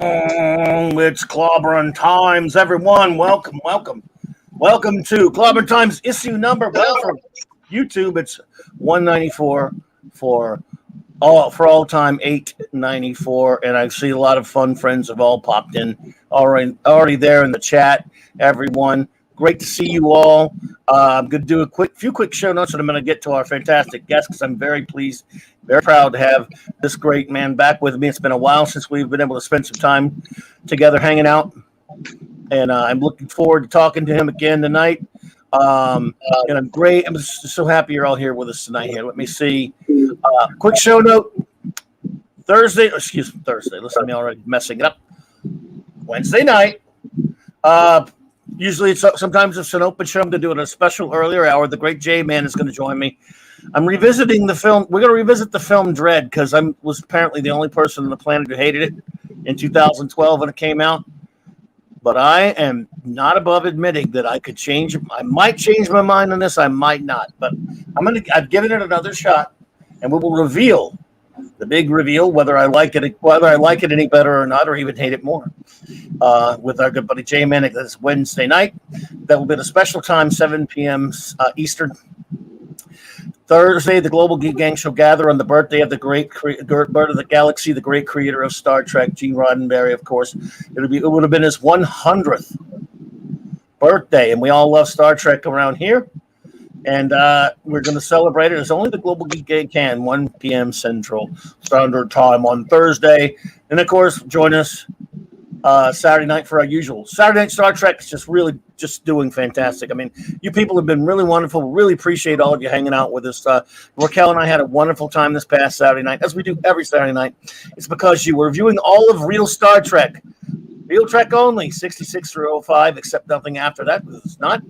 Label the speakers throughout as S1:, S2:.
S1: It's clobbering times, everyone. Welcome to clobbering times issue number. Well, for YouTube, it's 194 for all time 894, and I see a lot of fun friends have all popped in already there in the chat. Everyone, great to see you all. I'm going to do a few quick show notes, and I'm going to get to our fantastic guest because I'm very pleased, very proud to have this great man back with me. It's been a while since we've been able to spend some time together hanging out, and I'm looking forward to talking to him again tonight. And I'm great. I'm just so happy you're all here with us tonight. Here, let me see. Quick show note. Thursday. Listen to me already messing it up. Wednesday night. Usually, sometimes it's an open show. I'm going to do it at a special earlier hour. The great J-Man is going to join me. I'm revisiting the film. We're going to revisit the film Dread because I was apparently the only person on the planet who hated it in 2012 when it came out. But I am not above admitting that I could change. I might change my mind on this. I might not. But I've given it another shot, and we will reveal the big reveal whether I like it any better or not, or even hate it more. With our good buddy J-Man this Wednesday night. That will be the special time, 7 p.m. Eastern. Thursday, the Global Geek Gang shall gather on the birthday of the great bird of the galaxy, the great creator of Star Trek, Gene Roddenberry, of course. It would have been his 100th birthday, and we all love Star Trek around here. And we're going to celebrate it as only the Global Geek Gang can, 1 p.m. Central Standard Time on Thursday. And, of course, join us Saturday night for our usual. Saturday Night Star Trek is just doing fantastic. I mean, you people have been really wonderful. Really appreciate all of you hanging out with us. Raquel and I had a wonderful time this past Saturday night, as we do every Saturday night. It's because you were viewing all of real Star Trek. Real Trek only, 66 through 05, except nothing after that because it's not.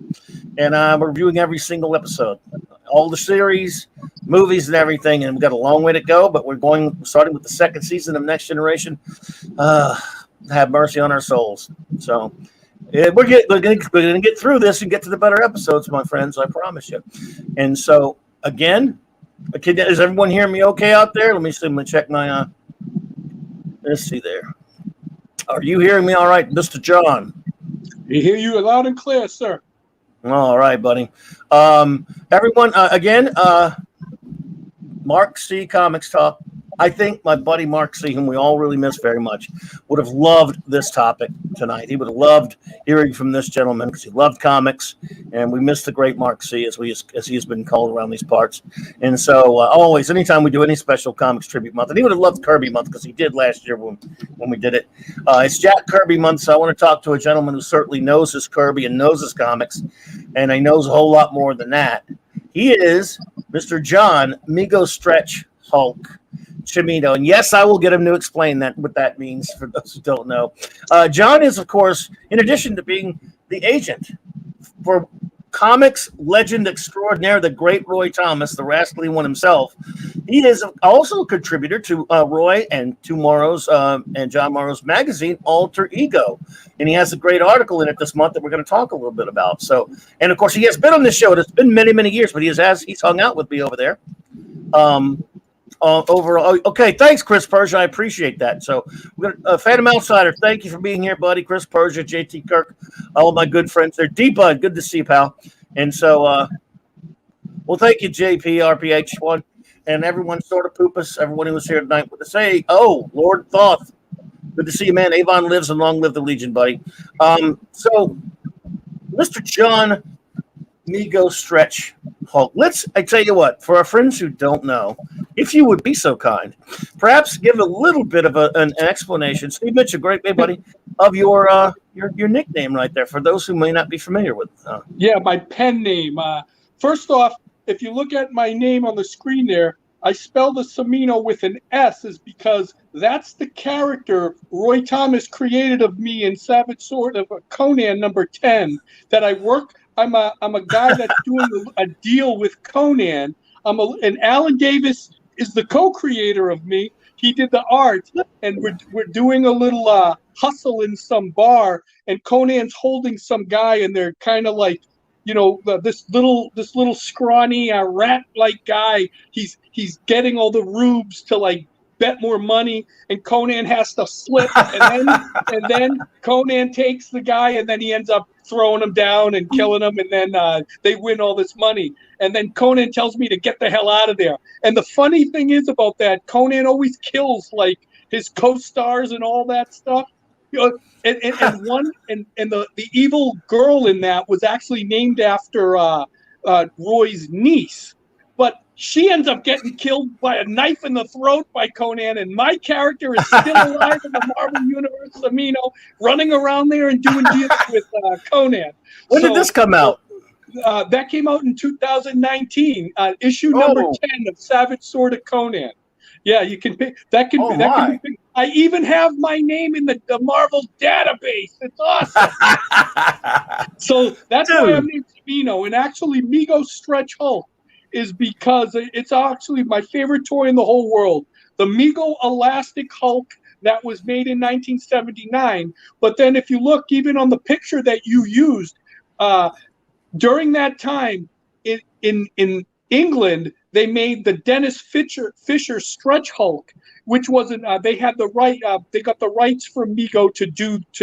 S1: And we're reviewing every single episode, all the series, movies, and everything. And we've got a long way to go, but we're starting with the second season of Next Generation. Have mercy on our souls. So we're going to get through this and get to the better episodes, my friends. I promise you. And so again, is everyone hearing me okay out there? Let me see. I'm going to check my. Let's see there. Are you hearing me all right, Mr. John?
S2: We hear you loud and clear, sir.
S1: All right, buddy. Everyone, again, Mark C. Comics Talk. I think my buddy Mark C., whom we all really miss very much, would have loved this topic tonight. He would have loved hearing from this gentleman because he loved comics, and we miss the great Mark C., as he has been called around these parts. And so always, anytime we do any special Comics Tribute Month, and he would have loved Kirby Month because he did last year when we did it. It's Jack Kirby Month, so I want to talk to a gentleman who certainly knows his Kirby and knows his comics, and he knows a whole lot more than that. He is Mr. John MEGO-STRETCH-HULK CIMINO. And yes, I will get him to explain what that means for those who don't know. John is, of course, in addition to being the agent for comics legend extraordinaire, the great Roy Thomas, the rascally one himself, he is also a contributor to Roy and TwoMorrows and John Morrow's magazine, Alter Ego. And he has a great article in it this month that we're going to talk a little bit about. So, and of course, he has been on this show. It's been many, many years, but he's hung out with me over there. Overall, okay, thanks, Chris Persia. I appreciate that. So, we're gonna Phantom Outsider. Thank you for being here, buddy. Chris Persia, JT Kirk, all of my good friends there. D-Bud, good to see you, pal. And so, well, thank you, JP, RPH1, and everyone, sort of Poopus, everyone who was here tonight with us. Hey, Lord Thoth, good to see you, man. Avon lives and long live the Legion, buddy. So, Mr. John MEGO-STRETCH-HULK. I tell you what, for our friends who don't know, if you would be so kind, perhaps give a little bit of an explanation. Steve Mitchell, great day, buddy, of your nickname right there for those who may not be familiar with.
S2: Yeah, my pen name. First off, if you look at my name on the screen there, I spelled the CIMINO with an S, is because that's the character Roy Thomas created of me in Savage Sword of Conan number 10 that I work. I'm a guy that's doing a deal with Conan. And Alan Davis is the co-creator of me. He did the art, and we're doing a little hustle in some bar, and Conan's holding some guy, and they're kind of like, this little scrawny rat-like guy. He's getting all the rubes to like bet more money, and Conan has to slip, and then Conan takes the guy, and then he ends up throwing him down and killing him, and then they win all this money. And then Conan tells me to get the hell out of there. And the funny thing is about that, Conan always kills like his co-stars and all that stuff. You know, and the evil girl in that was actually named after Roy's niece, but she ends up getting killed by a knife in the throat by Conan, and my character is still alive in the Marvel Universe, CIMINO, running around there and doing deals with Conan.
S1: When did this come out?
S2: That came out in 2019, issue number 10 of Savage Sword of Conan. Yeah, you can pick that. Can be picked. I even have my name in the Marvel database. It's awesome. So that's why I'm named CIMINO. And actually, MEGO-STRETCH-HULK is because it's actually my favorite toy in the whole world. The Mego Elastic Hulk that was made in 1979. But then if you look even on the picture that you used, during that time in England, they made the Dennis Fisher Stretch Hulk, which wasn't. They had the right. They got the rights from Mego to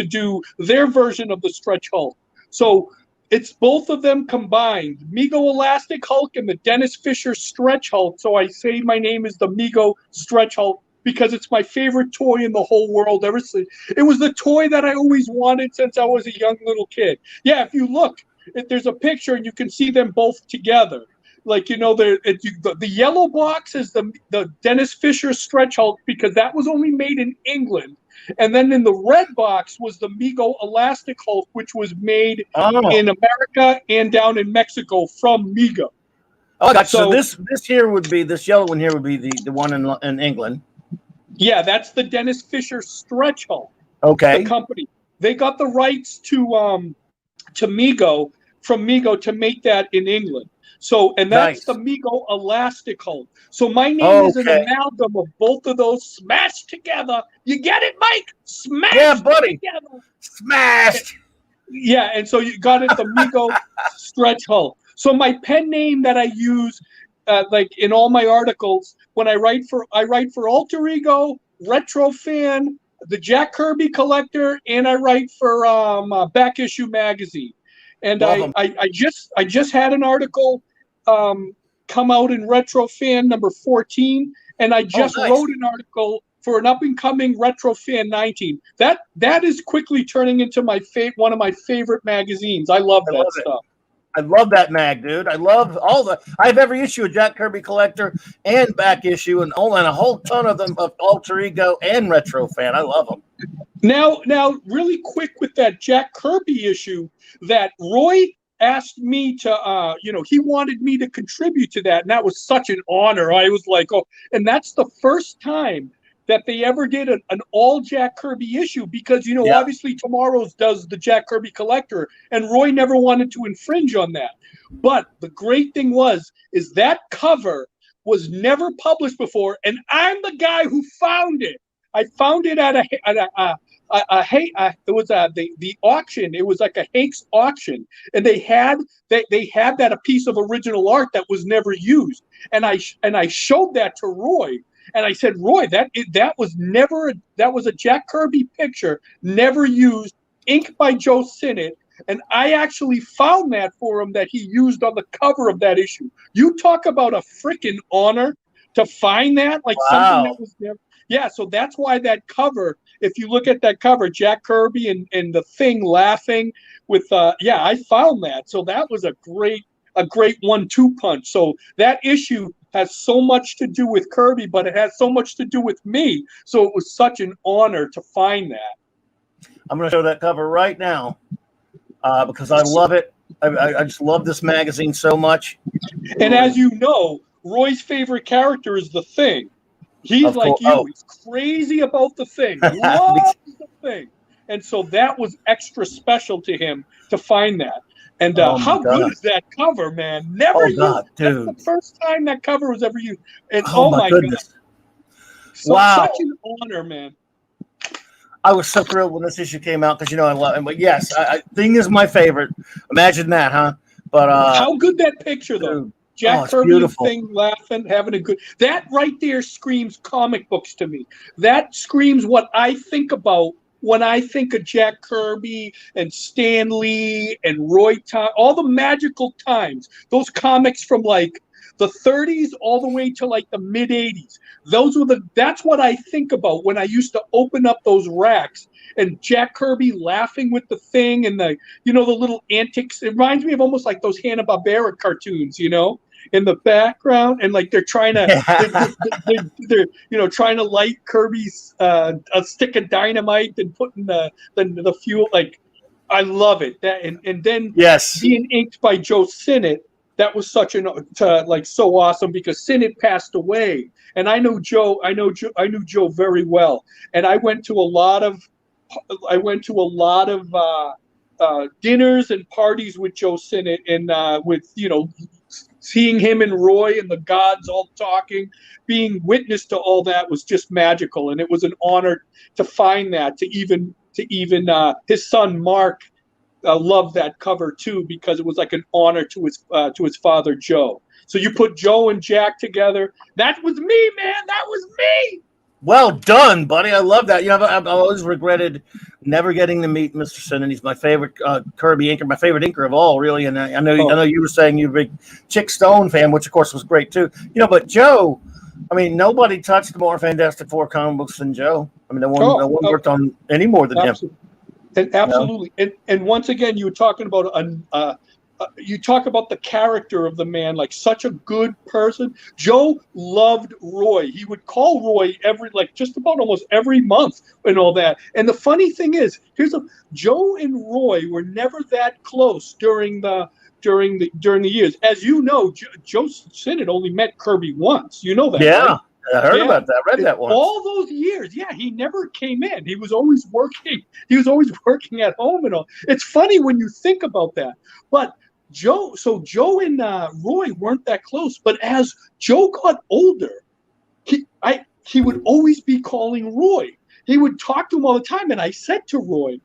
S2: do their version of the Stretch Hulk. So it's both of them combined, Mego Elastic Hulk and the Dennis Fisher Stretch Hulk. So I say my name is the MEGO-STRETCH-HULK because it's my favorite toy in the whole world ever since. It was the toy that I always wanted since I was a young little kid. Yeah, if you look, there's a picture and you can see them both together. Like, you know, the yellow box is the Dennis Fisher Stretch Hulk because that was only made in England. And then in the red box was the Mego Elastic Hulk, which was made in America and down in Mexico from Mego.
S1: Oh, gotcha. So this here would be, this yellow one here would be the one in England.
S2: Yeah, that's the Dennis Fisher Stretch Hulk.
S1: Okay.
S2: The company. They got the rights to Mego from Mego to make that in England. So, and that's the Mego Elastic Hulk. So my name is an amalgam of both of those smashed together. You get it, Mike? Smashed together.
S1: Smashed.
S2: Yeah, and so you got it, the Mego Stretch Hulk. So my pen name that I use, like in all my articles, when I write for Alter Ego, Retro Fan, the Jack Kirby Collector, and I write for Back Issue Magazine. And I just had an article come out in Retro Fan number 14, and I just wrote an article for an up-and-coming Retro Fan 19. That is quickly turning into one of my favorite magazines. I love that stuff.
S1: I love that mag, dude. I love I have every issue of Jack Kirby Collector and Back Issue and a whole ton of them of Alter Ego and Retro Fan. I love them.
S2: Now, really quick with that Jack Kirby issue, that Roy asked me to, he wanted me to contribute to that, and that was such an honor. I was like, oh, and that's the first time that they ever did an all Jack Kirby issue because, obviously TwoMorrows does the Jack Kirby Collector, and Roy never wanted to infringe on that. But the great thing is that cover was never published before, and I'm the guy who found it. I found it at the auction. It was like a Hakes auction, and they had that a piece of original art that was never used, and I showed that to Roy, and I said, Roy, that was a Jack Kirby picture, never used, inked by Joe Sinnott, and I actually found that for him that he used on the cover of that issue. You talk about a freaking honor to find that, like something that was never. Yeah, so that's why that cover, if you look at that cover, Jack Kirby and the Thing laughing with, I found that. So that was a great 1-2 punch. So that issue has so much to do with Kirby, but it has so much to do with me. So it was such an honor to find that.
S1: I'm going to show that cover right now because I love it. I just love this magazine so much.
S2: And as you know, Roy's favorite character is the Thing. He's like you. He's crazy about the Thing. Loves the Thing. And so that was extra special to him to find that. And how good is that cover, man? Never used.
S1: Dude.
S2: That's the first time that cover was ever used. And
S1: oh my goodness.
S2: God. So, such an honor, man.
S1: I was so thrilled when this issue came out because, I love it. But yes, Thing is my favorite. Imagine that, huh? But
S2: how good that picture, though.
S1: Dude.
S2: Jack
S1: it's
S2: Kirby and
S1: beautiful.
S2: Thing laughing, having a good. That right there screams comic books to me. That screams what I think about when I think of Jack Kirby and Stan Lee and Roy Thomas, all the magical times. Those comics from like the 30s all the way to like the mid 80s. That's what I think about when I used to open up those racks and Jack Kirby laughing with the Thing and the the little antics. It reminds me of almost like those Hanna-Barbera cartoons, in the background, and like they're trying to they're trying to light Kirby's a stick of dynamite and putting the fuel. Like, I love it. That and then being inked by Joe Sinnott. That was such so awesome because Sinnott passed away, and I knew Joe very well, and I went to a lot of dinners and parties with Joe Sinnott, and with seeing him and Roy and the gods all talking, being witness to all that was just magical, and it was an honor to find that. To even his son Mark loved that cover too, because it was like an honor to his father Joe. So you put Joe and Jack together. That was me, man. That was me.
S1: Well done, buddy. I love that. I've always regretted never getting to meet Mr. Sinnott. He's my favorite Kirby inker, my favorite inker of all, really. And I know you were saying you're a big Chick Stone fan, which of course was great too. But Joe, I mean, nobody touched more Fantastic Four comic books than Joe. I mean, no one worked on any more than him.
S2: And absolutely, and once again, you were talking about you talk about the character of the man, like such a good person. Joe loved Roy. He would call Roy just about almost every month and all that. And the funny thing is, Joe and Roy were never that close during the years. As you know, Joe Sinnott only met Kirby once. You know that, right?
S1: I heard about that. I read that once.
S2: All those years, he never came in. He was always working. He was always working at home and all. It's funny when you think about that. But Joe and Roy weren't that close. But as Joe got older, he would always be calling Roy. He would talk to him all the time. And I said to Roy,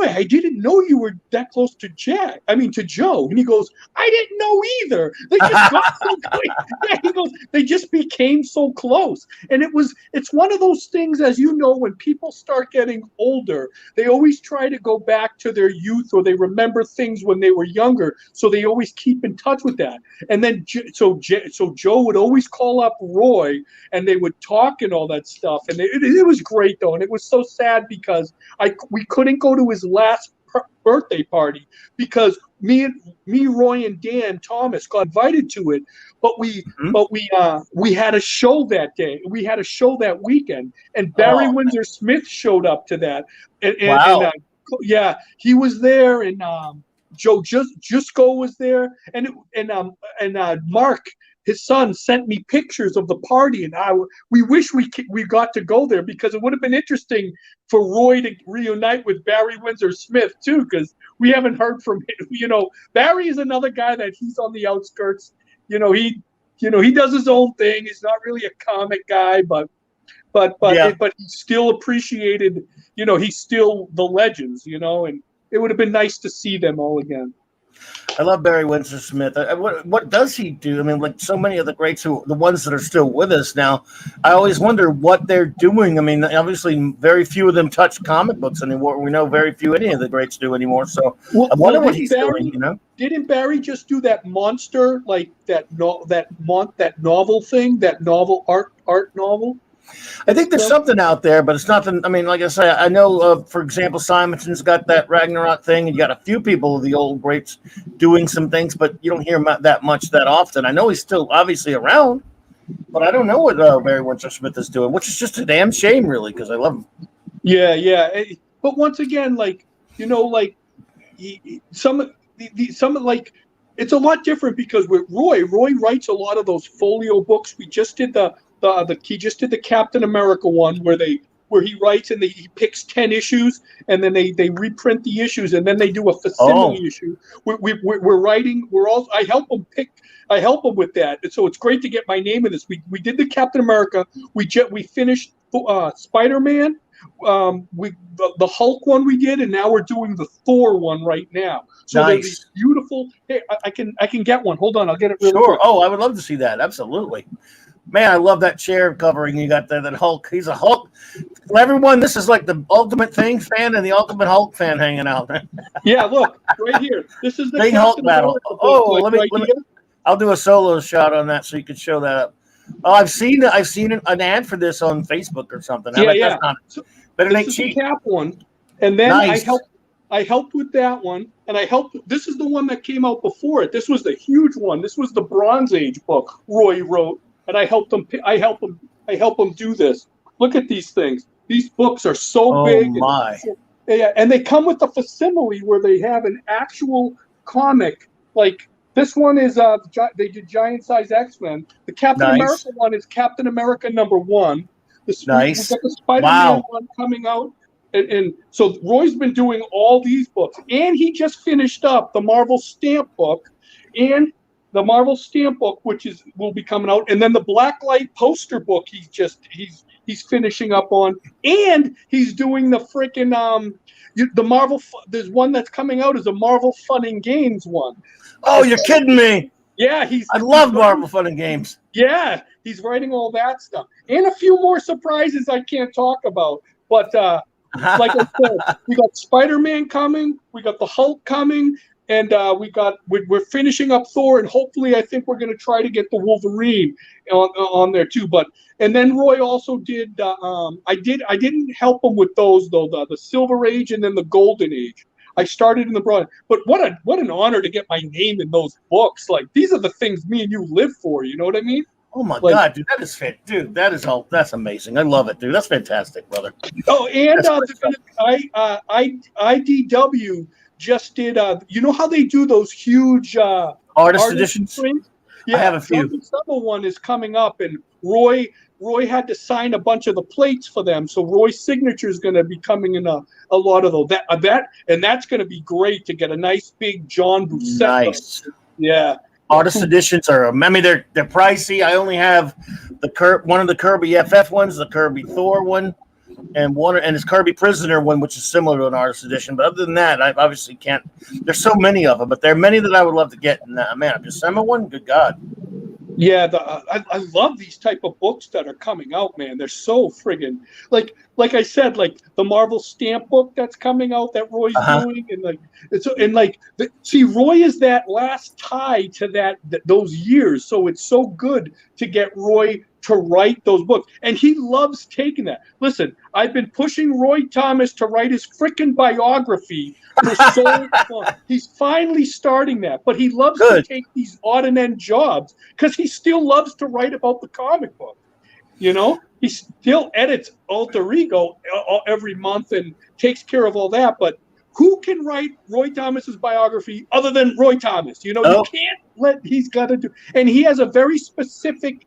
S2: I didn't know you were that close to to Joe. And he goes, I didn't know either. They just got so close. Yeah, he goes, they just became so close. And it's one of those things, as you know, when people start getting older, they always try to go back to their youth, or they remember things when they were younger. So they always keep in touch with that. And then so Joe would always call up Roy, and they would talk and all that stuff. And it was great though. And it was so sad because we couldn't go to his last birthday party because me, Roy, and Dan Thomas got invited to it, but we had a show that day. We had a show that weekend, and Barry Windsor Smith showed up to that. And he was there, and Joe Jusko was there, and Mark, his son, sent me pictures of the party, and we wish we got to go there because it would have been interesting for Roy to reunite with Barry Windsor Smith too, because we haven't heard from him. Barry is another guy that he's on the outskirts. He does his own thing. He's not really a comic guy, but he's still appreciated. He's still the legends. And it would have been nice to see them all again.
S1: I love Barry Windsor Smith. What does he do? I mean, like so many of the greats, the ones that are still with us now, I always wonder what they're doing. I mean, obviously, very few of them touch comic books anymore. We know very few any of the greats do anymore. So I wonder what he's doing.
S2: Didn't Barry just do that monster, like that novel thing, that novel art novel?
S1: I think there's something out there, but it's nothing. I mean, like I say, I know, for example, Simonson's got that Ragnarok thing, and you got a few people of the old greats doing some things, but you don't hear him that much that often. I know he's still obviously around, but I don't know what Barry Windsor Smith is doing, which is just a damn shame, really, because I love him.
S2: Yeah. But once again, it's a lot different because with Roy writes a lot of those folio books. We just did he just did the Captain America one where he writes and he picks 10 issues and then they reprint the issues and then they do a facsimile issue. We're writing. I help him with that. And so it's great to get my name in this. We did the Captain America. We finished Spider-Man. the Hulk one we did, and now we're doing the Thor one right now. So they're these beautiful. Hey, I can get one. Hold on, I'll get it really quick.
S1: Oh, I would love to see that. Absolutely. Man, I love that chair covering you got there. That Hulk. He's a Hulk. For everyone, this is like the Ultimate Thing fan and the Ultimate Hulk fan hanging out.
S2: Yeah, look right here. This is the
S1: Big Hulk battle. Oh,
S2: like,
S1: let me. I'll do a solo shot on that so you can show that up. Oh, I've seen an ad for this on Facebook or something.
S2: Yeah.
S1: But it ain't
S2: this
S1: cheap.
S2: Is the Cap one, and then
S1: nice.
S2: I helped with that one, and I helped. This is the one that came out before it. This was the huge one. This was the Bronze Age book Roy wrote, and I helped him. I help him do this. Look at these things. These books are so big.
S1: Oh my!
S2: And they come with the facsimile where they have an actual comic. Like this one is they did giant size X-Men. The Captain America one is Captain America #1. We got the Spider-Man one coming out. And so Roy's been doing all these books, and he just finished up the Marvel Stamp book, which will be coming out, and then the Blacklight poster book he's finishing up on, and he's doing the freaking the Marvel. There's one that's coming out is a Marvel Fun and Games one.
S1: Oh, you're kidding me!
S2: Yeah, I
S1: love Marvel Fun and Games.
S2: Yeah, he's writing all that stuff, and a few more surprises I can't talk about, but. Like I said, we got Spider-Man coming, we got the Hulk coming, and we're finishing up Thor, and hopefully I think we're going to try to get the Wolverine on there too. And then Roy also did. I didn't help him with those though. The Silver Age and then the Golden Age. I started in the broad, but what an honor to get my name in those books. Like these are the things me and you live for. You know what I mean?
S1: Oh my God, dude, that is fit, dude. That's amazing. I love it, dude. That's fantastic, brother.
S2: Oh, and IDW just did. You know how they do those huge
S1: artist editions?
S2: Yeah,
S1: I have a few.
S2: The summer one is coming up, and Roy had to sign a bunch of the plates for them. So Roy's signature is going to be coming in a lot of those. And that's going to be great to get a nice big John Buscetta.
S1: Nice.
S2: Yeah.
S1: Artist editions are, I mean, they're pricey. I only have one of the Kirby FF ones, the Kirby Thor one, and his Kirby Prisoner one, which is similar to an artist edition. But other than that, I obviously can't. There's so many of them, but there are many that I would love to get. And man, a December one, good God.
S2: Yeah, I love these type of books that are coming out, man. They're so friggin' like I said, like the Marvel Stamp book that's coming out that Roy's doing, and see, Roy is that last tie to those years, so it's so good to get Roy to write those books, and he loves taking that. Listen, I've been pushing Roy Thomas to write his frickin' biography for so long. He's finally starting that, but he loves to take these odd and end jobs because he still loves to write about the comic book. You know, he still edits Alter Ego every month and takes care of all that. But who can write Roy Thomas's biography other than Roy Thomas? You know, you can't he's got to do, and he has a very specific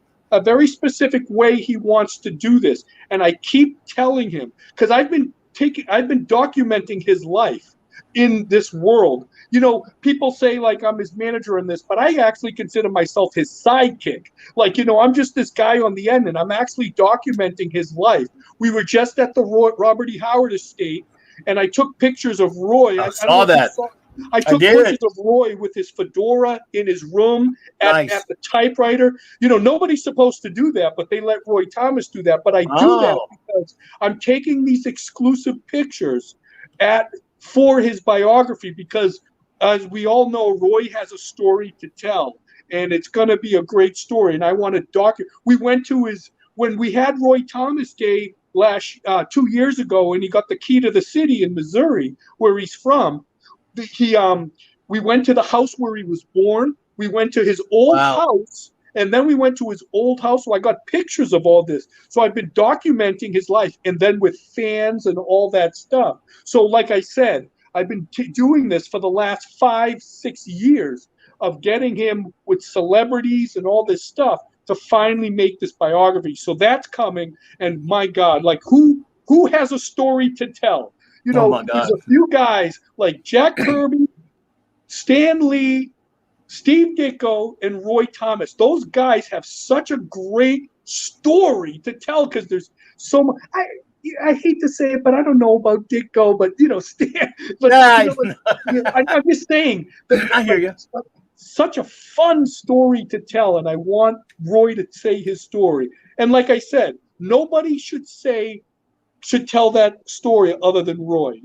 S2: way he wants to do this. And I keep telling him, because I've been documenting his life in this world. You know, people say like I'm his manager in this, but I actually consider myself his sidekick. Like, you know, I'm just this guy on the end, and I'm actually documenting his life. We were just at the Robert E. Howard estate, and I took pictures of Roy.
S1: I saw that.
S2: I took pictures of Roy with his fedora in his room at the typewriter. You know, nobody's supposed to do that, but they let Roy Thomas do that. But I do that because I'm taking these exclusive pictures for his biography, because as we all know, Roy has a story to tell, and it's going to be a great story. And I want to document. We went to when we had Roy Thomas Day 2 years ago, and he got the key to the city in Missouri, where he's from. We went to the house where he was born. We went to his old house, and then we went to his old house. So I got pictures of all this. So I've been documenting his life, and then with fans and all that stuff. So like I said, I've been doing this for the last 5-6 years of getting him with celebrities and all this stuff to finally make this biography. So that's coming, and my God, like who has a story to tell? You know, there's a few guys like Jack Kirby, Stan Lee, Steve Ditko, and Roy Thomas. Those guys have such a great story to tell because there's so much. I hate to say it, but I don't know about Ditko, but Stan. But
S1: Nah,
S2: I'm just saying that
S1: I hear you.
S2: such a fun story to tell, and I want Roy to say his story. And like I said, nobody should tell that story other than Roy.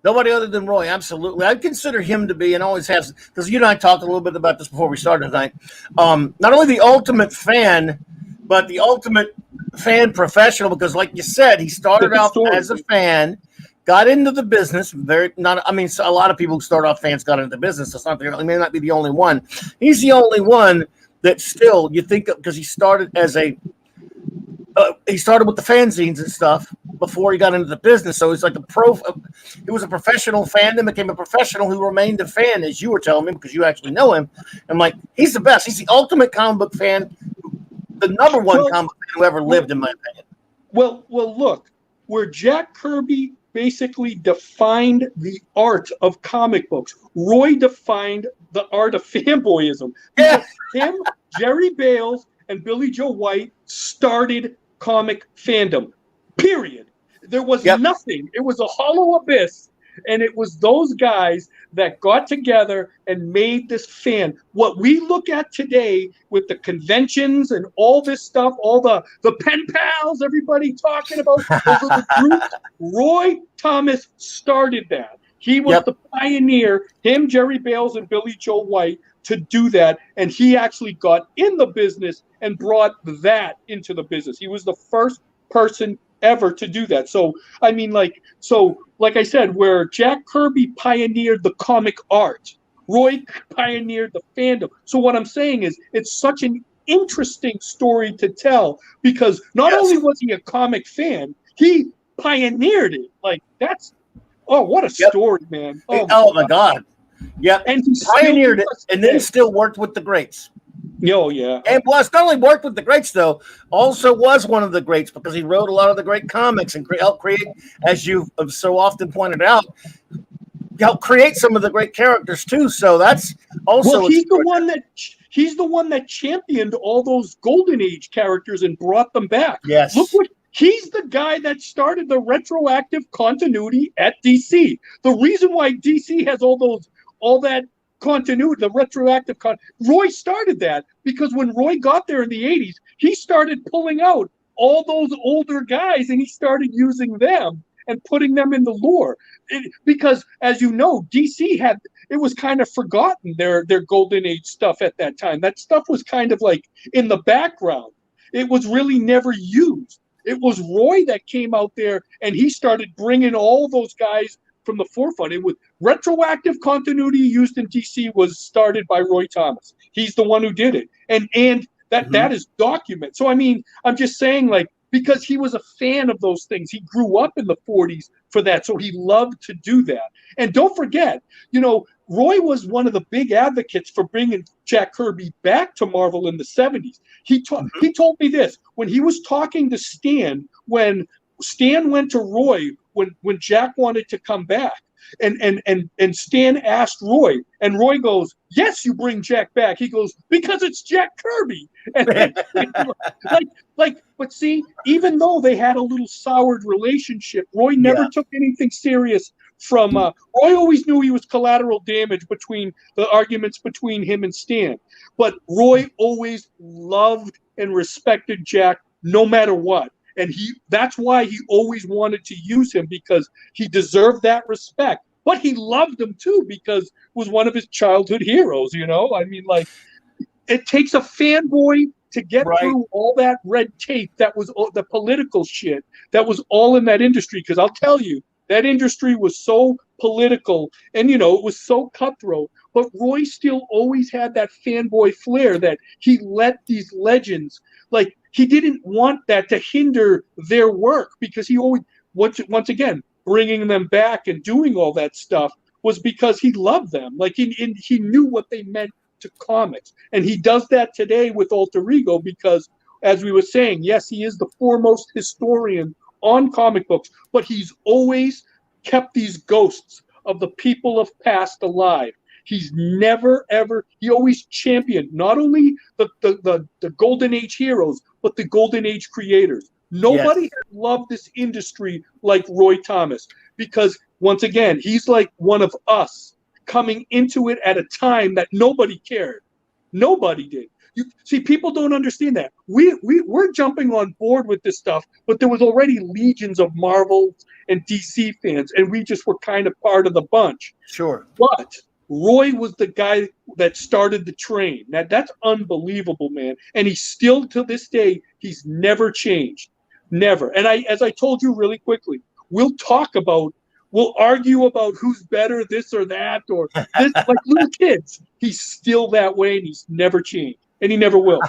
S1: Nobody other than Roy, absolutely. I consider him to be, and always has, because you and I talked a little bit about this before we started tonight. Not only the ultimate fan, but the ultimate fan professional. Because, like you said, he started out as a fan, got into the business. A lot of people who start off fans got into the business. That's not he may not be the only one. He's the only one that still you think of, because he started as he started with the fanzines and stuff before he got into the business. So he's like he was a professional fan, then became a professional who remained a fan, as you were telling me, because you actually know him. I'm like, he's the best. He's the ultimate comic book fan, the number one comic book fan who ever lived, in my opinion.
S2: Well, look, where Jack Kirby basically defined the art of comic books, Roy defined the art of fanboyism.
S1: Yeah.
S2: Him, Jerry Bales, and Billy Joe White started comic fandom, period. There was nothing. It was a hollow abyss, and it was those guys that got together and made this fan. What we look at today with the conventions and all this stuff, all the pen pals, everybody talking about those are the groups. Roy Thomas started that. He was the pioneer, him, Jerry Bales, and Billy Joe White, to do that. And he actually got in the business and brought that into the business. He was the first person ever to do that. So, like I said, where Jack Kirby pioneered the comic art, Roy pioneered the fandom. So what I'm saying is it's such an interesting story to tell, because not only was he a comic fan, he pioneered it. Like, what a story, man.
S1: Oh my God. Yep.
S2: And he
S1: pioneered it, and then still worked with the greats.
S2: Oh, yeah.
S1: And plus, not only worked with the greats, though, also was one of the greats, because he wrote a lot of the great comics and helped create, as you've so often pointed out, helped create some of the great characters, too. So that's also...
S2: Well, he's the one that championed all those Golden Age characters and brought them back.
S1: Yes.
S2: He's the guy that started the retroactive continuity at DC. The reason why DC has all that continuity, the retroactive Roy started that, because when Roy got there in the 80s, he started pulling out all those older guys and he started using them and putting them in the lore. Because, as you know, DC it was kind of forgotten, their Golden Age stuff at that time. That stuff was kind of like in the background. It was really never used. It was Roy that came out there and he started bringing all those guys from the forefront. It was retroactive continuity used in DC was started by Roy Thomas. He's the one who did it. And that is documented. So, I'm just saying, because he was a fan of those things. He grew up in the 40s for that. So he loved to do that. And don't forget, Roy was one of the big advocates for bringing Jack Kirby back to Marvel in the 70s. He told me this when he was talking to Stan, when Stan went to Roy when Jack wanted to come back, and Stan asked Roy, and Roy goes, "Yes, you bring Jack back." He goes, "Because it's Jack Kirby." And but see, even though they had a little soured relationship, Roy never took anything serious from Roy. Always knew he was collateral damage between the arguments between him and Stan, but Roy always loved and respected Jack no matter what. And that's why he always wanted to use him, because he deserved that respect. But he loved him too, because it was one of his childhood heroes, it takes a fanboy to get through all that red tape that was the political shit that was all in that industry. Because I'll tell you, that industry was so political and, it was so cutthroat. But Roy still always had that fanboy flair that he let these legends, he didn't want that to hinder their work, because he always, once again, bringing them back and doing all that stuff was because he loved them. He knew what they meant to comics. And he does that today with Alter Ego, because, as we were saying, yes, he is the foremost historian on comic books, but he's always kept these ghosts of the people of past alive. He's never, ever, he always championed not only the Golden Age heroes, but the Golden Age creators. Nobody
S1: Yes.
S2: has loved this industry like Roy Thomas, because once again, he's like one of us coming into it at a time that nobody cared. Nobody did. You see, people don't understand that. We're jumping on board with this stuff, but there was already legions of Marvel and DC fans, and we just were kind of part of the bunch.
S1: Sure.
S2: But Roy was the guy that started the train. That's unbelievable, man. And he's still, to this day, he's never changed. Never. And as I told you really quickly, we'll argue about who's better, this or that, or this, like little kids. He's still that way, and he's never changed. And he never will.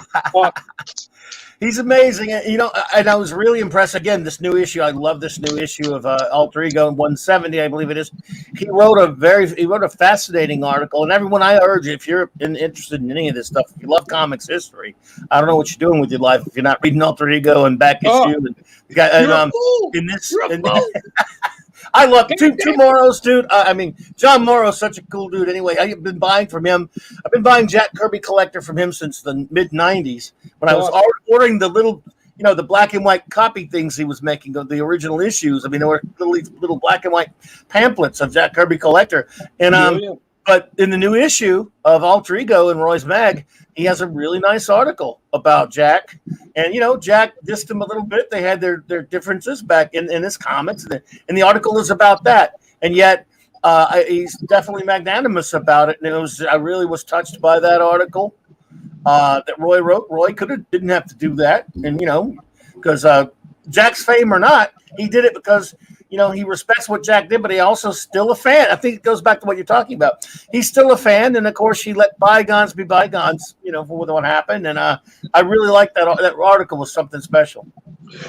S1: He's amazing. You know, and I was really impressed. Again, this new issue, I love this new issue of Alter Ego 170, I believe it is. He wrote a fascinating article. And everyone, I urge you, if you're interested in any of this stuff, if you love comics history, I don't know what you're doing with your life if you're not reading Alter Ego and back issue. And in this, I love TwoMorrows, dude. I mean, John Morrow's such a cool dude. Anyway, I've been buying from him. I've been buying Jack Kirby Collector from him since the mid '90s when I was ordering the little, the black and white copy things he was making of the original issues. I mean, there were little black and white pamphlets of Jack Kirby Collector, and but in the new issue of Alter Ego and Roy's Mag, he has a really nice article about Jack. And, Jack dissed him a little bit. They had their differences back in his comics. And the article is about that. And yet he's definitely magnanimous about it. And I really was touched by that article that Roy wrote. Roy didn't have to do that. And, because Jack's fame or not, he did it because he respects what Jack did, but he also still a fan. I think it goes back to what you're talking about. He's still a fan, and of course, he let bygones be bygones, for what happened. And I really like that article was something special.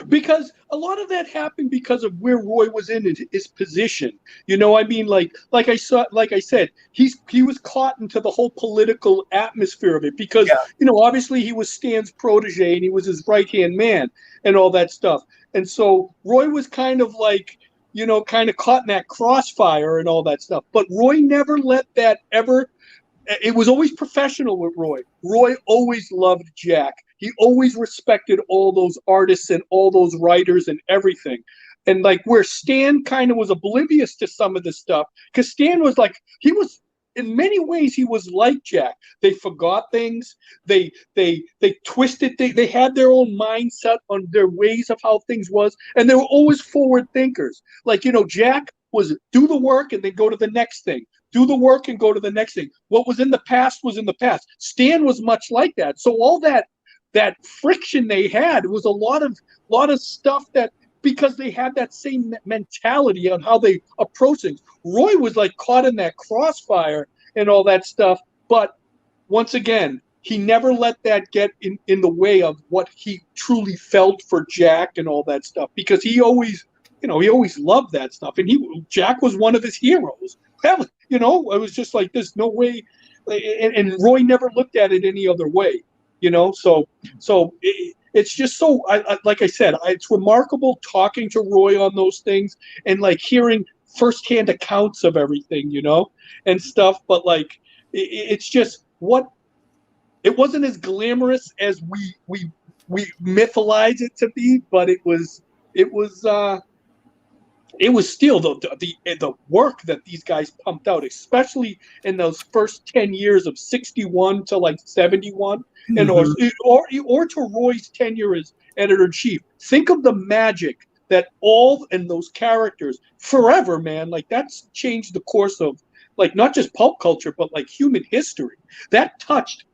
S2: Because a lot of that happened because of where Roy was in his position. I mean, like I said, he was caught into the whole political atmosphere of it because obviously he was Stan's protege and he was his right-hand man and all that stuff. And so Roy was kind of like, kind of caught in that crossfire and all that stuff. But Roy never let that ever. It was always professional with Roy. Roy always loved Jack. He always respected all those artists and all those writers and everything. And like where Stan kind of was oblivious to some of this stuff, because Stan was like, in many ways, he was like Jack. They forgot things. They twisted things. They had their own mindset on their ways of how things was, and they were always forward thinkers. Like, Jack was do the work and then go to the next thing. Do the work and go to the next thing. What was in the past was in the past. Stan was much like that. So all that friction they had was a lot of stuff that, because they had that same mentality on how they approach things. Roy was like caught in that crossfire and all that stuff. But once again, he never let that get in the way of what he truly felt for Jack and all that stuff, because he always loved that stuff. And Jack was one of his heroes. Hell, it was just like, there's no way. And Roy never looked at it any other way, so it's just so, like I said, it's remarkable talking to Roy on those things and like hearing firsthand accounts of everything, and stuff. But like, it's just it wasn't as glamorous as we mythologize it to be, but it was still the work that these guys pumped out, especially in those first 10 years of 61 to like 71. And or to Roy's tenure as editor-in-chief. Think of the magic that and those characters forever, man. Like that's changed the course of like not just pulp culture, but like human history. That touched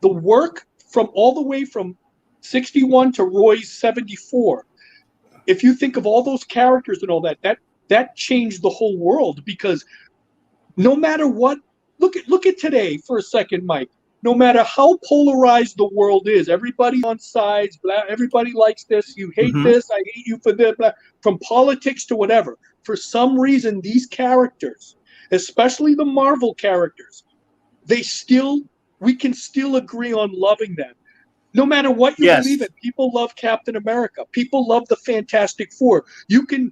S2: the work from all the way from 61 to Roy's 74. If you think of all those characters and all that changed the whole world, because no matter what, look at today for a second, Mike. No matter how polarized the world is, everybody on sides, everybody likes this, you hate this, I hate you for this, from politics to whatever. For some reason, these characters, especially the Marvel characters, we can still agree on loving them. No matter what you believe in, people love Captain America. People love the Fantastic Four. You can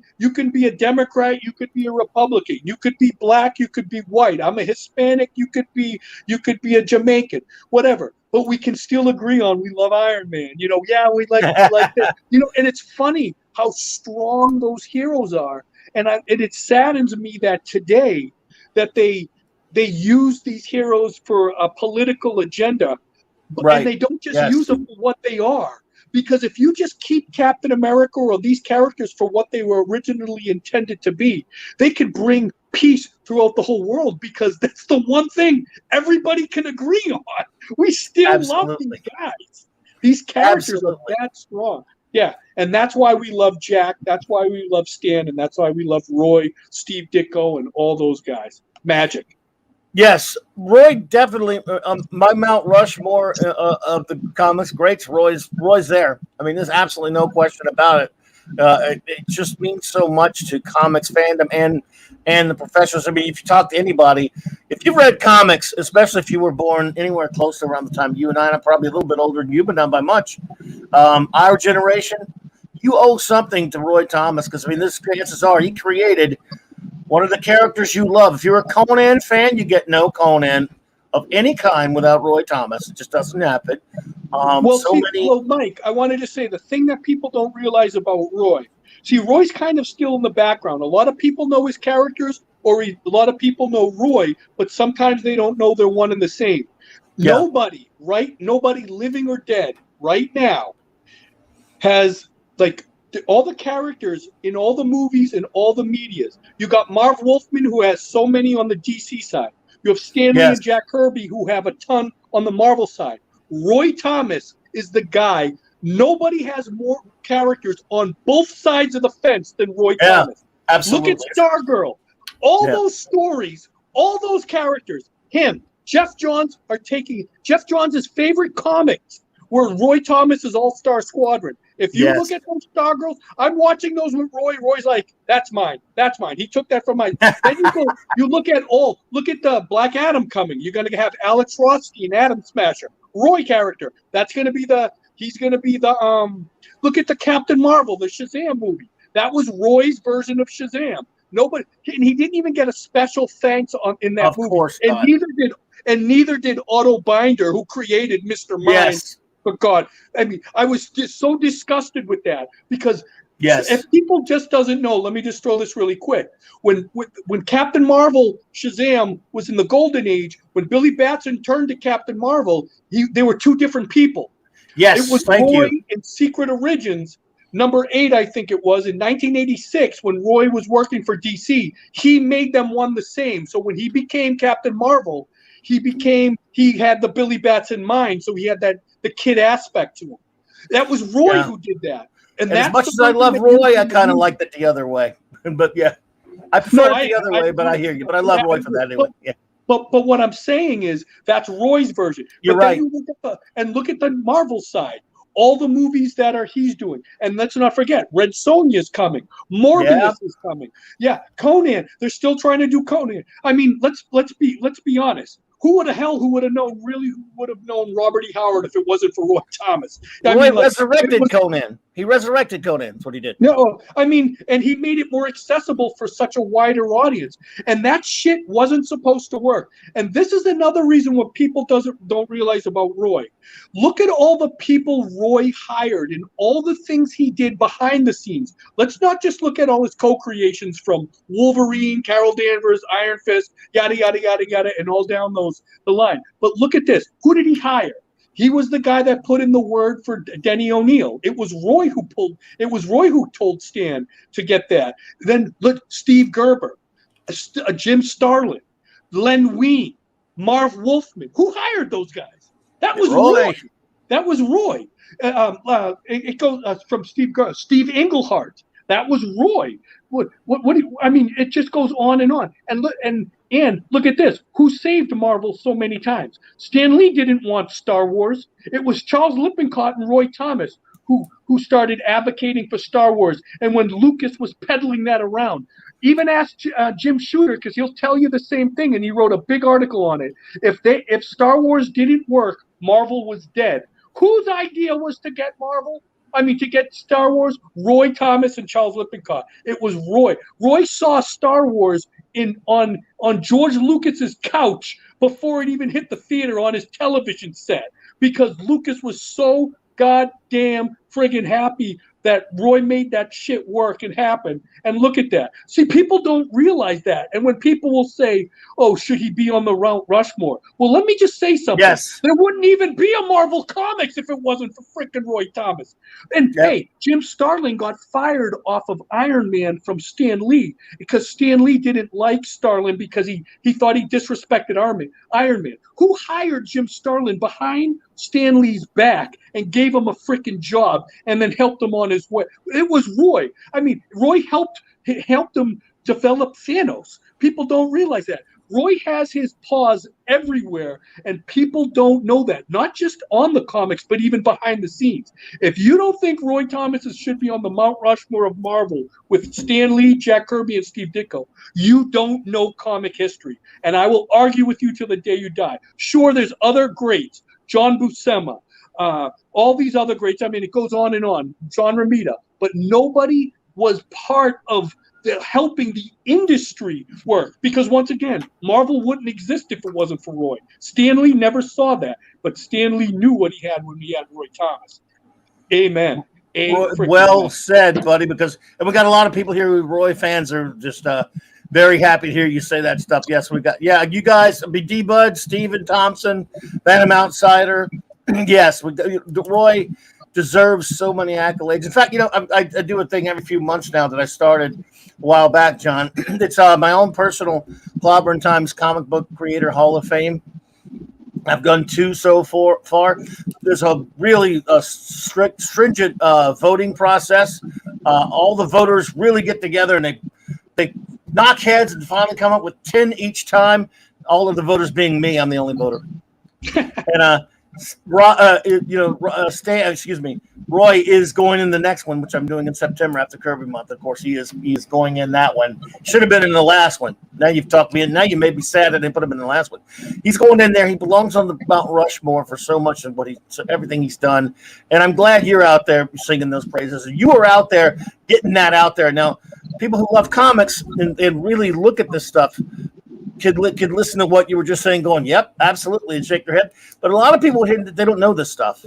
S2: be a Democrat, you could be a Republican, you could be black, you could be white. I'm a Hispanic, you could be a Jamaican, whatever. but we can still agree on we love Iron Man. You know, yeah, we like that. You know, and it's funny how strong those heroes are, and it saddens me that today that they use these heroes for a political agenda,
S1: Right.
S2: and they don't just
S1: Yes.
S2: use them for what they are. Because if you just keep Captain America or these characters for what they were originally intended to be, they could bring peace throughout the whole world, because that's the one thing everybody can agree on. We still love these guys. These characters are that strong. Yeah, and that's why we love Jack. That's why we love Stan, and that's why we love Roy, Steve Ditko, and all those guys. Magic.
S1: Yes, Roy definitely. My Mount Rushmore of the comics greats. Roy's there. I mean, there's absolutely no question about it. It just means so much to comics fandom and the professionals. I mean, if you talk to anybody, if you've read comics, especially if you were born anywhere close to around the time you and I, and I'm probably a little bit older than you, but not by much. Our generation, you owe something to Roy Thomas, because I mean, this chances are he created one of the characters you love. If you're a Conan fan, you get no Conan of any kind without Roy Thomas. It just doesn't happen.
S2: Well, Mike, I wanted to say the thing that people don't realize about Roy. See, Roy's kind of still in the background. A lot of people know his characters, or a lot of people know Roy, but sometimes they don't know they're one and the same. Yeah. Nobody living or dead right now has, like, all the characters in all the movies and all the medias. You got Marv Wolfman, who has so many on the DC side. You have Stan Lee and Jack Kirby, who have a ton on the Marvel side. Roy Thomas is the guy. Nobody has more characters on both sides of the fence than Roy Thomas.
S1: Absolutely.
S2: Look at Stargirl. All those stories, all those characters, him, Jeff Johns are taking Jeff Johns' favorite comics were Roy Thomas's All-Star Squadron. If you look at those Stargirls, I'm watching those with Roy. Roy's like, that's mine. That's mine. He took that from mine. Then you look at the Black Adam coming. You're going to have Alex Roski and Atom Smasher. Roy character. That's going to be look at the Captain Marvel, the Shazam movie. That was Roy's version of Shazam. Nobody, and he didn't even get a special thanks in that movie. Of course not. And neither did Otto Binder, who created Mr. Mind. Yes. But God, I mean, I was just so disgusted with that, because if people just doesn't know, let me just throw this really quick. When Captain Marvel Shazam was in the Golden Age, when Billy Batson turned to Captain Marvel, they were two different people.
S1: Yes,
S2: it was Roy in Secret Origins, number 8, I think it was, in 1986, when Roy was working for DC. He made them one the same. So when he became Captain Marvel, he had the Billy Batson mind, so he had the kid aspect to him. That was Roy who did that. And
S1: as much as I love Roy, I kind of liked it the other way. But I prefer it the other way, but I hear you. But I love Roy for that anyway. Yeah.
S2: But what I'm saying is that's Roy's version.
S1: You're right.
S2: Then you look at the Marvel side. All the movies that be doing. And let's not forget, Red Sonja's coming. Morbius is coming. Yeah, Conan. They're still trying to do Conan. I mean, let's be honest. Who would have known Robert E. Howard if it wasn't for Roy Thomas?
S1: Roy resurrected Conan. He resurrected Conan. That's what he did.
S2: No, I mean, and he made it more accessible for such a wider audience. And that shit wasn't supposed to work. And this is another reason what people don't realize about Roy. Look at all the people Roy hired and all the things he did behind the scenes. Let's not just look at all his co-creations from Wolverine, Carol Danvers, Iron Fist, yada, yada, yada, yada, and all down the line. But look at this. Who did he hire? He was the guy that put in the word for Denny O'Neil. It was Roy who told Stan to get that. Then look, Steve Gerber, Jim Starlin, Len Wein, Marv Wolfman. Who hired those guys? That was Roy. That was Roy. It goes from Steve Englehart. That was Roy. I mean, it just goes on and on. And look at this. Who saved Marvel so many times? Stan Lee didn't want Star Wars. It was Charles Lippincott and Roy Thomas who started advocating for Star Wars. And when Lucas was peddling that around, even ask Jim Shooter, because he'll tell you the same thing. And he wrote a big article on it. If Star Wars didn't work, Marvel was dead. Whose idea was to get to get Star Wars? Roy Thomas and Charles Lippincott. It was Roy. Roy saw Star Wars on George Lucas's couch before it even hit the theater on his television set. because Lucas was so goddamn friggin' happy that Roy made that shit work and happen. And look at that. See, people don't realize that. And when people will say, oh, should he be on the Mount Rushmore? Well, let me just say something.
S1: Yes.
S2: There wouldn't even be a Marvel Comics if it wasn't for frickin' Roy Thomas. And hey, Jim Starlin got fired off of Iron Man from Stan Lee because Stan Lee didn't like Starlin because he thought he disrespected Iron Man. Who hired Jim Starlin behind Stan Lee's back and gave him a frickin' job and then helped him on his way? It was Roy. I mean, Roy helped him develop Thanos. People don't realize that. Roy has his paws everywhere, and people don't know that. Not just on the comics, but even behind the scenes. If you don't think Roy Thomas should be on the Mount Rushmore of Marvel with Stan Lee, Jack Kirby, and Steve Ditko, you don't know comic history. And I will argue with you till the day you die. Sure, there's other greats. John Buscema, all these other greats. I mean, it goes on and on. John Romita. But nobody was part of helping the industry work, because once again, Marvel wouldn't exist if it wasn't for Roy. Stan Lee never saw that, but Stan Lee knew what he had when he had Roy Thomas. Amen.
S1: Well said, buddy, because and we got a lot of people here who Roy fans are just very happy to hear you say that stuff. Yes, we got, yeah, you guys, D-Bud, Steven Thompson, Phantom Outsider. Yes, Roy deserves so many accolades. In fact, you know, I do a thing every few months now that I started a while back, John. It's my own personal Clobberin Times Comic Book Creator Hall of Fame. I've done 2 so far. There's a really stringent voting process. All the voters really get together and they knock heads and finally come up with 10 each time. All of the voters being me, I'm the only voter. And Roy is going in the next one, which I'm doing in September after Kirby Month. Of course, he is going in that one. Should have been in the last one. Now you've talked me in. Now you made me sad I didn't put him in the last one. He's going in there. He belongs on the Mount Rushmore for so much of everything he's done. And I'm glad you're out there singing those praises. You are out there getting that out there. Now, people who love comics and really look at this stuff could listen to what you were just saying, going, yep, absolutely, and shake their head. But a lot of people here, they don't know this stuff.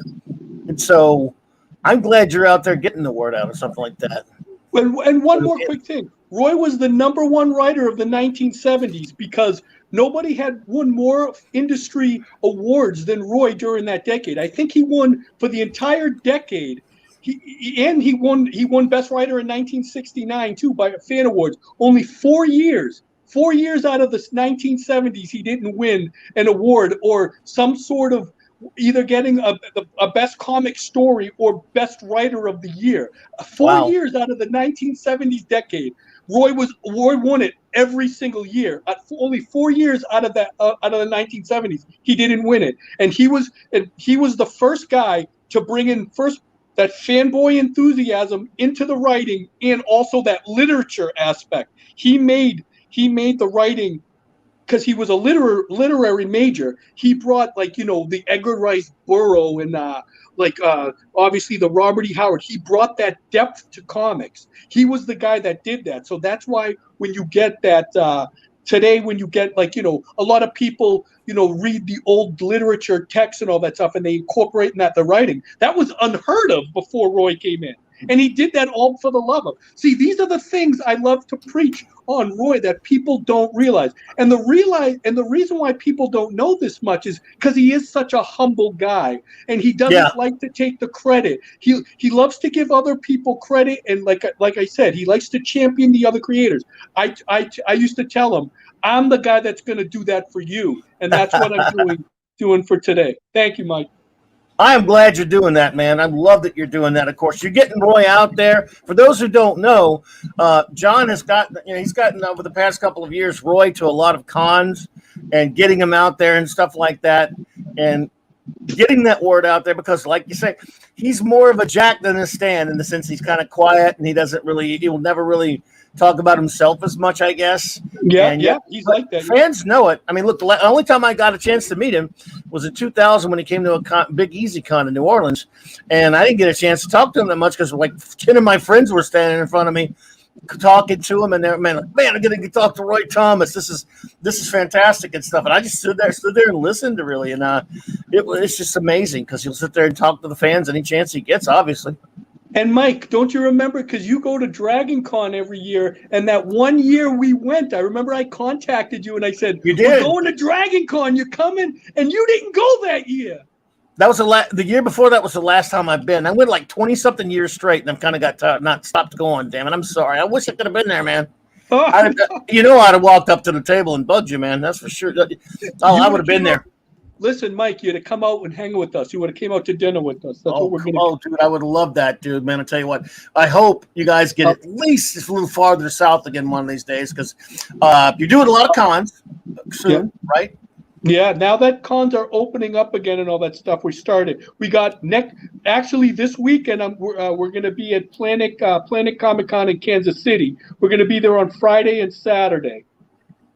S1: And so I'm glad you're out there getting the word out or something like that.
S2: And one more quick thing. Roy was the #1 writer of the 1970s because nobody had won more industry awards than Roy during that decade. I think he won for the entire decade. He won Best Writer in 1969 too by Fan Awards. Only 4 years. 4 years out of the 1970s, he didn't win an award or some sort of either getting a best comic story or best writer of the year. 4 years out of the 1970s decade, Roy won it every single year. Only 4 years out of the 1970s, he didn't win it, and he was the first guy to bring in that fanboy enthusiasm into the writing and also that literature aspect. He made the writing, because he was a literary major. He brought, like, you know, the Edgar Rice Burroughs and obviously the Robert E. Howard. He brought that depth to comics. He was the guy that did that. So that's why when you get that today, when you get, like, you know, a lot of people, you know, read the old literature texts and all that stuff and they incorporate in that the writing. That was unheard of before Roy came in. And he did that all for the love of. See, these are the things I love to preach on Roy that people don't realize. And the reason why people don't know this much is because he is such a humble guy, and he doesn't like to take the credit. He loves to give other people credit, and like I said, he likes to champion the other creators. I used to tell him, I'm the guy that's going to do that for you, and that's what I'm doing for today. Thank you, Mike.
S1: I am glad you're doing that, man. I love that you're doing that. Of course, you're getting Roy out there. For those who don't know, John has he's gotten over the past couple of years Roy to a lot of cons and getting him out there and stuff like that, and getting that word out there, because, like you say, he's more of a Jack than a Stan in the sense he's kind of quiet and he will never really talk about himself as much, I guess.
S2: Yeah, he's like that.
S1: Fans know it. I mean, look, the only time I got a chance to meet him was in 2000 when he came to a Big Easy Con in New Orleans, and I didn't get a chance to talk to him that much because like 10 of my friends were standing in front of me, talking to him, and they're man, I'm gonna get talk to Roy Thomas. This is fantastic and stuff. And I just stood there and listened to really, and it's just amazing because he'll sit there and talk to the fans any chance he gets, obviously.
S2: And Mike, don't you remember? Because you go to Dragon Con every year, and that one year we went, I remember I contacted you and I said,
S1: "You did.
S2: We're going to Dragon Con. You're coming," and you didn't go that year.
S1: That was the year before. That was the last time I've been. I went like 20-something years straight, and I've kind of got tired, not stopped going. Damn it! I'm sorry. I wish I could have been there, man. I'd have walked up to the table and bugged you, man. That's for sure. I would have been there.
S2: Listen, Mike, you'd have come out and hang with us. You would have came out to dinner with us. That's what we're going to do.
S1: Oh, dude, I would love that, dude, man. I'll tell you what. I hope you guys get at least a little farther south again one of these days because you're doing a lot of cons soon, right?
S2: Yeah, now that cons are opening up again and all that stuff, we started. We got actually this weekend. We're going to be at Planet Comic Con in Kansas City. We're going to be there on Friday and Saturday,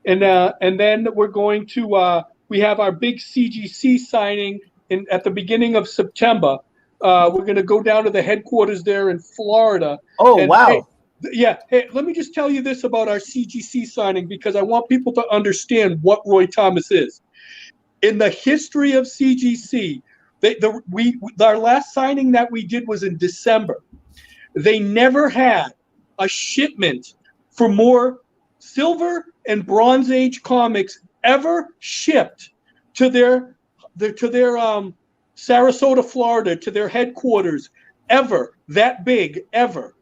S2: and then we're going to. We have our big CGC signing at the beginning of September. We're going to go down to the headquarters there in Florida.
S1: Oh, wow.
S2: Hey, let me just tell you this about our CGC signing because I want people to understand what Roy Thomas is. In the history of CGC, our last signing that we did was in December. They never had a shipment for more Silver and Bronze Age comics ever shipped to their Sarasota, Florida, to their headquarters, ever that big, ever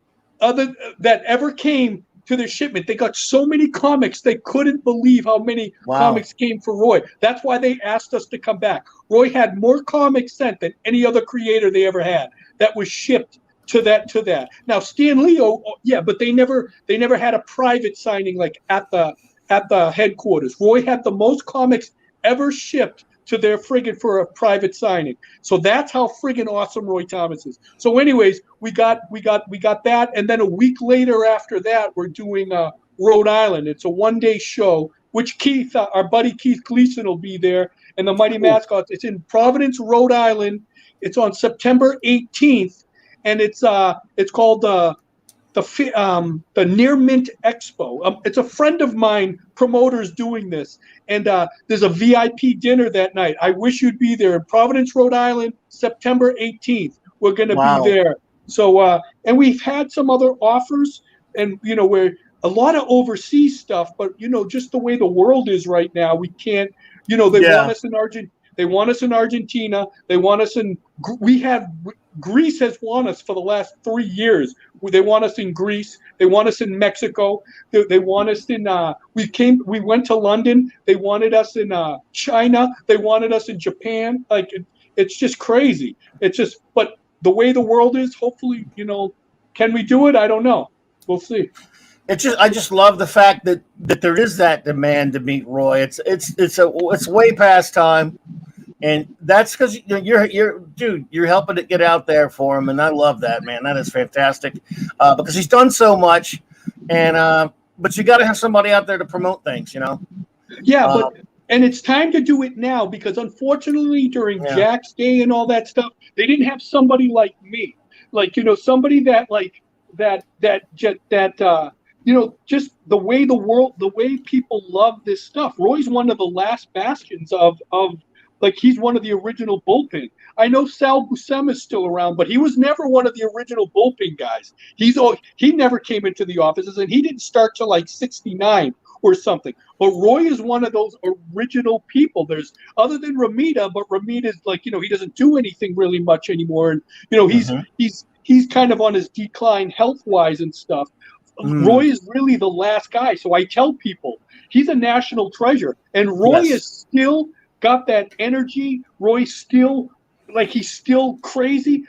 S2: came to their shipment. They got so many comics they couldn't believe how many comics came for Roy. That's why they asked us to come back. Roy had more comics sent than any other creator they ever had that was shipped to that. Now Stan Lee, but they never had a private signing like at the headquarters. Roy had the most comics ever shipped to their friggin' for a private signing. So that's how friggin' awesome Roy Thomas is. So anyways, we got that, and then a week later after that, we're doing Rhode Island. It's a one-day show, which Keith, our buddy Keith Gleason, will be there, and the Mighty Mascots. It's in Providence, Rhode Island. It's on September 18th, and it's called the Near Mint Expo. It's a friend of mine, promoters, doing this, and there's a VIP dinner that night. I wish you'd be there in Providence, Rhode Island, September 18th. We're going to be there. So, and we've had some other offers, and we're a lot of overseas stuff, but just the way the world is right now, we can't. They want us in Argentina. They want us in Argentina. They want us in. Greece has won us for the last 3 years. They want us in Greece. They want us in Mexico. They want us in. We went to London. They wanted us in China. They wanted us in Japan. Like it's just crazy. It's just. But the way the world is, hopefully, can we do it? I don't know. We'll see.
S1: I just love the fact that there is that demand to meet Roy. It's way past time. And that's because you're helping it get out there for him, and I love that, man. That is fantastic because he's done so much, and but you got to have somebody out there to promote things,
S2: Yeah, and it's time to do it now because unfortunately during Jack's Day and all that stuff, they didn't have somebody like me, somebody just the way people love this stuff. Roy's one of the last bastions of. He's one of the original bullpen. I know Sal Buscema is still around, but he was never one of the original bullpen guys. He never came into the offices, and he didn't start till like 69 or something. But Roy is one of those original people. There's other than Ramita, but Ramita's he doesn't do anything really much anymore, and he's kind of on his decline health-wise and stuff. Roy is really the last guy. So I tell people he's a national treasure, and Roy is still got that energy. Roy's still he's still crazy.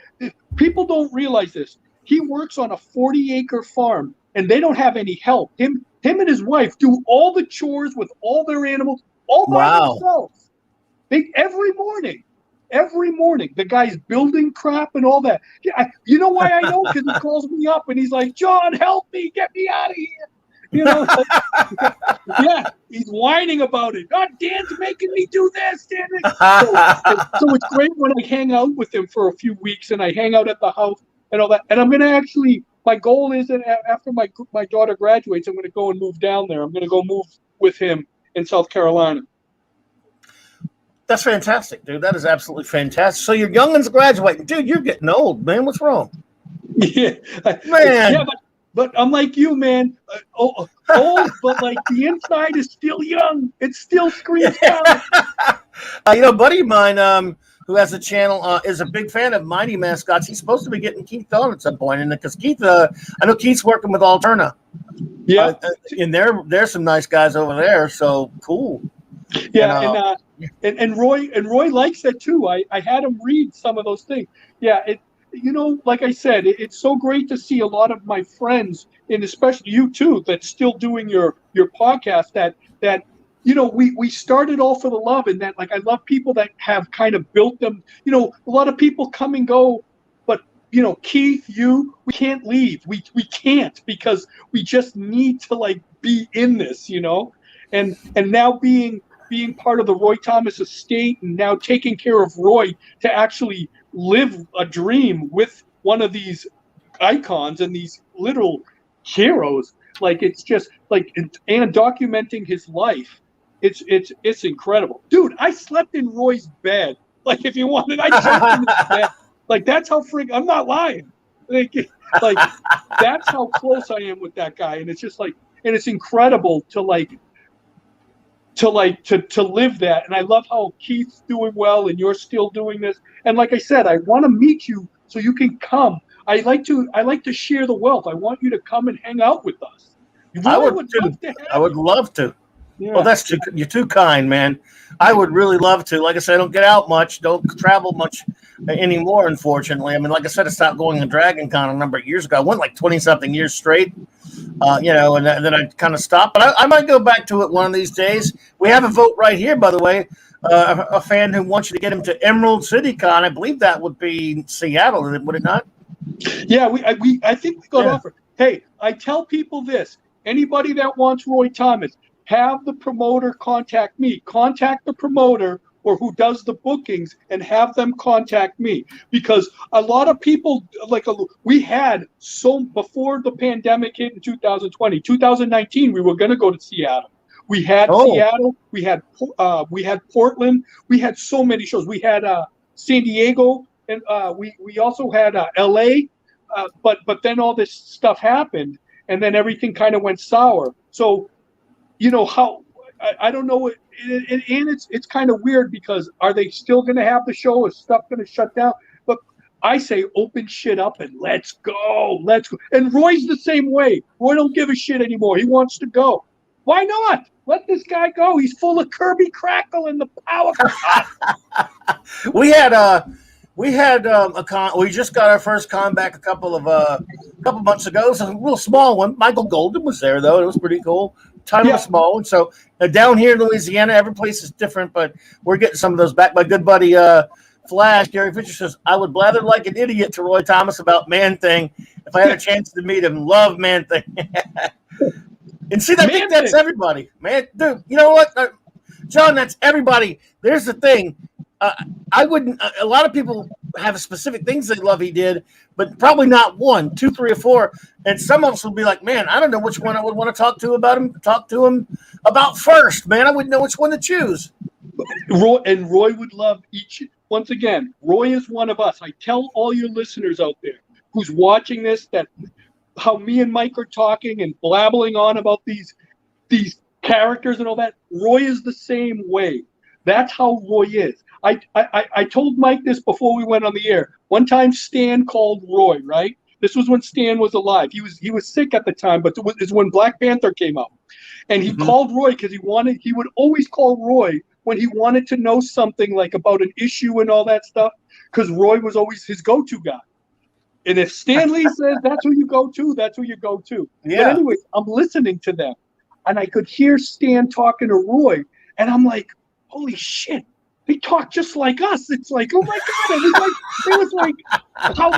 S2: People don't realize this. He works on a 40-acre farm, and they don't have any help. Him and his wife do all the chores with all their animals all by themselves. Every morning, the guy's building crap and all that. You know why I know? Because he calls me up and he's like, "John, help me, get me out of here." He's whining about it. God, Dan's making me do this, Dan. So it's great when I hang out with him for a few weeks and I hang out at the house and all that. And I'm going to actually, my goal is that after my daughter graduates, I'm going to go and move down there. I'm going to go move with him in South Carolina.
S1: That's fantastic, dude. That is absolutely fantastic. So your youngin's graduating. Dude, you're getting old, man. What's wrong?
S2: Yeah.
S1: Man.
S2: Yeah, but I'm like you, man. Old, but like the inside is still young. It still screams talent.
S1: You know, a buddy of mine who has a channel is a big fan of Mighty Mascots. He's supposed to be getting Keith on at some point, and because Keith, I know Keith's working with Alterna.
S2: Yeah,
S1: and there's some nice guys over there. So cool.
S2: Yeah, and Roy likes that too. I had him read some of those things. Yeah, like I said, it's so great to see a lot of my friends, and especially you too, that's still doing your podcast. That we started all for the love, and that like I love people that have kind of built them. A lot of people come and go, but Keith, we can't leave. We can't, because we just need to like be in this, and now being part of the Roy Thomas estate, and now taking care of Roy to actually live a dream with one of these icons and these little heroes. Like, it's just like, and documenting his life. It's incredible. Dude, I slept in Roy's bed. Like, if you wanted, I jumped in his bed. Like, that's how I'm not lying. Like that's how close I am with that guy. And it's just like, and it's incredible to live that. And I love how Keith's doing well and you're still doing this. And like I said, I want to meet you so you can come. I like to share the wealth. I want you to come and hang out with us.
S1: I would love to. Yeah. Well, you're too kind, man. I would really love to. Like I said, I don't get out much, don't travel much anymore, unfortunately. I mean, like I said, I stopped going to Dragon Con a number of years ago. I went like 20-something years straight, and then I kind of stopped. But I might go back to it one of these days. We have a vote right here, by the way. A fan who wants you to get him to Emerald City Con. I believe that would be Seattle, would it not?
S2: Yeah, I think we got offered. Hey, I tell people this. Anybody that wants Roy Thomas, have the promoter contact me. Contact the promoter or who does the bookings and have them contact me. Because a lot of people, we had before the pandemic hit in 2020, 2019, we were going to go to Seattle. We had Seattle, we had Portland, we had so many shows. We had San Diego, and we also had LA, but then all this stuff happened, and then everything kind of went sour. So, how I don't know, and it's kind of weird, because are they still going to have the show? Is stuff going to shut down? But I say open shit up and let's go. And Roy's the same way. Roy don't give a shit anymore. He wants to go. Why not? Let this guy go. He's full of Kirby Crackle and the power.
S1: We just got our first con back a couple months ago. It was a real small one. Michael Golden was there, though. It was pretty cool. Ton of a small one. So down here in Louisiana, every place is different, but we're getting some of those back. My good buddy Flash, Gary Fisher, says, I would blather like an idiot to Roy Thomas about Man-Thing if I had a chance to meet him. Love Man-Thing. And see, I think that's everybody, man. Dude, you know what, John? That's everybody. There's the thing. I wouldn't. A lot of people have specific things they love he did, but probably not 1, 2, 3, or 4. And some of us will be like, man, I don't know which one I would want to talk to about first, man. I wouldn't know which one to choose.
S2: Roy would love each. Once again, Roy is one of us. I tell all your listeners out there who's watching this that how me and Mike are talking and blabbling on about these characters and all that. Roy is the same way. That's how Roy is. I told Mike this before we went on the air. One time Stan called Roy, right? This was when Stan was alive. He was sick at the time, but it's when Black Panther came out. And he called Roy because he would always call Roy when he wanted to know something like about an issue and all that stuff, because Roy was always his go-to guy. And if Stan Lee says that's who you go to, that's who you go to. Yeah. But anyways, I'm listening to them, and I could hear Stan talking to Roy, and I'm like, holy shit, they talk just like us. It's like, oh my God. It was like how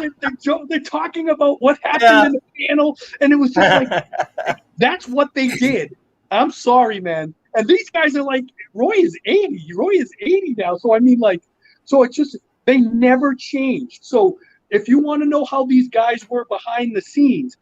S2: they're talking about what happened in the panel. And it was just like, that's what they did. I'm sorry, man. And these guys are like, Roy is 80. Roy is 80 now. So, I mean, so it's just, they never changed. So if you want to know how these guys were behind the scenes,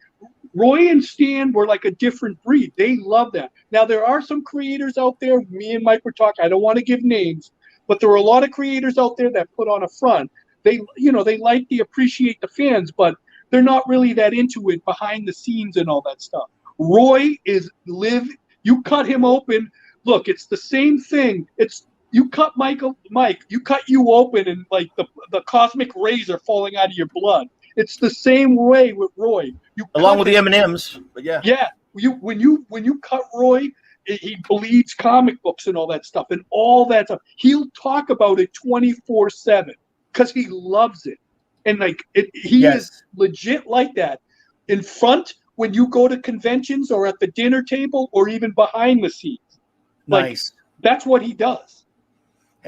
S2: Roy and Stan were like a different breed. They love that. Now, there are some creators out there, me and Mike were talking, I don't want to give names, but there are a lot of creators out there that put on a front. They, you know, they like the appreciate the fans, but they're not really that into it behind the scenes and all that stuff. Roy is you cut him open. Look, it's the same thing. It's, you cut Mike, you cut you open and like the cosmic razor falling out of your blood. It's the same way with Roy.
S1: Along with the M&Ms, but yeah.
S2: Yeah, when you cut Roy, he bleeds comic books and all that stuff, and all that stuff. He'll talk about it 24/7 because he loves it, and like he is legit like that. In front, when you go to conventions or at the dinner table or even behind the scenes,
S1: Nice.
S2: Like, that's what he does.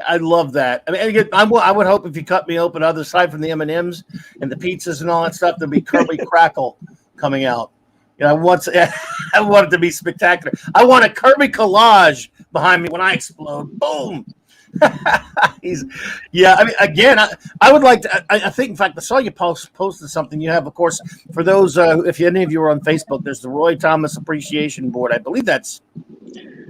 S1: I love that. I mean, again, I would hope if you cut me open, other side from the M&Ms and the pizzas and all that stuff, there'd be Kirby Crackle coming out. You know, I want it to be spectacular. I want a Kirby collage behind me when I explode. Boom. Yeah. I mean, again, I would like to. I think, in fact, I saw you posted something. You have, of course, for those, if any of you are on Facebook, there's the Roy Thomas Appreciation Board. I believe that's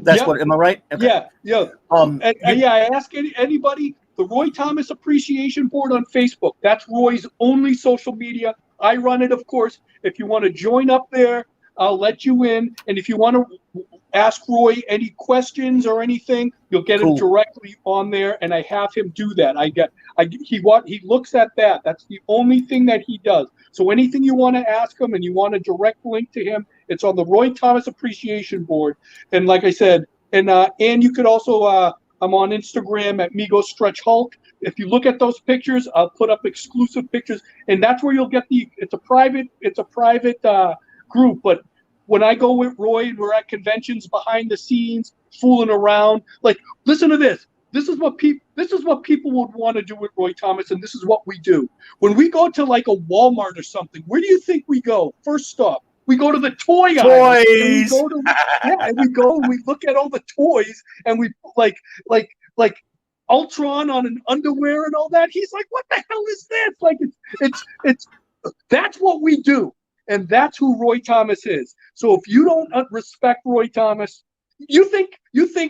S1: what. Am I right?
S2: Okay. Yeah. I ask anybody, the Roy Thomas Appreciation Board on Facebook. That's Roy's only social media. I run it, of course. If you want to join up there, I'll let you in. And if you want to ask Roy any questions or anything, you'll get him directly on there, and I have him do that. He looks at that. That's the only thing that he does. So anything you want to ask him and you want a direct link to him, it's on the Roy Thomas Appreciation Board. And like I said, and you could also I'm on Instagram at MEGO-STRETCH-HULK. If you look at those pictures, I'll put up exclusive pictures, and that's where you'll get it's a private group. But when I go with Roy and we're at conventions behind the scenes, fooling around, like, listen to this. This is what people would want to do with Roy Thomas, and this is what we do. When we go to like a Walmart or something, where do you think we go? First stop, we go to the toy aisle. And we go and we look at all the toys, and we like Ultron on an underwear and all that. He's like, what the hell is this? Like, it's that's what we do. And that's who Roy Thomas is. So if you don't respect Roy Thomas, you think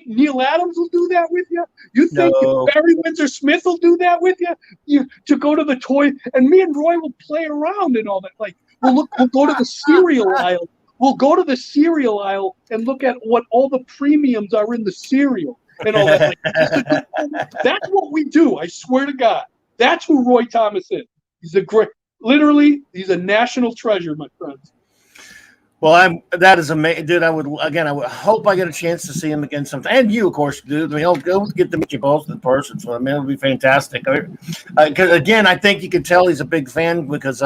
S2: Neil Adams will do that with you? You think Barry Windsor Smith will do that with you? To go to the toy, and me and Roy will play around and all that. Like, we'll go to the cereal aisle. We'll go to the cereal aisle and look at what all the premiums are in the cereal and all that. Like, that's what we do. I swear to God, that's who Roy Thomas is. He's he's a national treasure, my friends.
S1: Well, that is amazing, dude. I would hope I get a chance to see him again sometime, and you, of course, dude. I mean, I'll go get to meet you both in person. So I mean, it'll be fantastic. Because again, I think you can tell he's a big fan because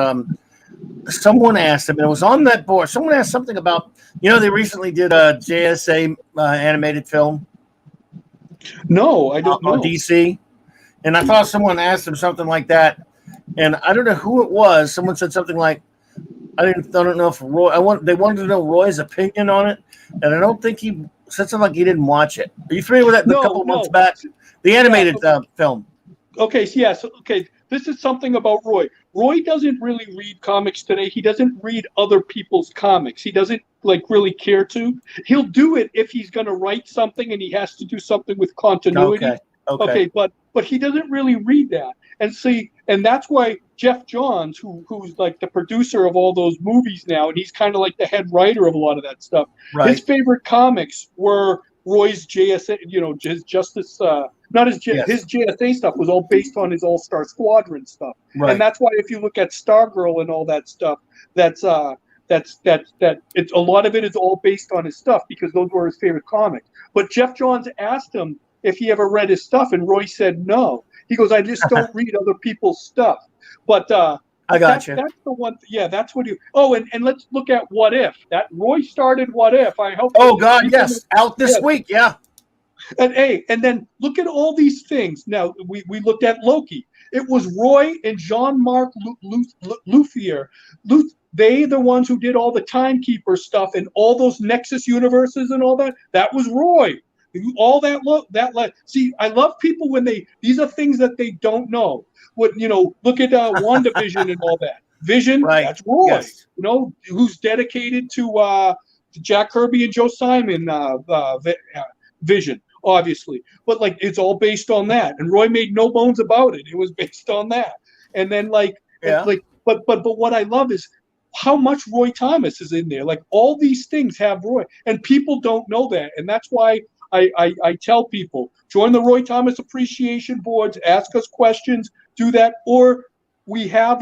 S1: someone asked him, and it was on that board. Someone asked something about, they recently did a JSA animated film.
S2: No, I don't know.
S1: On DC, and I thought someone asked him something like that, and I don't know who it was. Someone said something like, I don't know if they wanted to know Roy's opinion on it, and I don't think he said something like he didn't watch it. Are you familiar with that? A couple of months back, the animated film.
S2: Okay, so yes, okay. This is something about Roy. Roy doesn't really read comics today. He doesn't read other people's comics. He doesn't really care to. He'll do it if he's going to write something and he has to do something with continuity. Okay, but he doesn't really read that. And that's why Jeff Johns, who's like the producer of all those movies now, and he's kind of like the head writer of a lot of that stuff. Right. His favorite comics were Roy's JSA, his Justice, his JSA stuff was all based on his All-Star Squadron stuff. Right. And that's why if you look at Stargirl and all that stuff, it's a lot of it is all based on his stuff because those were his favorite comics. But Jeff Johns asked him if he ever read his stuff, and Roy said no. He goes, I just don't read other people's stuff. But
S1: I got you.
S2: That's the one. Yeah, that's what you. Oh, and let's look at What If. That Roy started What If. I hope.
S1: Oh God, yes, out this week. Yeah.
S2: And then look at all these things. Now we looked at Loki. It was Roy and Jean-Marc Luthier. They the ones who did all the Timekeeper stuff and all those Nexus universes and all that. That was Roy. all that see, I love people when these are things that they don't know. What, look at WandaVision and all that. Vision,
S1: Right.
S2: that's Roy.
S1: Yes.
S2: Who's dedicated to Jack Kirby and Joe Simon Vision, obviously. But like, it's all based on that, and Roy made no bones about it. It was based on that. And then but what I love is how much Roy Thomas is in there. Like, all these things have Roy, and people don't know that, and that's why I tell people, join the Roy Thomas appreciation boards, ask us questions, do that, or we have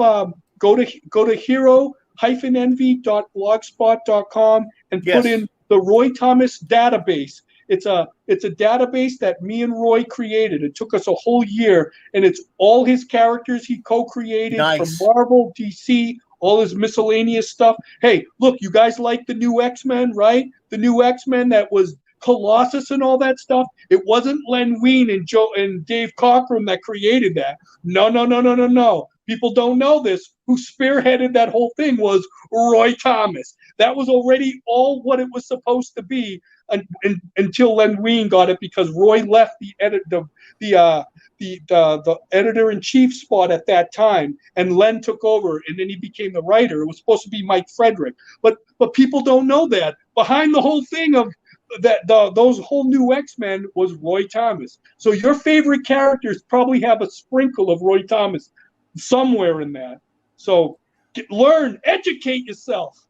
S2: go to hero-envy.blogspot.com and put in the Roy Thomas database. It's a database that me and Roy created. It took us a whole year, and it's all his characters he co-created from Marvel, DC, all his miscellaneous stuff. Hey, look, you guys like the new X-Men, right? The new X-Men that was Colossus and all that stuff. It wasn't Len Wein and Dave Cockrum that created that. No. People don't know this. Who spearheaded that whole thing was Roy Thomas. That was already all what it was supposed to be until Len Wein got it, because Roy left the editor-in-chief spot at that time, and Len took over, and then he became the writer. It was supposed to be Mike Frederick, but people don't know that behind the whole thing of those whole new X-Men was Roy Thomas. So your favorite characters probably have a sprinkle of Roy Thomas somewhere in that. So learn, educate yourself.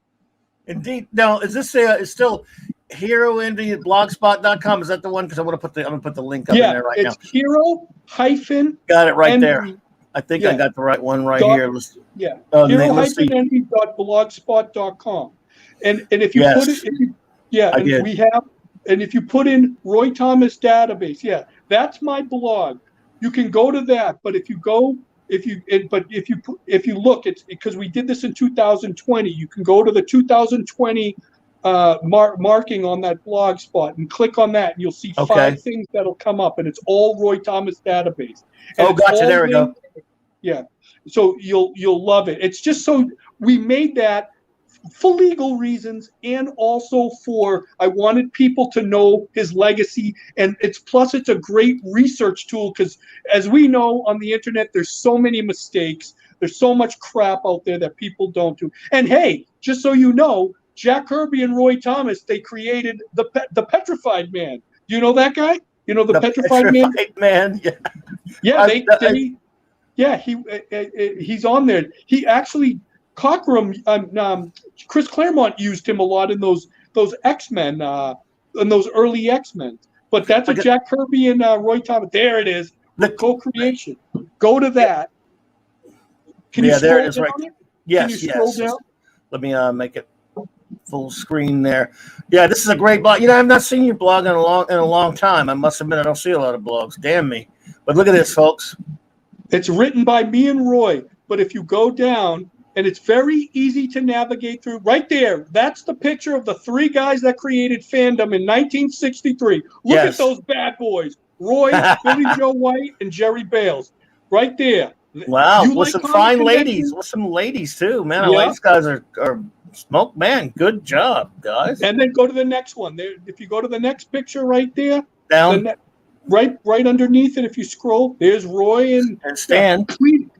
S1: Indeed. Now, is this it's still hero-envy@blogspot.com? Is that the one? Because I'm gonna put the link up in there right now.
S2: It's hero hyphen.
S1: Got it right
S2: envy.
S1: there. I think I got the right one right here.
S2: Hero-envy.blogspot.com. And if you put it, if you put in Roy Thomas database, that's my blog. You can go to that, but if you look, it's because we did this in 2020. You can go to the 2020 marking on that blog spot and click on that, and you'll see 5 things that'll come up, and it's all Roy Thomas database. And
S1: gotcha. There we go.
S2: Yeah, so you'll love it. It's just so we made that for legal reasons, and also I wanted people to know his legacy, and it's a great research tool, because as we know on the internet, there's so many mistakes, there's so much crap out there that people don't do. And hey, just so you know, Jack Kirby and Roy Thomas, they created the Petrified Man. Do you know that guy? You know the Petrified Man? He's on there. He actually, Cockrum, Chris Claremont used him a lot in those X-Men, in those early X-Men. But that's a Jack Kirby and Roy Thomas. There it is. The co-creation. Go to that. Can you scroll down?
S1: Yes.
S2: Can you scroll down?
S1: Let me make it full screen there. Yeah, this is a great blog. I've not seen your blog in a long time. I must admit, I don't see a lot of blogs. Damn me. But look at this, folks. It's
S2: written by me and Roy. But if you go down, and it's very easy to navigate through. Right there, that's the picture of the 3 guys that created fandom in 1963. Look at those bad boys. Roy, Billy Joe White, and Jerry Bales. Right there.
S1: Wow, with some fine ladies. With some ladies, too. Man, these guys are smoke. Man, good job, guys.
S2: And then go to the next one. There, if you go to the next picture right there.
S1: Down.
S2: Right underneath it, if you scroll, there's Roy and
S1: Stan.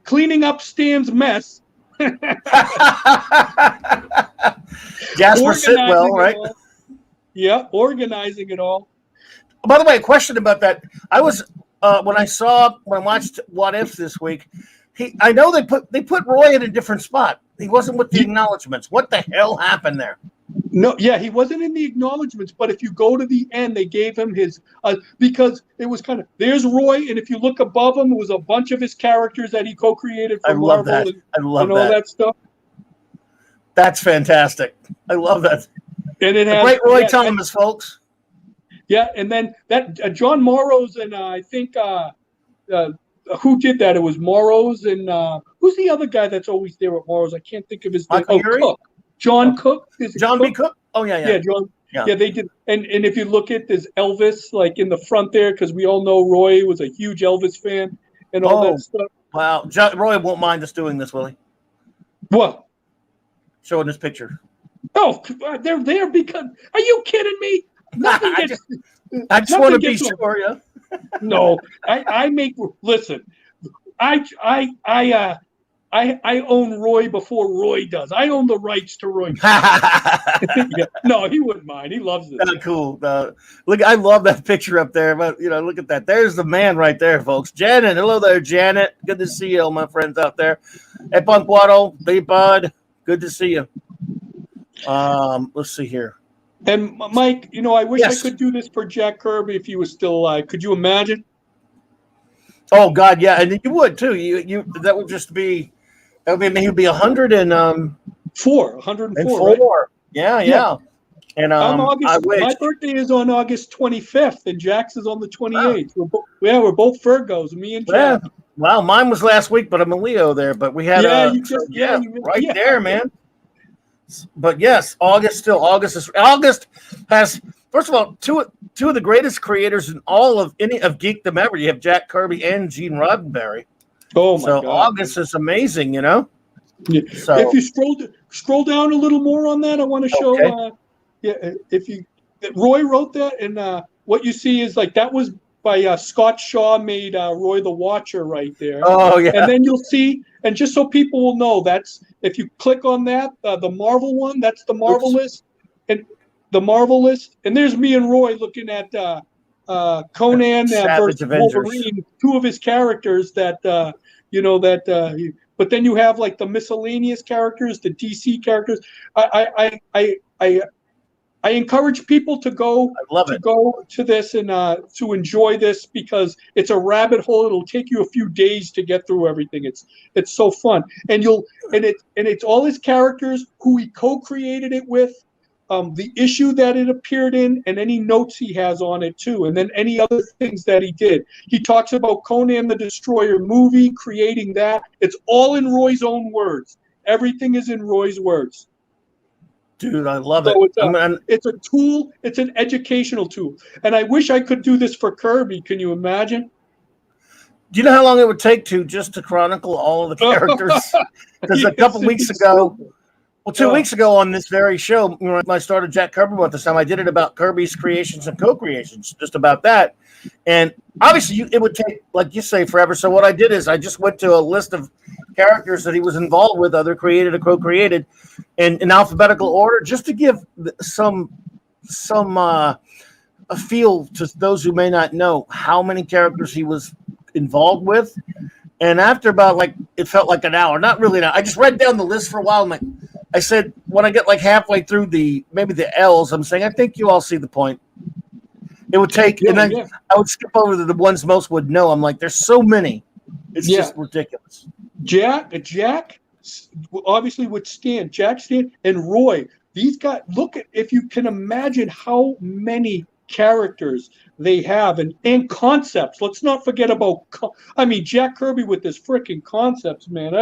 S2: Cleaning up Stan's mess.
S1: Jasper Sitwell, right?
S2: Yeah, organizing it all.
S1: By the way, a question about that. I was when I watched What If this week. I know they put Roy in a different spot. He wasn't with the acknowledgments. What the hell happened there?
S2: No, he wasn't in the acknowledgments, but if you go to the end, they gave him his because it was kind of, there's Roy, and if you look above him, it was a bunch of his characters that he co-created for Marvel.
S1: I love
S2: all that stuff.
S1: That's fantastic. I love that.
S2: And it has
S1: great Roy Thomas, folks.
S2: Yeah, and then that John Morrows and I think who did that? It was Morrows and who's the other guy that's always there at Morrows? I can't think of his name. Cook. John Cook.
S1: John B. Cook. Oh yeah.
S2: John. Yeah, they did. And if you look at this Elvis like in the front there, because we all know Roy was a huge Elvis fan and all that stuff.
S1: Wow, Roy won't mind us doing this, will he?
S2: What?
S1: Showing this picture.
S2: Oh, they're there because. Are you kidding me? Nothing
S1: I
S2: gets.
S1: just want to
S2: nothing
S1: be
S2: gets
S1: sure, yeah.
S2: No, I make. Listen, I own Roy before Roy does. I own the rights to Roy. Yeah. No, he wouldn't mind. He loves this.
S1: Cool. Look, I love that picture up there. But look at that. There's the man right there, folks. Janet, hello there, Janet. Good to see you, all my friends out there. Hey, Punkwaddle, hey, bud. Good to see you. Let's see here.
S2: And Mike, I wish
S1: Yes.
S2: I could do this for Jack Kirby if he was still alive. Could you imagine?
S1: Oh God, yeah, and you would too. You that would just be. I mean, he'd be
S2: 104, right?
S1: Yeah. And I wish.
S2: My birthday is on August 25th, and Jack's is on the 28th. We're both Virgos, me and Jack.
S1: Yeah. Wow, mine was last week, but I'm a Leo there. But we had there, man. But yes, August has, first of all, two of the greatest creators in all of geekdom ever. You have Jack Kirby and Gene Roddenberry.
S2: Oh my God!
S1: August is amazing,
S2: Yeah. So if you scroll down a little more on that, I want to show. Okay. Roy wrote that, and what you see is like that was by Scott Shaw made Roy the Watcher right there.
S1: Oh yeah.
S2: And then you'll see, and just so people will know, that's if you click on that, the Marvel one, that's the Marvel list, and the Marvel list, and there's me and Roy looking at Conan versus Wolverine, two of his characters that but then you have like the miscellaneous characters, the DC characters. I encourage people to go to this and to enjoy this because it's a rabbit hole. It'll take you a few days to get through everything. It's so fun, and it's all his characters who he co-created it with, the issue that it appeared in, and any notes he has on it too, and then any other things that he did. He talks about Conan the Destroyer movie, creating that. It's all in Roy's own words. Everything is in Roy's words.
S1: Dude, I love it.
S2: It's a tool. It's an educational tool. And I wish I could do this for Kirby. Can you imagine?
S1: Do you know how long it would take just to chronicle all of the characters? Because a couple weeks ago, 2 weeks ago on this very show, when I started Jack Kirby Month this time, I did it about Kirby's creations and co-creations, just about that. And obviously, it would take, like you say, forever. So what I did is I just went to a list of characters that he was involved with, either created or co-created, in alphabetical order, just to give some a feel to those who may not know how many characters he was involved with. And after about it felt like an hour, not really an hour. I just read down the list for a while. I said, when I get halfway through maybe the L's, I'm saying, I think you all see the point. It would take, and then I would skip over to the ones most would know. I'm like, there's so many. It's just ridiculous.
S2: Jack obviously would stand. Jack Stan and Roy. These guys, if you can imagine how many characters they have and concepts. Let's not forget about, Jack Kirby with his freaking concepts, man.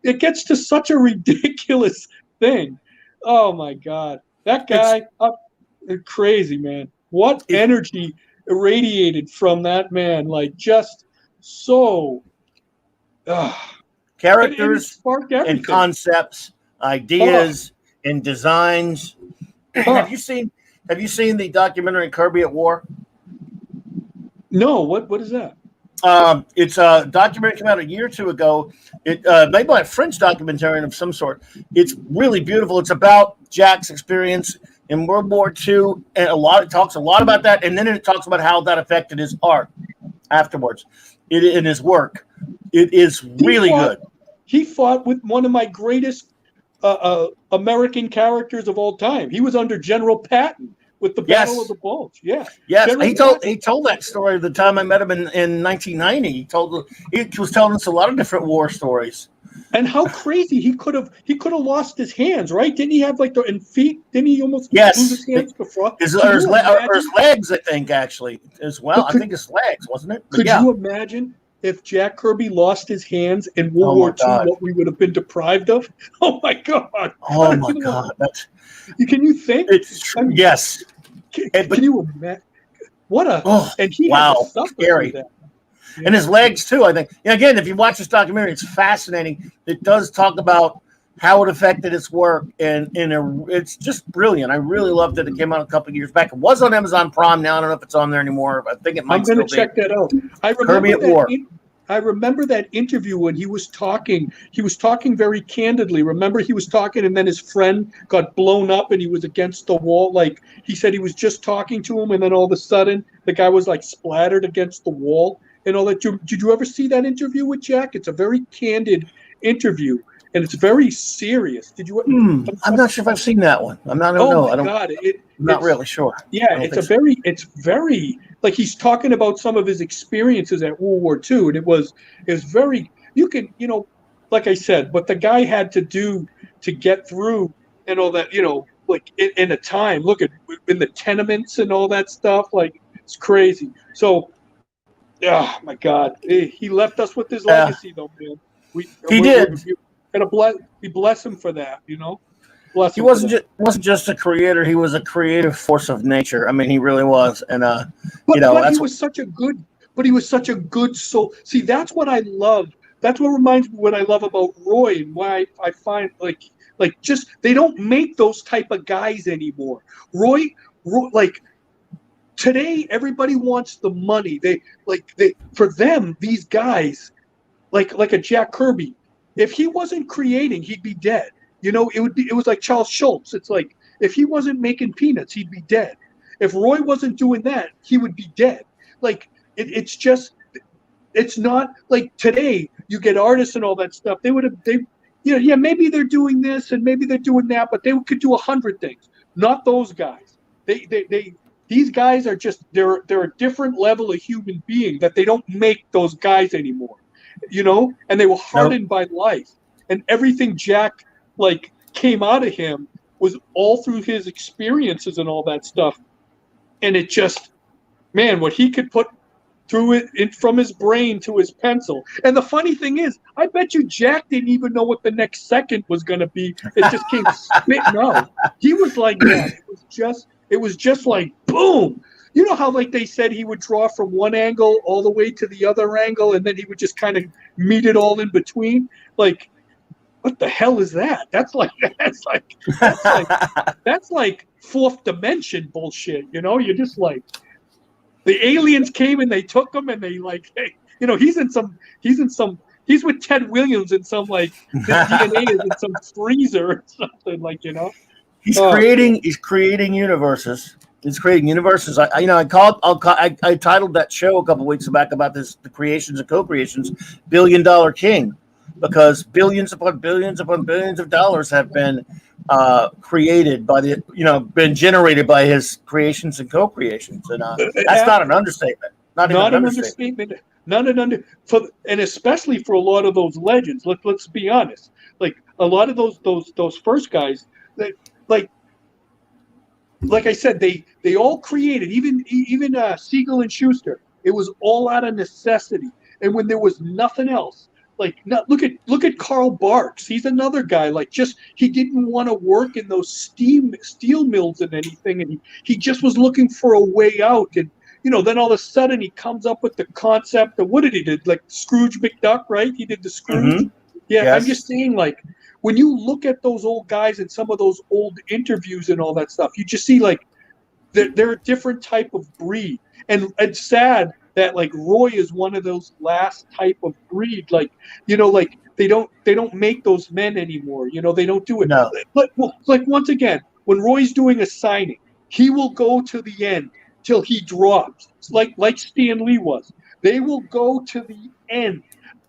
S2: It gets to such a ridiculous thing. Oh my God. That guy, crazy, man. What energy irradiated from that man. Just so.
S1: Characters and concepts, ideas and designs. Have you seen the documentary Kirby at War?
S2: No. What is that?
S1: It's a documentary came out a year or two ago. It made by a French documentarian of some sort. It's really beautiful. It's about Jack's experience in World War II, and it talks a lot about that, and then it talks about how that affected his art afterwards, in his work. It is really good.
S2: He fought with one of my greatest American characters of all time. He was under General Patton with the Battle of the Bulge. Yeah.
S1: Yes. He told that story the time I met him in 1990. He was telling us a lot of different war stories.
S2: And how crazy he could have lost his hands, right? Didn't he have feet? Didn't he almost lose his hands before?
S1: His legs, I think, actually, as well. I think his legs, wasn't it?
S2: Could you imagine if Jack Kirby lost his hands in World War II, what we would have been deprived of? Oh my God!
S1: Oh my God!
S2: Can you think?
S1: Yes.
S2: Can you imagine? And he had to suffer
S1: scary.
S2: through that.
S1: And his legs too, I think. And again, if you watch this documentary, it's fascinating. It does talk about how it affected its work, and it's just brilliant. I really loved it. It came out a couple of years back. It was on Amazon Prime. Now I don't know if it's on there anymore. I think it might.
S2: I'm going to
S1: still
S2: check that out.
S1: Kirby at War.
S2: I remember that interview when he was talking. He was talking very candidly. Remember, he was talking, and then his friend got blown up, and he was against the wall. Like he said, he was just talking to him, and then all of a sudden, the guy was like splattered against the wall and all that. Did you ever see that interview with Jack? It's a very candid interview. And it's very serious. Did you?
S1: I'm not sure if I've seen that one. I don't know.
S2: Oh my God!
S1: I'm not really sure.
S2: Yeah, it's very like he's talking about some of his experiences at World War II, and it was very. You can, like I said, what the guy had to do to get through and all that, like in a time. Look at in the tenements and all that stuff. Like it's crazy. So, oh my God, he left us with his legacy, though, man.
S1: He did.
S2: And we bless him for that, Bless
S1: he
S2: him
S1: wasn't just a creator; he was a creative force of nature. I mean, he really was. And
S2: but he was such a good soul. See, that's what I love. That's what reminds me what I love about Roy, and why I find like just they don't make those type of guys anymore. Roy like today, everybody wants the money. They for them, these guys like a Jack Kirby. If he wasn't creating, he'd be dead. It was like Charles Schultz. It's like if he wasn't making peanuts, he'd be dead. If Roy wasn't doing that, he would be dead. Like it's not like today you get artists and all that stuff. Maybe they're doing this and maybe they're doing that, but they could do 100 things. Not those guys. These guys are just they're a different level of human being that they don't make those guys anymore. And they were hardened by life, and everything Jack came out of him was all through his experiences and all that stuff. And it just, man, what he could put through it from his brain to his pencil. And the funny thing is, I bet you Jack didn't even know what the next second was going to be. It just came spitting out. He was like that. It was just like boom. You know how they said he would draw from one angle all the way to the other angle, and then he would just kind of meet it all in between? Like, what the hell is that? That's like fourth dimension bullshit. You're just like, the aliens came and they took him, and they he's with Ted Williams in some his DNA is in some freezer or something
S1: He's creating universes. It's creating universes. I titled that show a couple of weeks back about the creations and co-creations, $1 Billion King, because billions upon billions upon billions of dollars have been created by been generated by his creations and co-creations, and that's not an understatement. Not an understatement.
S2: And especially for a lot of those legends. Let's be honest. Like a lot of those first guys, like I said, they all created, even Siegel and Schuster. It was all out of necessity, and when there was nothing else. Look at Karl Barks. He's another guy. He didn't want to work in those steel mills and anything, and he just was looking for a way out. And then all of a sudden he comes up with the concept of what did he do? Like Scrooge McDuck, right? He did the Scrooge.
S1: Mm-hmm.
S2: Yeah,
S1: yes.
S2: I'm just saying, when you look at those old guys and some of those old interviews and all that stuff, you just see they're a different type of breed. And it's sad that Roy is one of those last type of breed. They don't make those men anymore. They don't do it.
S1: No.
S2: But once again, when Roy's doing a signing, he will go to the end till he drops. It's like Stan Lee was. They will go to the end.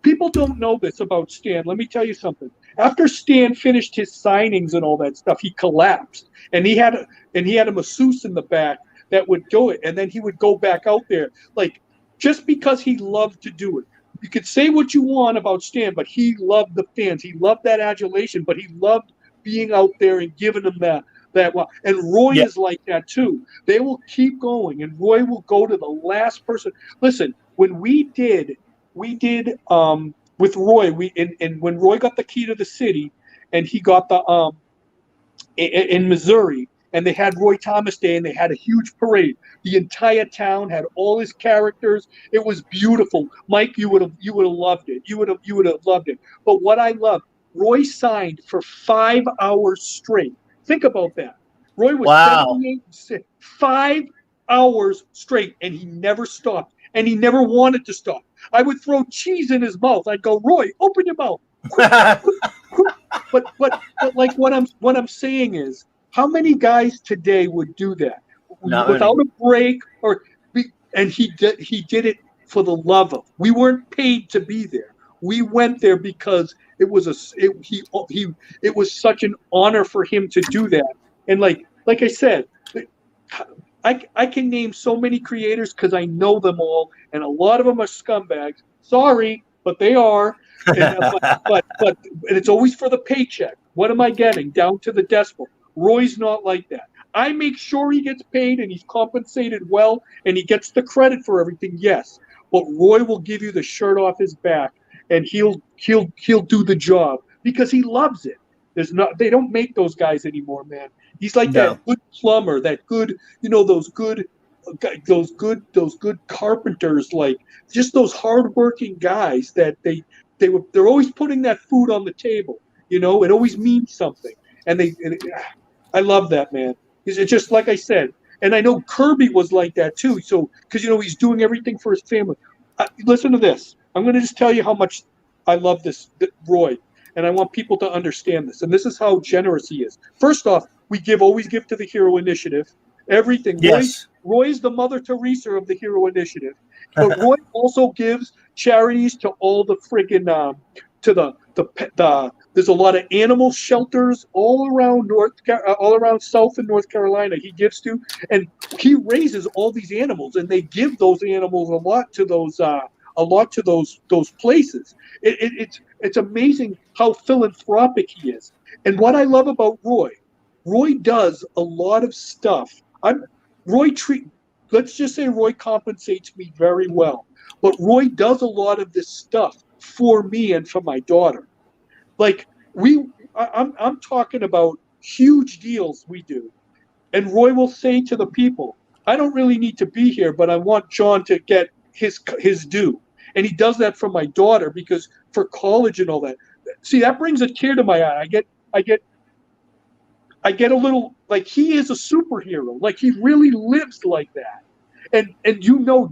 S2: People don't know this about Stan. Let me tell you something. After Stan finished his signings and all that stuff, he collapsed, and he had a masseuse in the back that would do it, and then he would go back out there, just because he loved to do it. You could say what you want about Stan, but he loved the fans. He loved that adulation, but he loved being out there and giving them that. And Roy is like that too. They will keep going, and Roy will go to the last person. Listen, when we did with Roy, when Roy got the key to the city, and he got the in Missouri, and they had Roy Thomas Day, and they had a huge parade. The entire town had all his characters. It was beautiful. Mike, you would have loved it. You would have loved it. But what I loved, Roy signed for 5 hours straight. Think about that. Roy was
S1: Wow.
S2: 78, 5 hours straight, and he never stopped, and he never wanted to stop. I would throw cheese in his mouth. I'd go, Roy, open your mouth, quick, quick, quick. But like what I'm saying is, how many guys today would do that without a break and he did it for the love of. We weren't paid to be there. We went there because it was it was such an honor for him to do that. And like I said, I can name so many creators because I know them all, and a lot of them are scumbags. Sorry, but they are. And, but and it's always for the paycheck. What am I getting? Down to the decimal. Roy's not like that. I make sure he gets paid and he's compensated well and he gets the credit for everything. Yes, but Roy will give you the shirt off his back and he'll do the job because he loves it. They don't make those guys anymore, man. He's like that good plumber, that good, those good carpenters, like just those hardworking guys that they're always putting that food on the table. It always means something, and I love that, man. It's just like I said, and I know Kirby was like that too. So because he's doing everything for his family. Listen to this. I'm going to just tell you how much I love Roy, and I want people to understand this. And this is how generous he is. First off, we always give to the Hero Initiative. Everything.
S1: Yes.
S2: Roy is the Mother Teresa of the Hero Initiative. But Roy also gives charities to all the friggin' there's a lot of animal shelters all around South and North Carolina he gives to, and he raises all these animals, and they give those animals a lot to those places. It's amazing how philanthropic he is. And what I love about Roy does a lot of stuff. Let's just say Roy compensates me very well, but Roy does a lot of this stuff for me and for my daughter. Like I'm talking about huge deals we do, and Roy will say to the people, "I don't really need to be here, but I want John to get his due," and he does that for my daughter because for college and all that. See, that brings a tear to my eye. I get a little like he is a superhero. Like he really lives like that. And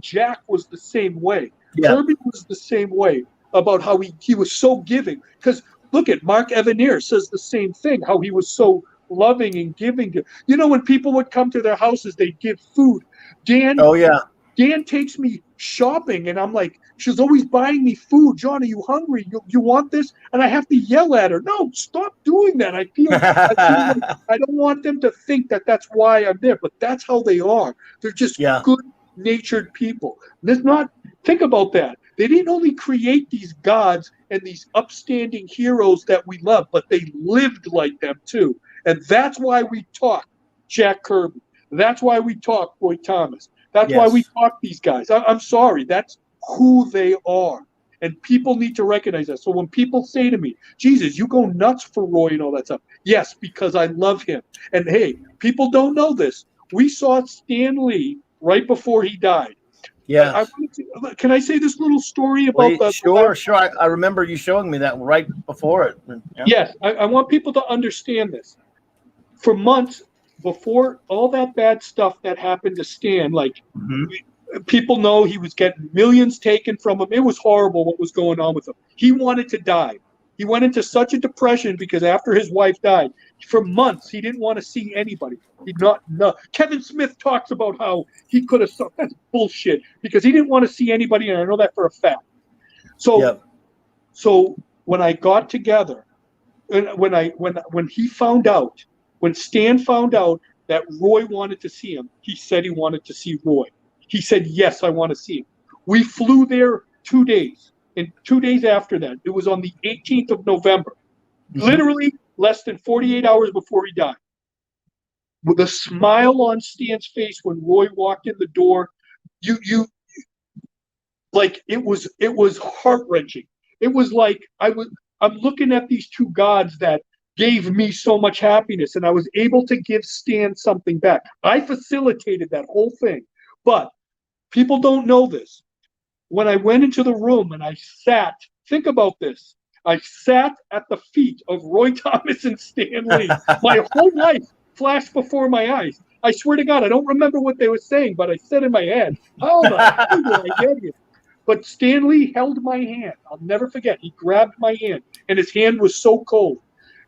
S2: Jack was the same way. Yeah. Kirby was the same way about how he was so giving. Because look at Mark Evanier says the same thing, how he was so loving and giving. When people would come to their houses, they'd give food. Dan takes me shopping, and I'm like, she's always buying me food. John, are you hungry? You want this? And I have to yell at her, no, stop doing that. I feel like I don't want them to think that that's why I'm there, but that's how they are. They're just good-natured people. Think about that. They didn't only create these gods and these upstanding heroes that we love, but they lived like them too. And that's why we talk Jack Kirby. That's why we talk Roy Thomas. That's why we talk these guys. I'm sorry. That's who they are. And people need to recognize that. So when people say to me, Jesus, you go nuts for Roy and all that stuff. Yes, because I love him. And hey, people don't know this. We saw Stan Lee right before he died.
S1: Yeah.
S2: Can I say this little story about
S1: Sure. I remember you showing me that right before it. Yeah.
S2: Yes, I want people to understand this. For months before all that bad stuff that happened to Stan, people know he was getting millions taken from him. It was horrible what was going on with him. He wanted to die. He went into such a depression because after his wife died, for months he didn't want to see anybody. Kevin Smith talks about how he could have. That's bullshit because he didn't want to see anybody, and I know that for a fact. So when I got together, and when Stan found out that Roy wanted to see him, he said he wanted to see Roy. He said, yes, I want to see him. We flew there 2 days. And 2 days after that, it was on the 18th of November, literally less than 48 hours before he died. With a smile on Stan's face when Roy walked in the door, it was heart-wrenching. It was like I'm looking at these two gods that gave me so much happiness, and I was able to give Stan something back. I facilitated that whole thing. But people don't know this. When I went into the room and I sat, think about this. I sat at the feet of Roy Thomas and Stan Lee. My whole life flashed before my eyes. I swear to God, I don't remember what they were saying, but I said in my head, how the hell did I get here? But Stan Lee held my hand. I'll never forget. He grabbed my hand, and his hand was so cold.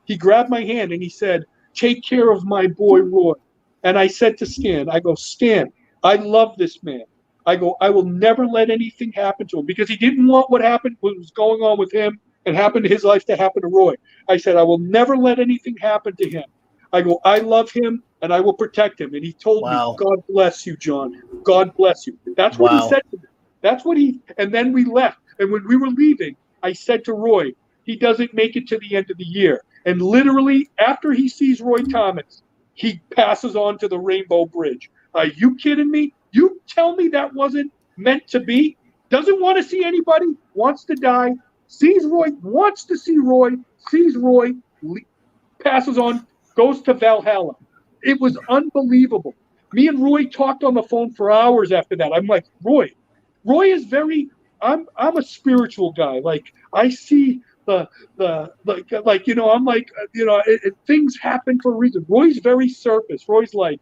S2: He grabbed my hand, and he said, take care of my boy, Roy. And I said to Stan, I go, Stan, I love this man. I go, I will never let anything happen to him, because he didn't want what was going on with him and happened to his life to happen to Roy. I said, I will never let anything happen to him. I go, I love him and I will protect him. And he told me, God bless you, John. God bless you. That's what he said to me. That's what and then we left. And when we were leaving, I said to Roy, he doesn't make it to the end of the year. And literally, after he sees Roy Thomas, he passes on to the Rainbow Bridge. Are you kidding me? You tell me that wasn't meant to be? Doesn't want to see anybody, wants to die, sees Roy, wants to see Roy, sees Roy, passes on, goes to Valhalla. It was unbelievable. Me and Roy talked on the phone for hours after that. I'm like, Roy is very, I'm a spiritual guy. Like, I see I'm like, things happen for a reason. Roy's very surface. Roy's like,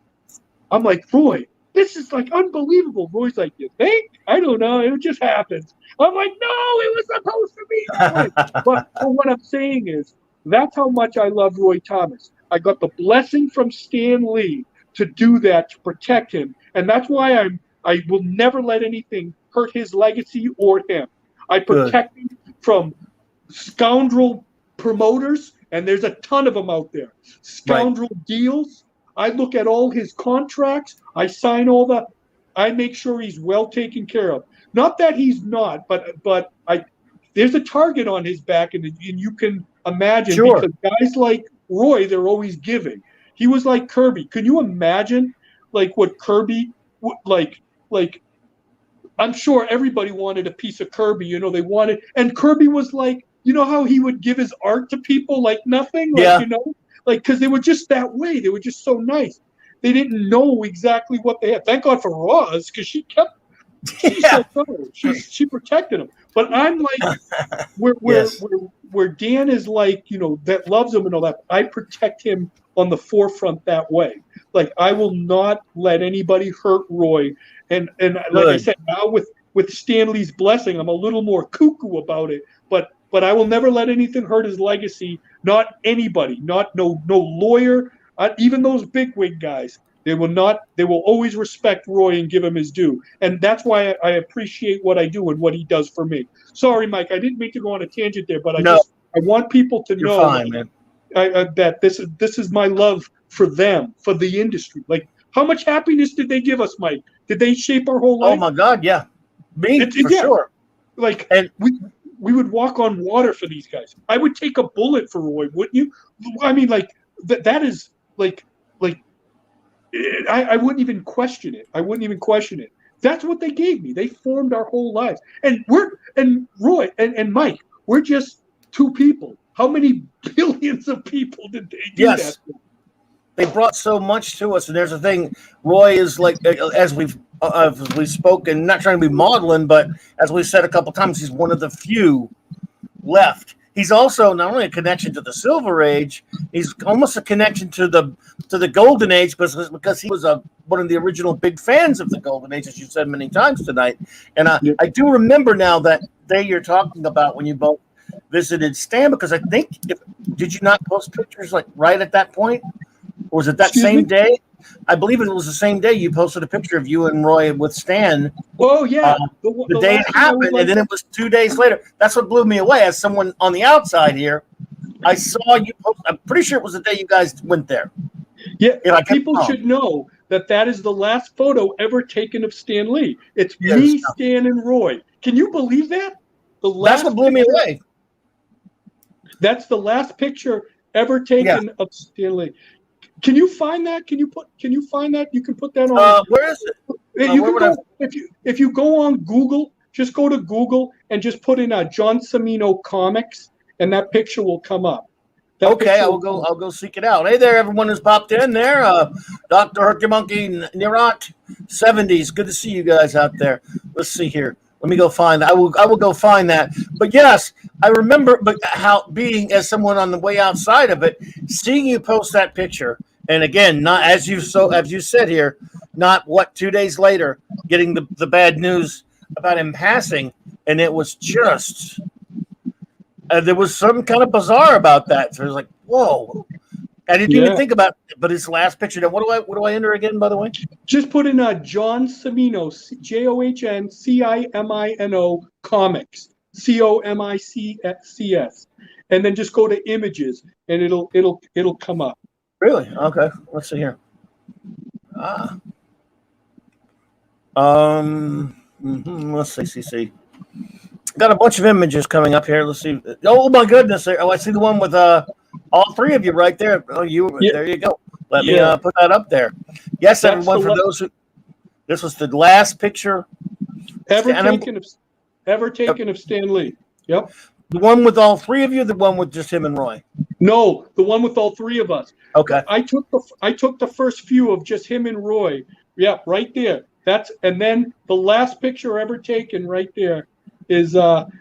S2: I'm like, Roy, this is like unbelievable. Roy's like, you think? I don't know. It just happens. I'm like, no, it was supposed to be that way. But what I'm saying is, that's how much I love Roy Thomas. I got the blessing from Stan Lee to do that, to protect him. And that's why I will never let anything hurt his legacy or him. I protect him from scoundrel promoters, and there's a ton of them out there. Scoundrel deals. I look at all his contracts. I sign I make sure he's well taken care of. Not that he's not, but there's a target on his back, and you can imagine, because guys like Roy, they're always giving. He was like Kirby. Can you imagine, like, what Kirby, like, I'm sure everybody wanted a piece of Kirby, they wanted, and Kirby was like, how he would give his art to people like nothing, because they were just that way. They were just so nice. They didn't know exactly what they had. Thank God for Roz, because she protected him. But I'm like, where Dan is like, that loves him and all that. I protect him on the forefront that way. Like, I will not let anybody hurt Roy. And like I said, now with Stanley's blessing, I'm a little more cuckoo about it. But I will never let anything hurt his legacy. Not anybody. No lawyer. Even those bigwig guys. They will always respect Roy and give him his due. And that's why I appreciate what I do and what he does for me. Sorry, Mike, I didn't mean to go on a tangent there, but I want people to know that this is my love for them, for the industry. Like, how much happiness did they give us, Mike? Did they shape our whole life?
S1: Oh my God, yeah. Me, for sure.
S2: Like, and we would walk on water for these guys. I would take a bullet for Roy, wouldn't you? I mean, like, that is like I wouldn't even question it. I wouldn't even question it. That's what they gave me. They formed our whole lives. And Roy and Mike, we're just two people. How many billions of people did they do that for?
S1: They brought so much to us. And there's a thing, Roy is like, as we've spoken, not trying to be maudlin, but as we've said a couple times, he's one of the few left. He's also not only a connection to the Silver Age, he's almost a connection to the Golden Age, because he was one of the original big fans of the Golden Age, as you said many times tonight. And I do remember now that day you're talking about when you both visited Stan, because I think, did you not post pictures like right at that point? Or was it that same day? I believe it was the same day you posted a picture of you and Roy with Stan.
S2: Oh, yeah.
S1: The day it happened, and then it was 2 days later. That's what blew me away. As someone on the outside here, I saw you post. I'm pretty sure it was the day you guys went there.
S2: Yeah, people should know that is the last photo ever taken of Stan Lee. It's me, Stan, and Roy. Can you believe that?
S1: That's what blew me away.
S2: That's the last picture ever taken of Stan Lee. Can you find that? Can you find that? You can put that on.
S1: Where is it?
S2: If you go on Google, just go to Google and just put in John CIMINO comics, and that picture will come up. I'll
S1: go seek it out. Hey there, everyone who's popped in there. Dr. Herky Monkey, Nirot, 70s. Good to see you guys out there. Let's see here. Let me go find that. I will go find that. But yes, I remember but how being as someone on the way outside of it, seeing you post that picture, and again, not as you said here, not 2 days later, getting the bad news about him passing, and it was just there was some kind of bizarre about that. So it was like, whoa. I didn't even think about it, but his last picture. Now, what do I enter again, by the way?
S2: Just put in John CIMINO, JOHN CIMINO comics, COMICS, and then just go to images, and it'll come up.
S1: Really? Okay. Let's see here. Let's see. CC. Got a bunch of images coming up here. Let's see. Oh my goodness! Oh, I see the one with all three of you right there. Oh, there you go. Let me put that up there. Yes, that's everyone. For those who, this was the last picture
S2: ever taken of Stan Lee. Yep.
S1: The one with all three of you. The one with just him and Roy.
S2: No, the one with all three of us.
S1: Okay.
S2: I took the first few of just him and Roy. Yeah, right there. And then the last picture ever taken right there is and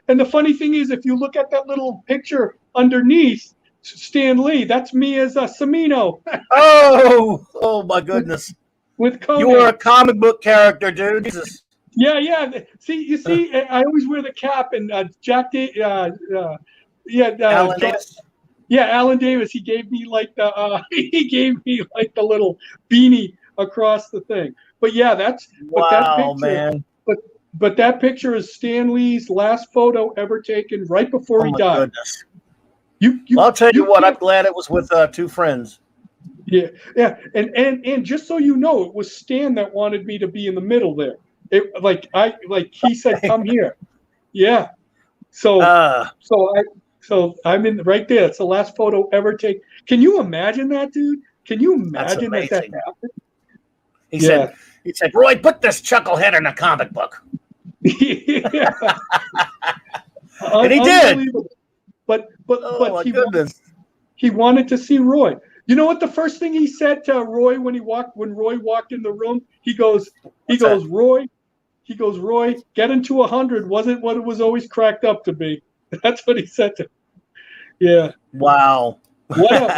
S2: the funny thing is, if you look at that little picture underneath Stan Lee, that's me as a CIMINO.
S1: oh my goodness.
S2: With Conan.
S1: You were a comic book character, dude. Jesus.
S2: Yeah. See, I always wear the cap, and Jack Alan
S1: Davis.
S2: Yeah, Alan Davis. He gave me like the little beanie across the thing. But yeah, that picture,
S1: man.
S2: But that picture is Stan Lee's last photo ever taken right before he died.
S1: Goodness. Well, I'll tell you what, I'm glad it was with two friends.
S2: Yeah, and just so you know, it was Stan that wanted me to be in the middle there. He said, "Come here." Yeah. So I'm in right there. It's the last photo ever taken. Can you imagine that, dude? Can you imagine that happened?
S1: He said, "Roy, put this chucklehead in a comic book."
S2: Yeah.
S1: And he did.
S2: But he wanted to see Roy. You know what the first thing he said to Roy when Roy walked in the room? He goes, Roy, getting to 100 wasn't what it was always cracked up to be. That's what he said to him. Yeah.
S1: Wow. What a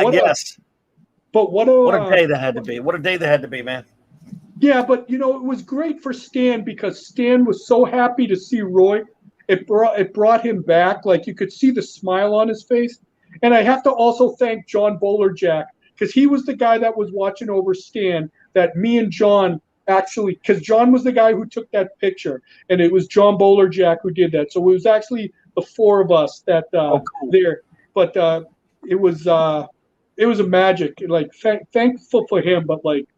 S1: day that had to be. What a day that had to be, man.
S2: Yeah, but it was great for Stan because Stan was so happy to see Roy. It brought him back. Like, you could see the smile on his face. And I have to also thank John Bowler-Jack, because he was the guy that was watching over Stan, that me and John actually, because John was the guy who took that picture, and it was John Bowler-Jack who did that. So it was actually the four of us that
S1: cool.
S2: there. But it was a magic. Like, thankful for him, but like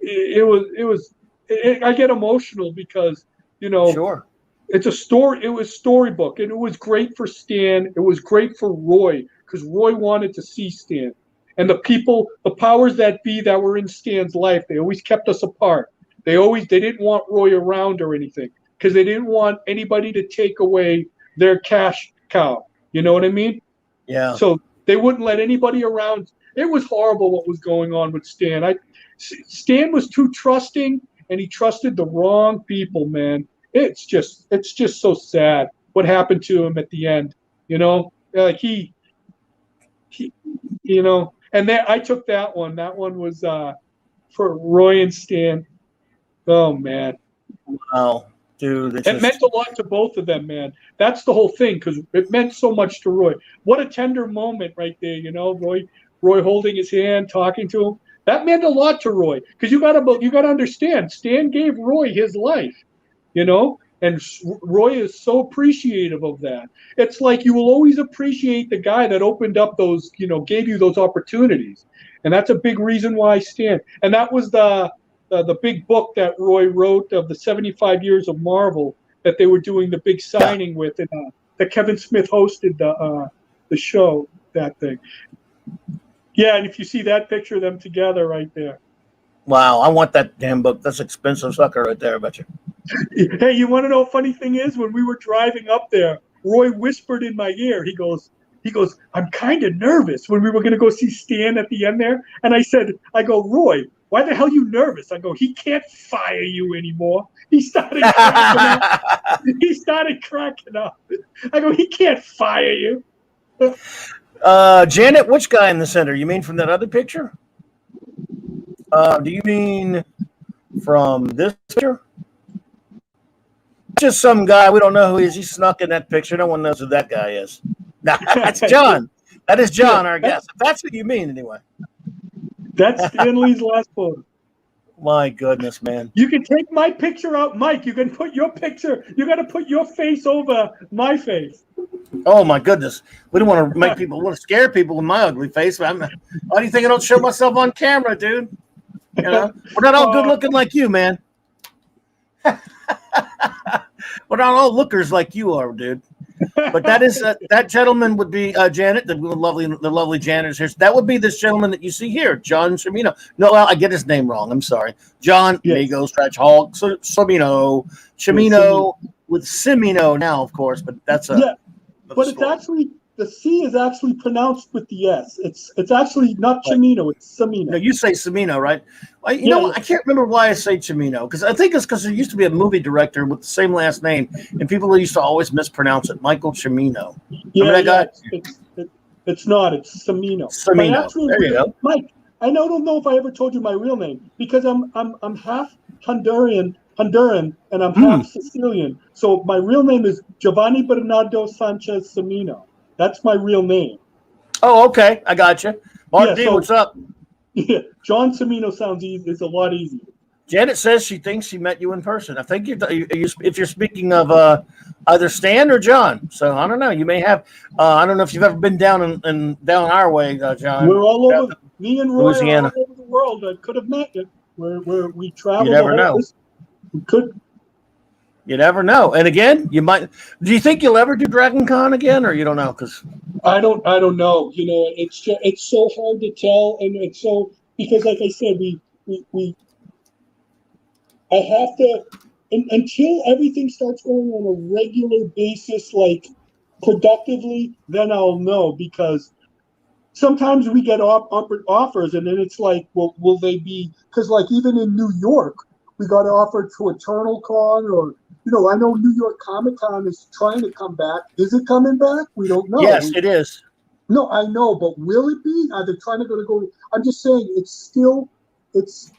S2: I get emotional because
S1: Sure.
S2: It's a story. It was storybook, and it was great for Stan. It was great for Roy because Roy wanted to see Stan, and the powers that be that were in Stan's life, they always kept us apart. They didn't want Roy around or anything because they didn't want anybody to take away their cash cow. You know what I mean?
S1: Yeah.
S2: So they wouldn't let anybody around. It was horrible what was going on with Stan. Stan was too trusting, and he trusted the wrong people, man. It's just so sad what happened to him at the end. Like he and then I took that one. That one was for Roy and Stan. Oh man.
S1: Wow. Dude,
S2: it meant a lot to both of them, man. That's the whole thing, because it meant so much to Roy. What a tender moment right there, Roy holding his hand, talking to him. That meant a lot to Roy, because you gotta understand, Stan gave Roy his life, and Roy is so appreciative of that. It's like you will always appreciate the guy that opened up those, gave you those opportunities, and that's a big reason why Stan. And that was the big book that Roy wrote of the 75 years of Marvel that they were doing the big signing with, and that Kevin Smith hosted the show, that thing. Yeah, and if you see that picture of them together right there.
S1: Wow, I want that damn book. That's expensive sucker right there, I bet you.
S2: Hey, you want to know a funny thing is, when we were driving up there, Roy whispered in my ear, he goes, I'm kind of nervous when we were going to go see Stan at the end there. And I go, Roy, why the hell are you nervous? I go, he can't fire you anymore. He started cracking up. He started cracking up. I go, he can't fire you.
S1: Janet, which guy in the center? You mean from that other picture? Do you mean from this picture? Just some guy. We don't know who he is. He snuck in that picture. No one knows who that guy is. Nah, that's John. That is John, our guest. If that's what you mean, anyway.
S2: That's Stanley's last photo.
S1: My goodness, man.
S2: You can take my picture out, Mike. You can put your picture. You got to put your face over my face.
S1: Oh, my goodness. We don't want to make people, we want to scare people with my ugly face. Why do you think I don't show myself on camera, dude? You know, we're not all good looking like you, man. We're not all lookers like you are, dude. But that is that gentleman would be Janet, the lovely Janet is here. That would be this gentleman that you see here, John CIMINO. No, well, I get his name wrong. I'm sorry, John MEGO-STRETCH-HULK CIMINO with CIMINO now, of course. But that's a
S2: but it's actually the C is actually pronounced with the S. It's actually not CIMINO. It's CIMINO.
S1: No, you say CIMINO, right? You know, I can't remember why I say CIMINO, because I think it's because there used to be a movie director with the same last name, and people used to always mispronounce it, Michael Cimino.
S2: It's not. It's CIMINO.
S1: CIMINO. There you go,
S2: Mike. I don't know if I ever told you my real name, because I'm half Honduran, and I'm half Sicilian. So my real name is Giovanni Bernardo Sanchez CIMINO. That's my real name.
S1: Oh, okay. I got you. Mark D, what's up?
S2: Yeah, John CIMINO sounds easy. It's a lot easier.
S1: Janet says she thinks she met you in person. I think if you're speaking of either Stan or John. So I don't know. You may have. I don't know if you've ever been down down our way, John.
S2: We're all over. Me and Roy Louisiana. Are all over the world. I could have met you. Where we travel.
S1: You never know.
S2: We could.
S1: You never know. And again, you might. Do you think you'll ever do Dragon Con again, or you don't know? Because
S2: I don't know. You know, it's so hard to tell, and it's so because, like I said, I have to until everything starts going on a regular basis, like productively. Then I'll know, because sometimes we get offers, and then it's like, well, will they be? Because like even in New York, we got offered to Eternal Con, or I know New York Comic Con is trying to come back. Is it coming back? We don't know.
S1: Yes, it is.
S2: No, I know, but will it be? Are they trying to go? I'm just saying,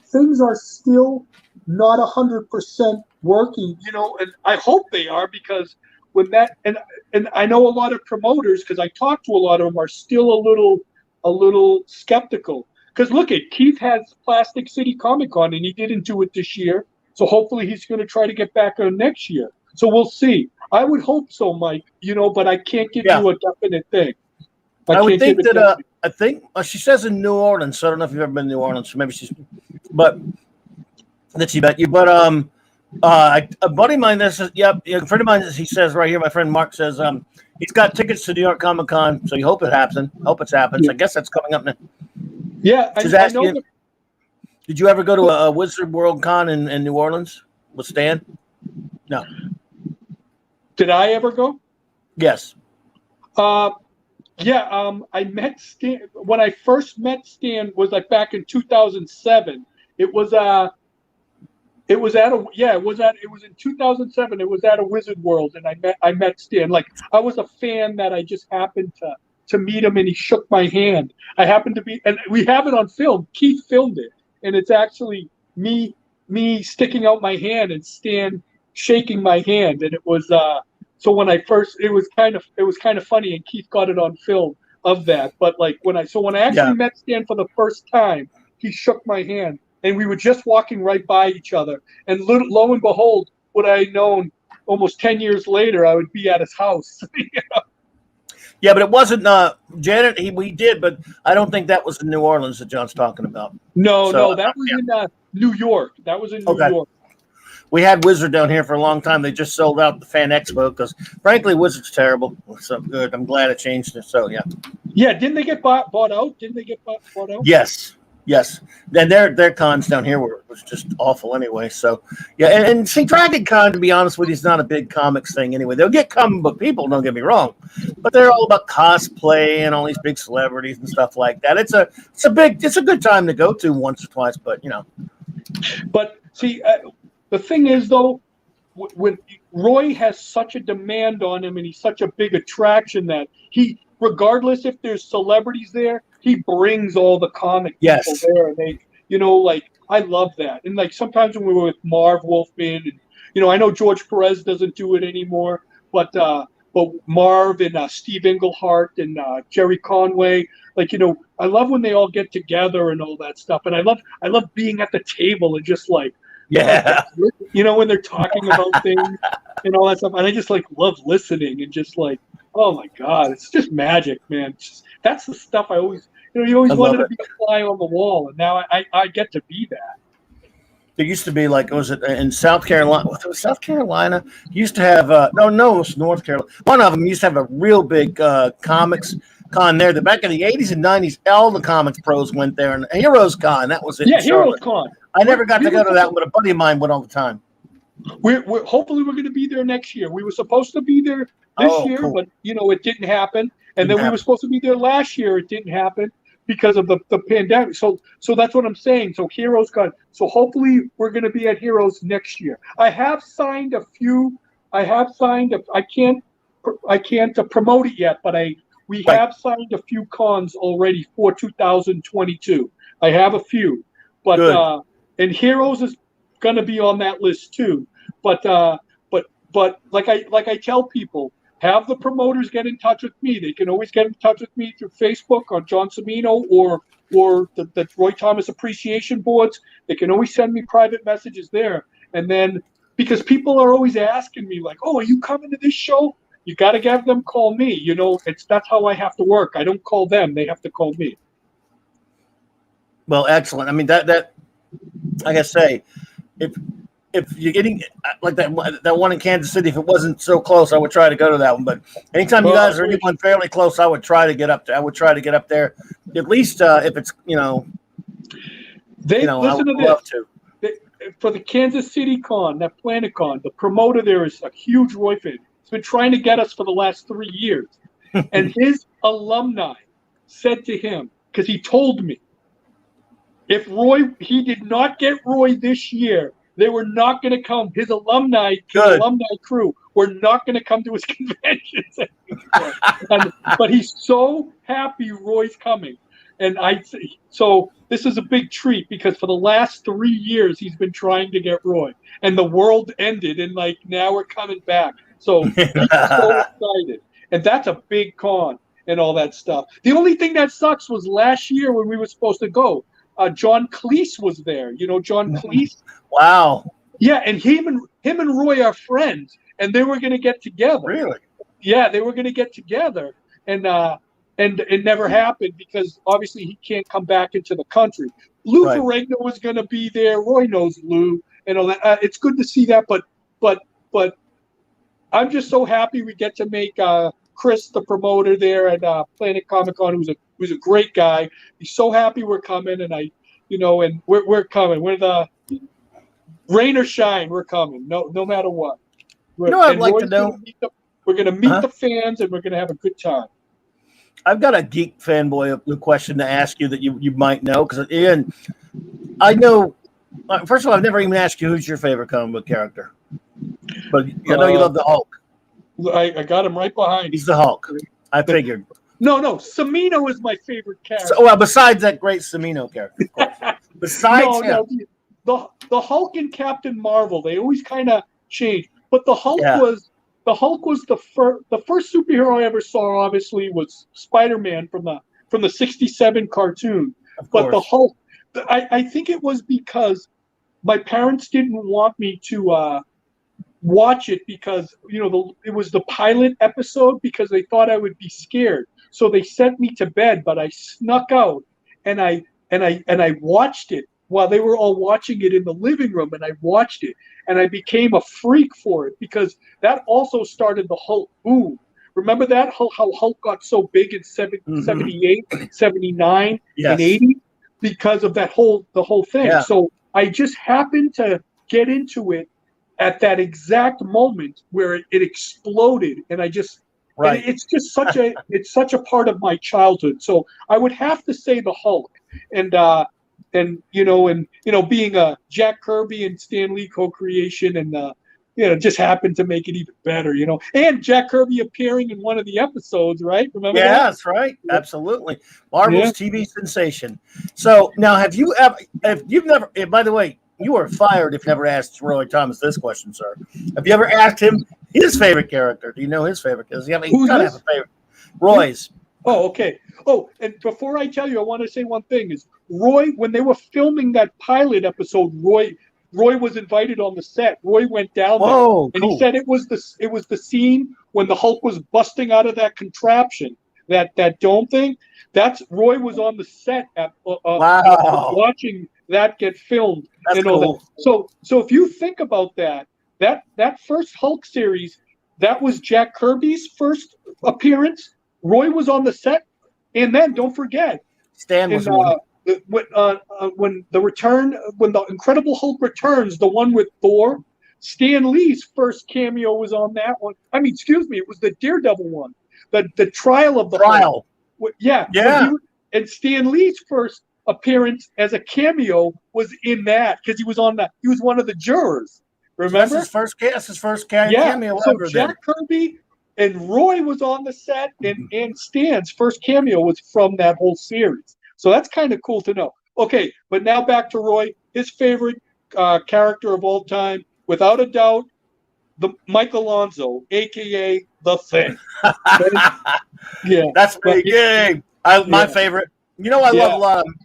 S2: things are still not 100% working. And I hope they are, because when that and I know a lot of promoters, because I talk to a lot of them, are still a little skeptical. Because look at Keith has Plastic City Comic Con, and he didn't do it this year. So hopefully he's going to try to get back on next year. So we'll see. I would hope so, Mike. But I can't give you a definite thing.
S1: I would think that. I think she says in New Orleans. So I don't know if you've ever been to New Orleans. So maybe but that she met you. But a buddy of mine. A friend of mine. He says right here. My friend Mark says he's got tickets to New York Comic Con. So you hope it happens. I guess that's coming up now.
S2: Yeah, I know.
S1: Did you ever go to a Wizard World Con in New Orleans with Stan? No.
S2: Did I ever go?
S1: Yes.
S2: I met Stan when I first met Stan. Was like back in 2007. It was in 2007. It was at a Wizard World, and I met Stan. Like, I was a fan that I just happened to meet him, and he shook my hand. I happened to be, and we have it on film. Keith filmed it. And it's actually me sticking out my hand and Stan shaking my hand, and it was so when I first it was kind of funny, and Keith got it on film of that. But like when I actually met Stan for the first time, he shook my hand, and we were just walking right by each other, and lo and behold, would I known almost 10 years later I would be at his house.
S1: Yeah, but it wasn't Janet. We did, but I don't think that was in New Orleans that John's talking about.
S2: No, that was in New York. That was in New York.
S1: We had Wizard down here for a long time. They just sold out the Fan Expo because, frankly, Wizard's terrible. So good. I'm glad it changed it. So yeah.
S2: Yeah, didn't they get bought out? Didn't they get bought out?
S1: Yes. Yes, and their cons down here was just awful anyway. So yeah, and see, Dragon Con, to be honest with you, is not a big comics thing anyway. They'll get comic book people, don't get me wrong, but they're all about cosplay and all these big celebrities and stuff like that. It's a good time to go to once or twice, but you know.
S2: But see, the thing is though, when Roy has such a demand on him and he's such a big attraction that he, regardless if there's celebrities there, he brings all the comic people there, and they, you know, like I love that. And like sometimes when we were with Marv Wolfman, and you know, I know George Perez doesn't do it anymore, but Marv and Steve Englehart and Jerry Conway, like, you know, I love when they all get together and all that stuff. And I love being at the table and just like, you know, when they're talking about things and all that stuff. And I just like love listening and just like, oh my God, it's just magic, man. That's the stuff I always, you know, you always wanted to be a fly on the wall, and now I get to be that.
S1: There used to be like, was it in South Carolina? Was South Carolina used to have no, it was North Carolina. One of them used to have a real big comics con there. The back in the 80s and 90s, all the comics pros went there, and Heroes Con, that was it.
S2: Yeah, Heroes Con.
S1: I never got to go to that one, but a buddy of mine went all the time.
S2: We're hopefully we're going to be there next year. We were supposed to be there this year, but you know, it didn't happen. And then we were supposed to be there last year. It didn't happen because of the pandemic. So that's what I'm saying. So Heroes Con. So hopefully we're going to be at Heroes next year. I have signed a few. I can't promote it yet, but we have signed a few cons already for 2022. I have a few, but and Heroes is going to be on that list too. But like I tell people, have the promoters get in touch with me. They can always get in touch with me through Facebook on John CIMINO or the Roy Thomas Appreciation Boards. They can always send me private messages there. And then, because people are always asking me like, oh, are you coming to this show? You got to have them call me. You know, that's how I have to work. I don't call them. They have to call me.
S1: Well, excellent. I mean, that like I say, if you're getting like that one in Kansas City, if it wasn't so close, I would try to go to that one. But anytime you guys are anyone fairly close, I would try to get up there. I would try to get up there, at least if it's
S2: listen
S1: I would love to.
S2: For the Kansas City Con, that Planet Con, the promoter there is a huge Roy fan. He's been trying to get us for the last 3 years, and his alumni said to him, because he told me, if he did not get Roy this year, they were not going to come. His alumni crew were not going to come to his conventions anymore. But he's so happy Roy's coming. And so this is a big treat, because for the last 3 years he's been trying to get Roy, and the world ended, and like now we're coming back. So he's so excited, and that's a big con and all that stuff. The only thing that sucks was last year when we were supposed to go. John Cleese was there. You know John Cleese?
S1: Wow.
S2: Yeah, and him and Roy are friends, and they were going to get together.
S1: Really?
S2: Yeah, they were going to get together, and it never happened because obviously he can't come back into the country. Lou Ferrigno was going to be there. Roy knows Lou and all that. It's good to see that, but I'm just so happy we get to make Chris, the promoter there at Planet Comic Con, who's a great guy. He's so happy we're coming, and and we're coming. We're the rain or shine, we're coming. No matter what.
S1: I'd like to know.
S2: We're going to meet the fans, and we're going to have a good time.
S1: I've got a geek fanboy question to ask you that you might know, because Ian, I know. First of all, I've never even asked you who's your favorite comic book character, but I know you love the Hulk.
S2: I got him right behind.
S1: He's the Hulk. I figured.
S2: No, CIMINO is my favorite character.
S1: So, well, besides that great CIMINO character, of course. Besides him.
S2: The Hulk and Captain Marvel, they always kind of change, but the Hulk was the first superhero I ever saw. Obviously, was Spider-Man from the '67 cartoon. But the Hulk, I think it was because my parents didn't want me to watch it, because it was the pilot episode, because they thought I would be scared. So they sent me to bed, but I snuck out and I watched it while they were all watching it in the living room, and I watched it, and I became a freak for it, because that also started the Hulk boom. Remember that? How Hulk got so big in 78, 79, and 80? because of the whole thing.
S1: Yeah.
S2: So I just happened to get into it at that exact moment where it exploded, and I just
S1: Right.
S2: and it's just such a part of my childhood. So I would have to say the Hulk, and being a Jack Kirby and Stan Lee co-creation, and just happened to make it even better, and Jack Kirby appearing in one of the episodes, right? Remember that?
S1: Yeah, that's right. Absolutely. Marvel's TV sensation. So now, have you ever, by the way, you are fired if you never asked Roy Thomas this question, sir. Have you ever asked him his favorite character? Do you know his favorite? Because you gotta have a favorite. Roy's.
S2: Oh, okay. Oh, and before I tell you, I want to say one thing is Roy, when they were filming that pilot episode, Roy was invited on the set. Roy went down there, and he said it was the scene when the Hulk was busting out of that contraption, that dome thing. That's Roy was on the set at watching that get filmed.
S1: That's cool.
S2: So if you think about that first Hulk series, that was Jack Kirby's first appearance. Roy was on the set, and then don't forget,
S1: Stan was
S2: when the Incredible Hulk returns, the one with Thor, Stan Lee's first cameo was on that one. I mean, excuse me, it was the Daredevil one, the Trial of the
S1: Hulk.
S2: Yeah. And Stan Lee's first appearance as a cameo was in that, because he was one of the jurors. Remember?
S1: That's his first cameo ever.
S2: So Jack Kirby and Roy was on the set, and Stan's first cameo was from that whole series. So that's kind of cool to know. Okay, but now back to Roy. His favorite character of all time, without a doubt, the Mike Alonso, a.k.a. The Thing. Yeah.
S1: That's pretty good. My favorite. I love a lot of them.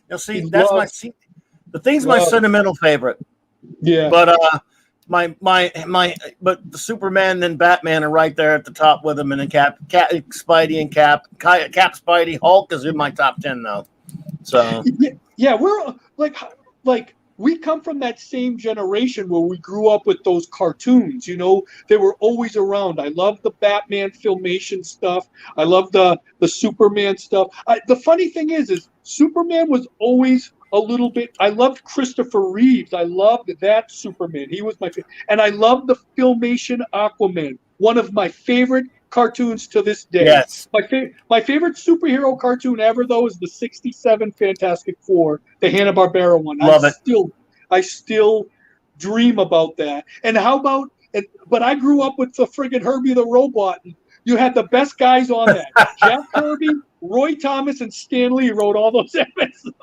S1: The Thing's my sentimental favorite.
S2: Yeah.
S1: But but the Superman and Batman are right there at the top with him, and then Cap, Spidey, and Cap, Spidey, Hulk is in my top 10 though. So
S2: yeah, we're like we come from that same generation where we grew up with those cartoons. They were always around. I love the Batman filmation stuff. I love the Superman stuff. The funny thing is Superman was always a little bit. I loved Christopher Reeves. I loved that Superman. He was my favorite, and I loved the filmation Aquaman. One of my favorite cartoons to this day.
S1: Yes.
S2: My favorite superhero cartoon ever, though, is the '67 Fantastic Four, the Hanna-Barbera one.
S1: Love it.
S2: I still dream about that. And how about? But I grew up with the friggin' Herbie the Robot. And you had the best guys on that. Jack Kirby, Roy Thomas, and Stan Lee wrote all those episodes.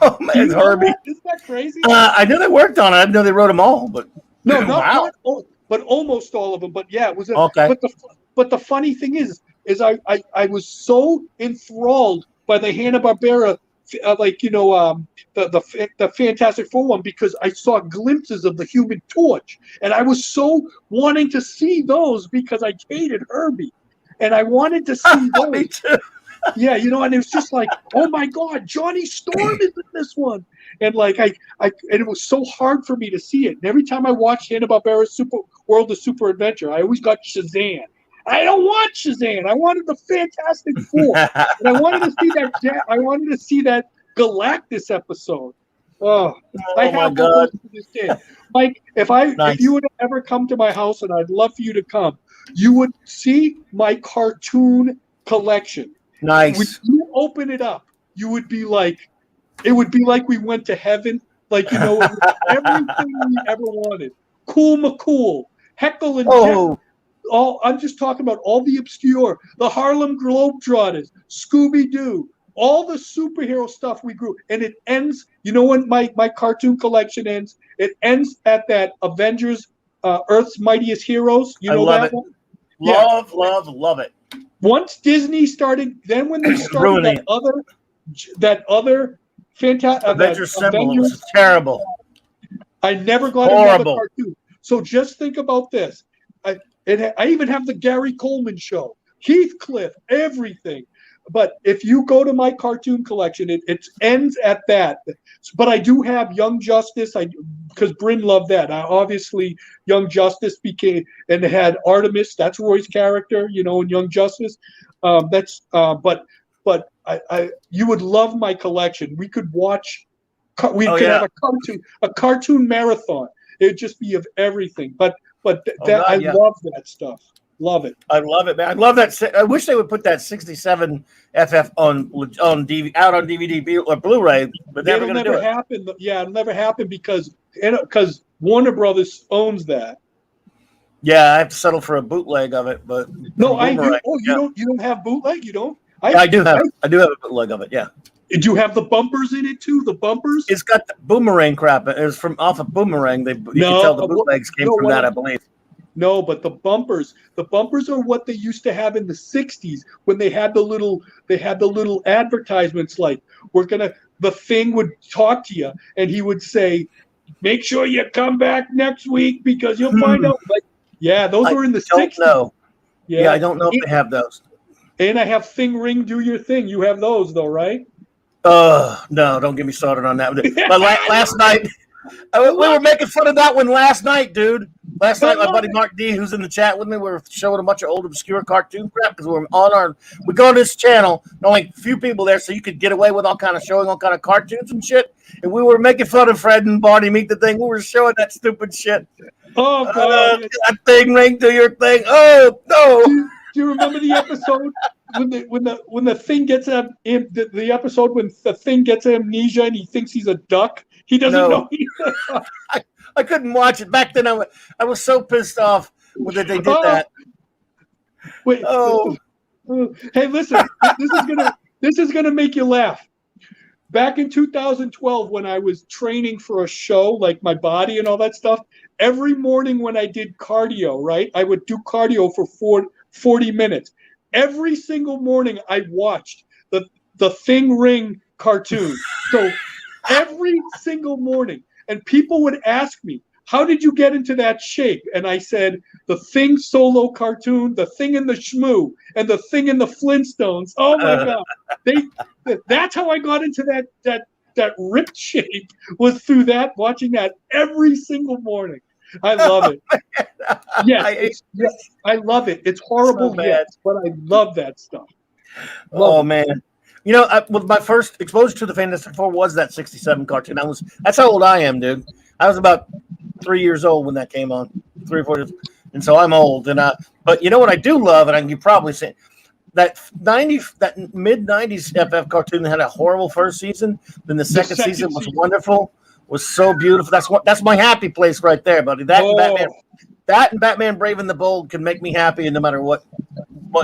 S1: Oh man, Herbie!
S2: Isn't that crazy?
S1: I know they worked on it. I know they wrote them all, but
S2: no, not but almost all of them. But yeah, it was
S1: okay.
S2: But the funny thing is I was so enthralled by the Hanna-Barbera, the Fantastic Four one, because I saw glimpses of the Human Torch, and I was so wanting to see those because I hated Herbie, and I wanted to see those.
S1: Me too.
S2: Yeah, and it was just like, oh my God, Johnny Storm is in this one, and and it was so hard for me to see it. And every time I watched Hanna-Barbera's World of Super Adventure, I always got Shazam. I don't want Shazam. I wanted the Fantastic Four, and I wanted to see that Galactus episode. I have those to this day. Mike, if you would ever come to my house, and I'd love for you to come, you would see my cartoon collection.
S1: Nice.
S2: When you open it up, it would be like we went to heaven. Everything we ever wanted. Cool McCool, Heckle and Jeff. I'm just talking about all the obscure, the Harlem Globetrotters, Scooby-Doo, all the superhero stuff we grew. And it ends, when my cartoon collection ends? It ends at that Avengers, Earth's Mightiest Heroes.
S1: I love that one? Love it.
S2: Once Disney started, then when they started that other fantastic
S1: Avengers symbol was terrible.
S2: I never got another cartoon. So just think about this. I even have the Gary Coleman show, Heathcliff, everything. But if you go to my cartoon collection, it ends at that. But I do have Young Justice, because Bryn loved that. Obviously, Young Justice became, and it had Artemis. That's Roy's character, in Young Justice. But you would love my collection. We could watch. We
S1: Oh,
S2: could
S1: yeah.
S2: have a cartoon marathon. It'd just be of everything. But
S1: God,
S2: I
S1: yeah.
S2: love that stuff. Love it.
S1: I love it, man. I love that. I wish they would put that 67 FF on DVD, out on DVD or Blu-ray, but they're
S2: It'll
S1: never going to do
S2: never
S1: it.
S2: happen. Yeah, it'll never happen because Warner Brothers owns that.
S1: Yeah, I have to settle for a bootleg of it, but
S2: No,
S1: Boomerang,
S2: you don't have bootleg. You don't.
S1: Yeah, I do have a bootleg of it. Yeah.
S2: Do you have the bumpers in it too? The bumpers?
S1: It's got the Boomerang crap. It was from off of Boomerang. You can tell the bootlegs came from that, I believe.
S2: No, but the bumpers are what they used to have in the 60s when they had the little advertisements like the Thing would talk to you and he would say, make sure you come back next week because you'll find out. Like, yeah, those were in the 60s.
S1: No. Yeah, I don't know if they have those.
S2: And I have Thing Ring Do Your Thing. You have those though, right?
S1: No, don't get me started on that. But last night, we were making fun of that one last night, dude. Last night, my buddy Mark D, who's in the chat with me, we were showing a bunch of old obscure cartoon crap because we go to this channel, only a few people there, so you could get away with showing all kind of cartoons and shit. And we were making fun of Fred and Barney Meet the Thing. We were showing that stupid shit.
S2: Oh God!
S1: That Thing Ring Do Your Thing. Oh no!
S2: Do you remember the episode when the Thing gets the episode when the Thing gets amnesia and he thinks he's a duck? He doesn't know.
S1: I couldn't watch it back then. I was so pissed off that they did that.
S2: Wait. Oh. Hey, listen. This is gonna make you laugh. Back in 2012, when I was training for a show, like my body and all that stuff, every morning when I did cardio, right, I would do cardio for 40 minutes. Every single morning, I watched the Thing Ring cartoon. So every single morning. And people would ask me, how did you get into that shape? And I said, the Thing solo cartoon, the Thing in the Shmoo, and the Thing in the Flintstones. Oh my God. That's how I got into that ripped shape, was through that, watching that every single morning. I love it. Yes, I love it. It's horrible, yes, but I love that stuff.
S1: Man. You know, my first exposure to the Fantastic Four was that 67 cartoon. That's how old I am, dude. I was about 3 years old when that came on, 3 or 4 years, and so I'm old. But you know what I do love, and you probably say that mid 90s FF cartoon that had a horrible first season. Then the second season was wonderful, was so beautiful. That's my happy place right there, buddy. And Batman Brave and the Bold can make me happy, no matter what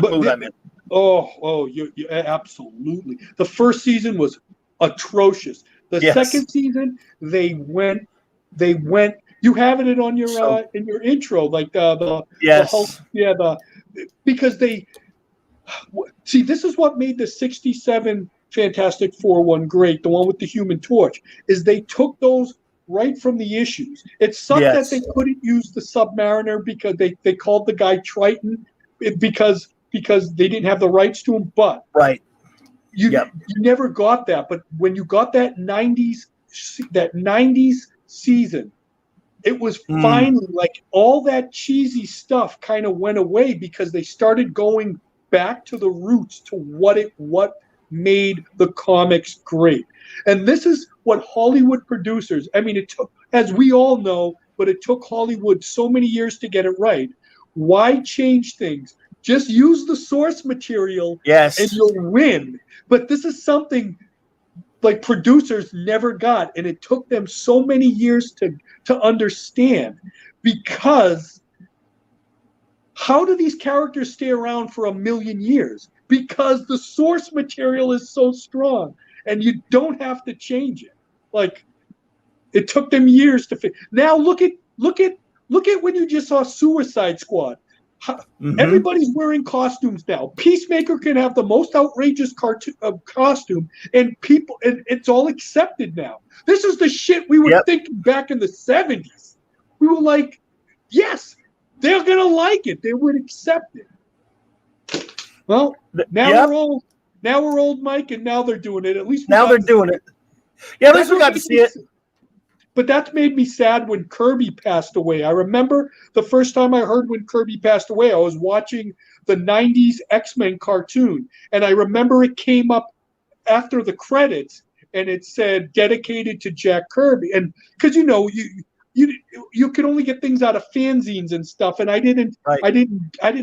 S1: mood I'm in.
S2: You absolutely. The first season was atrocious. The second season, they went. You have it on your in your intro, like the Hulk, because they see, this is what made the 67 Fantastic Four one great. The one with the Human Torch is they took those right from the issues. It sucked that they couldn't use the Submariner because they called the guy Triton because they didn't have the rights to him, but you never got that. But when you got that 90s season, it was finally like all that cheesy stuff kind of went away because they started going back to the roots, to what made the comics great. And this is what Hollywood producers, I mean, it took, as we all know, but it took Hollywood so many years to get it right. Why change things? Just use the source material and you'll win. But this is something like producers never got, and it took them so many years to understand, because how do these characters stay around for 1,000,000 years? Because the source material is so strong, and you don't have to change it. Like, it took them years to fit. Now look at when you just saw Suicide Squad. Everybody's wearing costumes now. Peacemaker can have the most outrageous costume, and it's all accepted now. This is the shit we were thinking back in the 70s. We were like, yes, they're gonna like it. They would accept it. Well, now we're old. Now we're old, Mike, and now they're doing it. At least
S1: now they're doing it. Yeah, at least we got to see it.
S2: But that made me sad when Kirby passed away. I remember the first time I heard when Kirby passed away, I was watching the 90s X-Men cartoon. And I remember it came up after the credits, and it said dedicated to Jack Kirby, and because you could only get things out of fanzines and stuff, and I didn't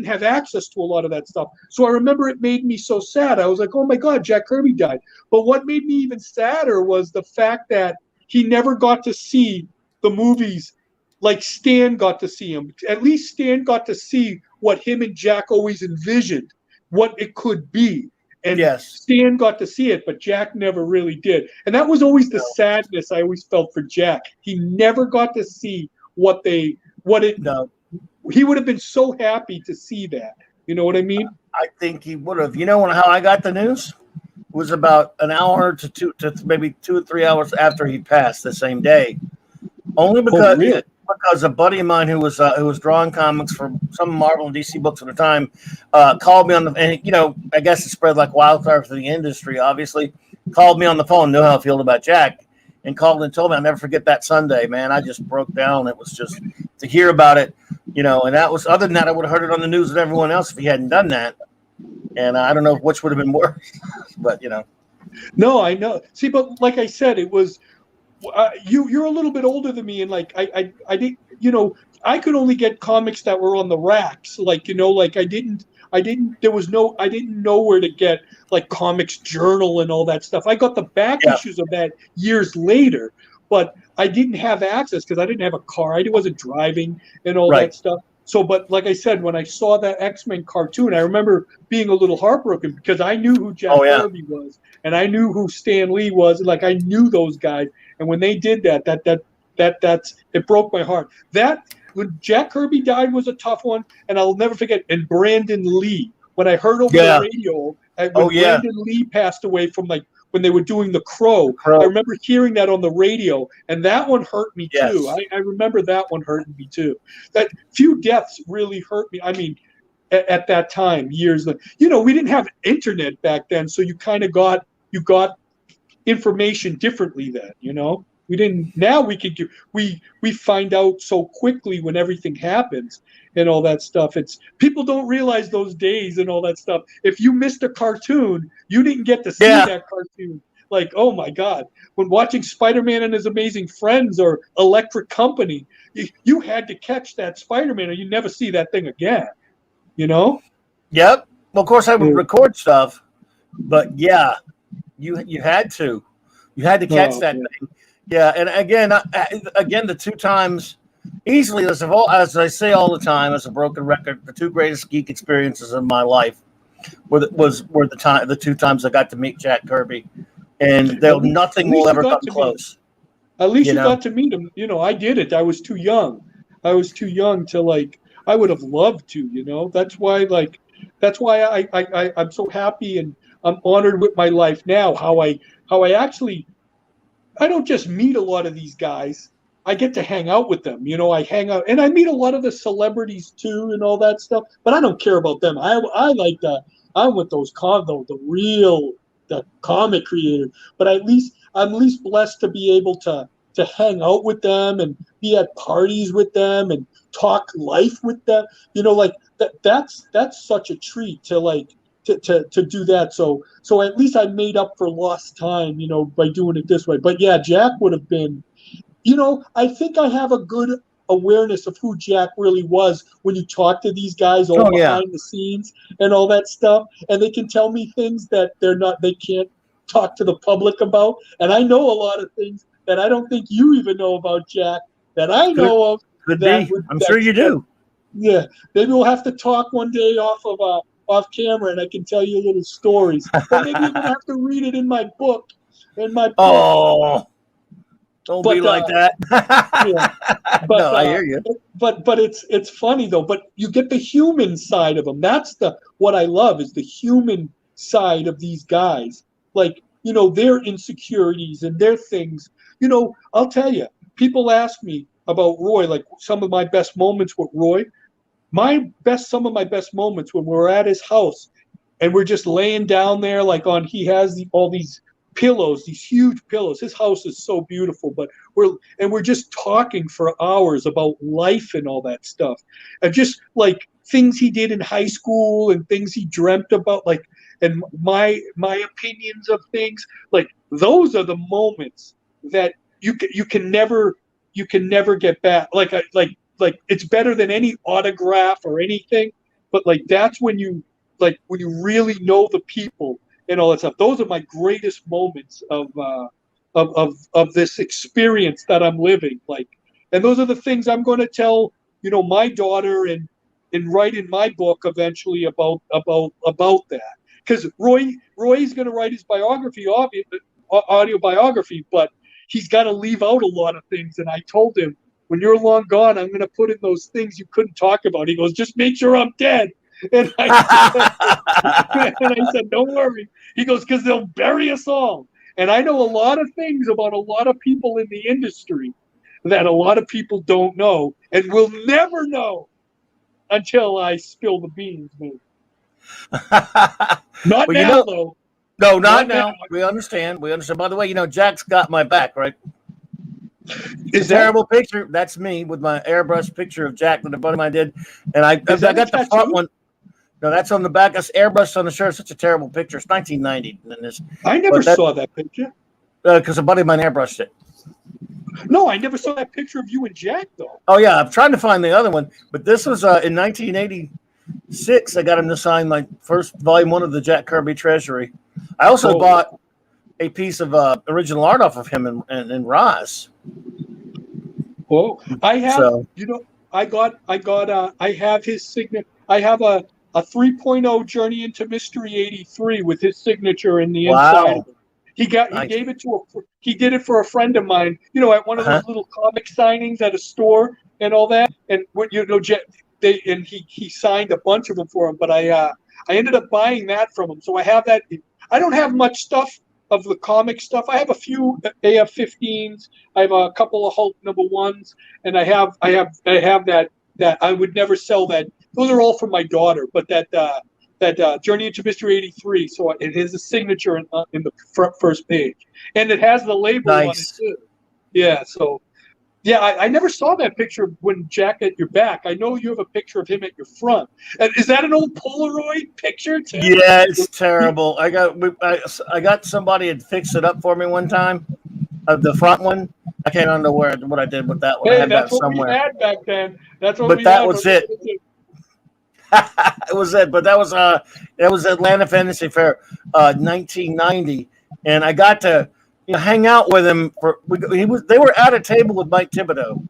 S2: have access to a lot of that stuff. So I remember it made me so sad. I was like, oh my God, Jack Kirby died. But what made me even sadder was the fact that he never got to see the movies like Stan got to see him. At least Stan got to see what him and Jack always envisioned, what it could be. And Stan got to see it, but Jack never really did. And that was always the sadness I always felt for Jack. He never got to see he would have been so happy to see that. You know what I mean?
S1: I think he would have. You know how I got the news? It was about an hour to maybe 2 or 3 hours after he passed the same day. Only because a buddy of mine who was drawing comics for some Marvel and DC books at the time called me on the, and I guess it spread like wildfire through the industry. Obviously, called me on the phone, knew how I felt about Jack, and called and told me. I'll never forget that Sunday, man. I just broke down. It was just to hear about it, and that was, other than that, I would have heard it on the news with everyone else if he hadn't done that. And I don't know which would have been worse, but
S2: No, I know. See, but like I said, it was. You're a little bit older than me, and like I didn't, I could only get comics that were on the racks, I didn't know where to get like Comics Journal and all that stuff. I got the back issues of that years later, but I didn't have access because I didn't have a car. I wasn't driving and all that stuff. So, but like I said, when I saw that X-Men cartoon, I remember being a little heartbroken because I knew who Jack Kirby was, and I knew who Stan Lee was, and like I knew those guys. And when they did that it broke my heart. That when Jack Kirby died was a tough one, and I'll never forget. And Brandon Lee, when I heard over the radio, Brandon Lee passed away from when they were doing The Crow. I remember hearing that on the radio, and that one hurt me too. I remember that one hurting me too. That few deaths really hurt me. I mean, at that time, years. We didn't have internet back then, so you kind of got information differently then. We didn't. Now we find out so quickly when everything happens and all that stuff. It's people don't realize those days and all that stuff. If you missed a cartoon, you didn't get to see that cartoon. Like, oh my God, when watching Spider-Man and His Amazing Friends or Electric Company, you had to catch that Spider-Man or you never see that thing again. Yep.
S1: Well, of course I would record stuff, but you had to catch that thing. Yeah, and again, the 2 times, easily, as I say all the time, as a broken record, the 2 greatest geek experiences of my life were the 2 times I got to meet Jack Kirby, and nothing will ever come close.
S2: At least you got to meet him. I did it. I was too young. To I would have loved to. That's why I'm so happy and I'm honored with my life now. How I actually. I don't just meet a lot of these guys. I get to hang out with them. I hang out and I meet a lot of the celebrities too and all that stuff. But I don't care about them. I like I'm with those the comic creators. But I'm at least blessed to be able to hang out with them and be at parties with them and talk life with them. That's such a treat to do that. So at least I made up for lost time, by doing it this way. But yeah, Jack would have been, I think I have a good awareness of who Jack really was when you talk to these guys behind the scenes and all that stuff. And they can tell me things that they can't talk to the public about. And I know a lot of things that I don't think you even know about Jack that I know of.
S1: Could be. I'm sure you do.
S2: Yeah. Maybe we'll have to talk one day off camera, and I can tell you little stories. Or maybe you have to read it in my book.
S1: Oh, don't be like that.
S2: But,
S1: no, I hear you.
S2: But it's funny though. But you get the human side of them. That's what I love is the human side of these guys. Their insecurities and their things. I'll tell you. People ask me about Roy, like some of my best moments with Roy. Some of my best moments when we're at his house and we're just laying down there he has all these pillows, these huge pillows. His house is so beautiful, but we're just talking for hours about life and all that stuff. And just things he did in high school and things he dreamt about. and my opinions of things. Like those are the moments that you can never get back. Like it's better than any autograph or anything. But like that's when you really know the people and all that stuff. Those are my greatest moments of this experience that I'm living. Like, and those are the things I'm going to tell, my daughter and write in my book eventually about that. Because Roy's going to write his biography, autobiography, but he's got to leave out a lot of things. And I told him, when you're long gone, I'm going to put in those things you couldn't talk about. He goes, just make sure I'm dead. And I said, don't worry. He goes, because they'll bury us all. And I know a lot of things about a lot of people in the industry that a lot of people don't know and will never know until I spill the beans, maybe. Not now, though.
S1: No, not now. We understand. By the way, Jack's got my back, right? It's a terrible picture. That's me with my airbrush picture of Jack that a buddy of mine did. And I got the front one. No, that's on the back. That's airbrushed on the shirt. Such a terrible picture. It's 1990.
S2: I never saw that picture.
S1: Because a buddy of mine airbrushed it.
S2: No, I never saw that picture of you and Jack, though.
S1: Oh, yeah. I'm trying to find the other one. But this was in 1986. I got him to sign my first volume 1 of the Jack Kirby Treasury. I also bought a piece of original art off of him in Roz.
S2: Oh, I have, I have his signature. I have a 3.0 Journey into Mystery 83 with his signature in the inside. He gave it to he did it for a friend of mine, at one of those little comic signings at a store and all that. And he signed a bunch of them for him, but I ended up buying that from him. So I have that. I don't have much stuff of the comic stuff. I have a few AF-15s. I have a couple of Hulk #1s, and I have that I would never sell that. Those are all from my daughter, but that Journey into Mystery 83. So it has a signature in the first page, and it has the label on it too. Yeah. So yeah, I never saw that picture when Jack at your back. I know you have a picture of him at your front. And is that an old Polaroid picture too?
S1: Yeah, it's terrible. I got somebody to fix it up for me one time. The front one. I can't remember what I did with that one.
S2: Hey,
S1: I had
S2: that's
S1: that
S2: what
S1: somewhere.
S2: we had back then. That's what
S1: but
S2: we
S1: that
S2: had.
S1: Was it. It was it. But that was Atlanta Fantasy Fair, 1990, and I got to hang out with him they were at a table with Mike Thibodeau,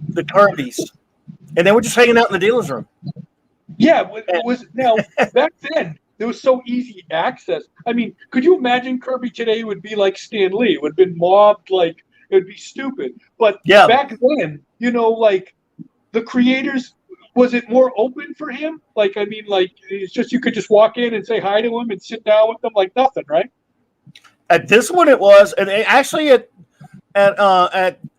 S1: the Kirbys, and they were just hanging out in the dealer's room.
S2: Yeah, it was. Now back then there was so easy access. I mean, could you imagine Kirby today would be like Stan Lee? It would have been mobbed, like it would be stupid. But back then, like the creators, was it more open for him? Like, I mean, like it's just you could just walk in and say hi to him and sit down with them like nothing, right?
S1: At this one, it was, and actually in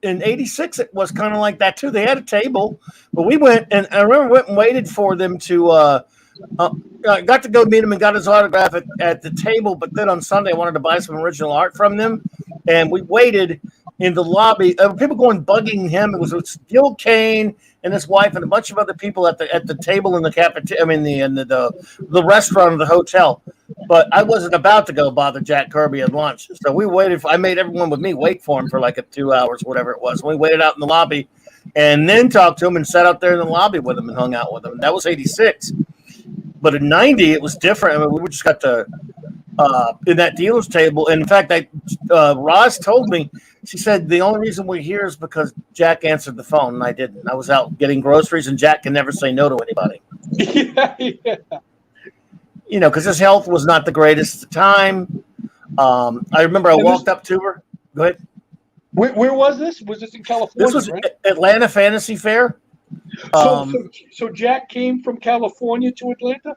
S1: '86, it was kind of like that too. They had a table, but we went, and I remember went and waited for them to. I got to go meet him and got his autograph at the table. But then on Sunday, I wanted to buy some original art from them, and we waited in the lobby. People going bugging him. It was Gil Kane and his wife and a bunch of other people at the table in the cafeteria. I mean, the restaurant of the hotel. But I wasn't about to go bother Jack Kirby at lunch, so we waited. I made everyone with me wait for him for like 2 hours, whatever it was. We waited out in the lobby, and then talked to him and sat out there in the lobby with him and hung out with him. That was '86. But in '90, it was different. I mean, we just got to in that dealer's table. And in fact, Roz told me, she said the only reason we're here is because Jack answered the phone, and I didn't. I was out getting groceries, and Jack can never say no to anybody.
S2: Yeah.
S1: Because his health was not the greatest at the time. I remember I walked up to her. Go ahead.
S2: Where was this? Was this in California?
S1: This was
S2: right?
S1: Atlanta Fantasy Fair.
S2: So Jack came from California to Atlanta?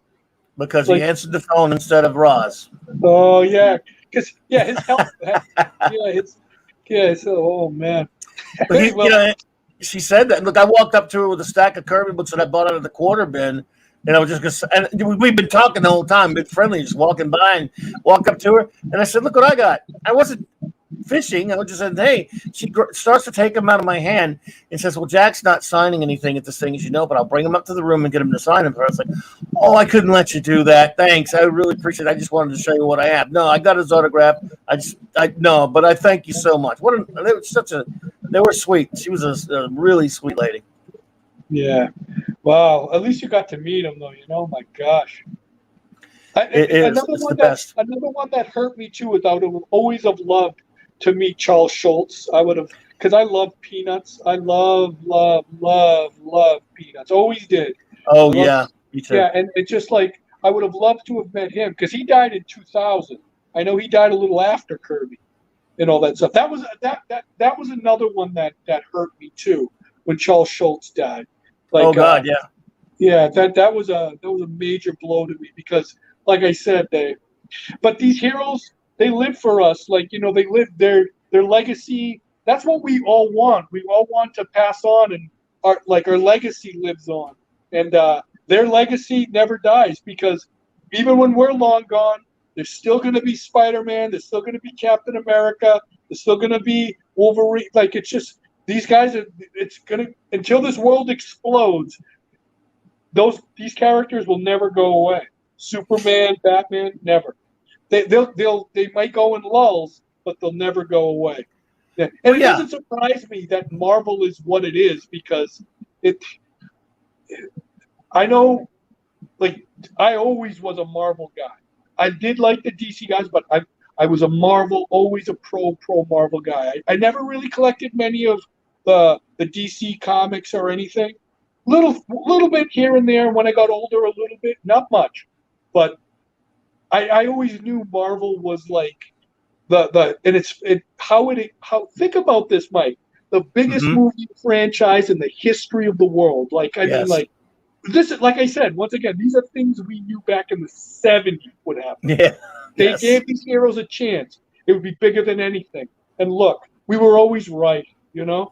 S1: Because he answered the phone instead of Roz.
S2: Oh, yeah. Because, his health. Oh, man.
S1: She said that. Look, I walked up to her with a stack of Kirby books that I bought out of the quarter bin. And I was just going to, and we've been talking the whole time, been friendly, just walking by and walked up to her. And I said, look what I got. I wasn't fishing. I just said, hey, she starts to take them out of my hand and says, well, Jack's not signing anything at this thing, as you know, but I'll bring him up to the room and get him to sign him. I was like, oh, I couldn't let you do that. Thanks. I really appreciate it. I just wanted to show you what I have. No, I got his autograph. No, but I thank you so much. They were sweet. She was a really sweet lady.
S2: Yeah. Wow. At least you got to meet him, though. You know, my gosh. Another one that hurt me too. I would always have loved to meet Charles Schultz. I would have, because I love Peanuts. I love Peanuts. Always did.
S1: Oh yeah, me too.
S2: Yeah, and it's just like I would have loved to have met him because he died in 2000. I know he died a little after Kirby and all that stuff. That was another one that hurt me too when Charles Schultz died. Like,
S1: oh God, yeah.
S2: Yeah, that was a major blow to me because, like I said, but these heroes, they live for us. Like, you know, they live their legacy. That's what we all want. We all want to pass on, and our legacy lives on, and their legacy never dies because even when we're long gone, there's still going to be Spider-Man. There's still going to be Captain America. There's still going to be Wolverine. Like, it's just these guys are. It's gonna until this world explodes. These characters will never go away. Superman, Batman, never. They might go in lulls, but they'll never go away. Yeah. And it doesn't surprise me that Marvel is what it is because I know, like, I always was a Marvel guy. I did like the DC guys, but I was always a pro Marvel guy. I never really collected many of the DC comics or anything. Little bit here and there when I got older, a little bit, not much, but I always knew Marvel was like how think about this, Mike, the biggest movie franchise in the history of the world. Like, I mean, like this is, like I said, once again, these are things we knew back in the 70s would happen.
S1: Yeah,
S2: they gave these heroes a chance. It would be bigger than anything. And look, we were always right, you know.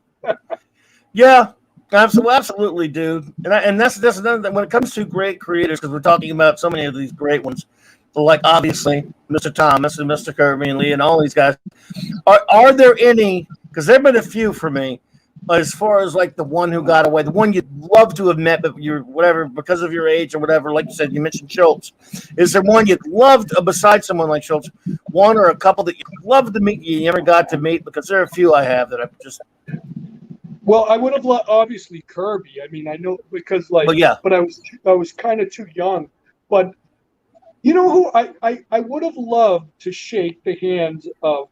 S1: Yeah. Absolutely, dude. And that's another thing when it comes to great creators, because we're talking about so many of these great ones, like obviously Mr. Thomas and Mr. Kirby and Lee and all these guys. Are there any? Because there've been a few for me, as far as like the one who got away, the one you'd love to have met, but you're whatever because of your age or whatever. Like you said, you mentioned Schultz. Is there one you'd love besides someone like Schultz? One or a couple that you'd love to meet you never got to meet? Because there are a few I have that I've just.
S2: Well, I would have obviously Kirby. I mean, I know because like, but I was kind of too young. But you know who I would have loved to shake the hands of,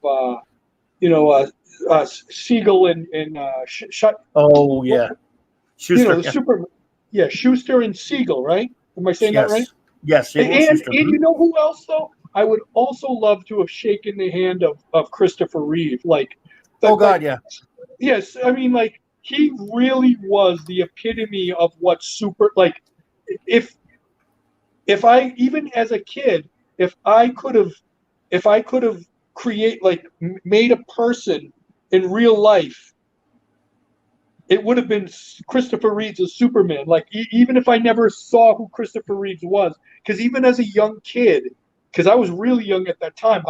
S2: Siegel and
S1: Oh yeah, Schuster.
S2: Schuster and Siegel, right? Am I saying that right?
S1: Yes.
S2: And you know who else though? I would also love to have shaken the hand of Christopher Reeve. Like, yes, I mean, like, he really was the epitome of what like, if I, even as a kid, if I could have made a person in real life, it would have been Christopher Reeves as Superman. Like, even if I never saw who Christopher Reeves was, because even as a young kid, because I was really young at that time,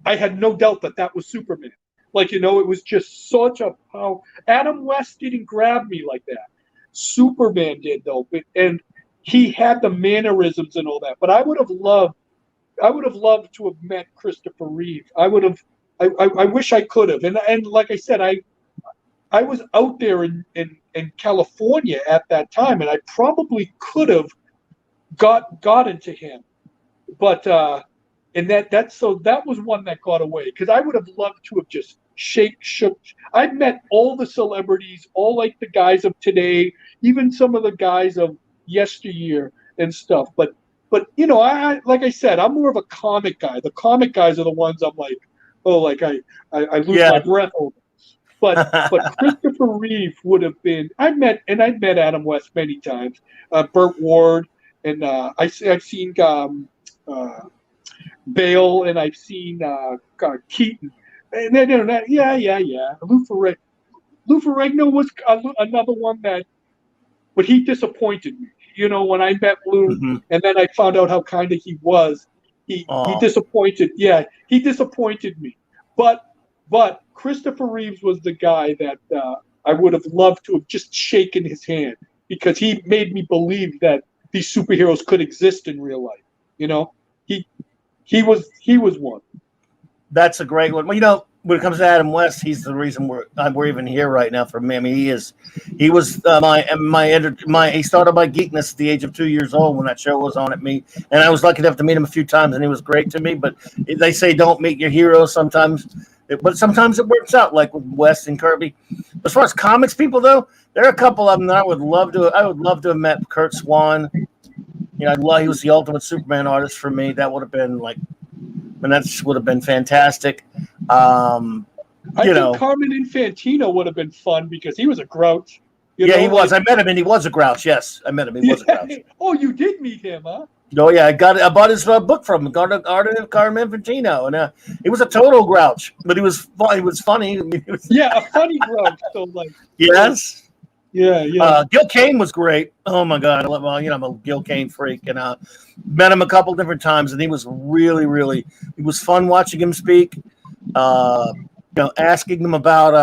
S2: I had no doubt that was Superman. Like, you know, it was just such a power. Adam West didn't grab me like that. Superman did, though, and he had the mannerisms and all that. But I would have loved to have met Christopher Reeve. I wish I could have. And like I said, I was out there in California at that time, and I probably could have gotten to him, but. And that was one that got away because I would have loved to have just shook. I've met all the celebrities, all like the guys of today, even some of the guys of yesteryear and stuff. But you know, I like I said, I'm more of a comic guy. The comic guys are the ones I'm like, oh, like I lose my breath over. But Christopher Reeve would have been. I've met Adam West many times. Burt Ward, and I've seen. Bale, and I've seen Keaton, and then Lou Ferrigno was another one but he disappointed me. You know, when I met Lou, and then I found out how kind of he was. He disappointed. Yeah, he disappointed me. But But Christopher Reeves was the guy that I would have loved to have just shaken his hand, because he made me believe that these superheroes could exist in real life. You know, he was one.
S1: That's a great one. Well, you know, when it comes to Adam West, he's the reason we're even here right now. For me, I mean, he was he started my geekness at the age of 2 years old when that show was on at me, and I was lucky enough to meet him a few times, and he was great to me. But they say don't meet your heroes sometimes, but sometimes it works out, like with West and Kirby. As far as comics people, though, there are a couple of them that I would love to have met. Kurt Swan, you know, he was the ultimate Superman artist for me. That would have been like. And that would have been fantastic. I think
S2: Carmen Infantino would have been fun because he was a grouch.
S1: He was. I met him, and he was a grouch. Yes, I met him. He was a grouch.
S2: Oh, you did meet him, huh?
S1: Oh yeah, I bought his book from him, Art of Carmen Infantino, and he was a total grouch, but he was funny.
S2: A funny grouch. So like.
S1: Yes.
S2: Yeah.
S1: Gil Kane was great. Oh my God, I'm a Gil Kane freak, and met him a couple different times, and he was really, really. It was fun watching him speak. Asking him about.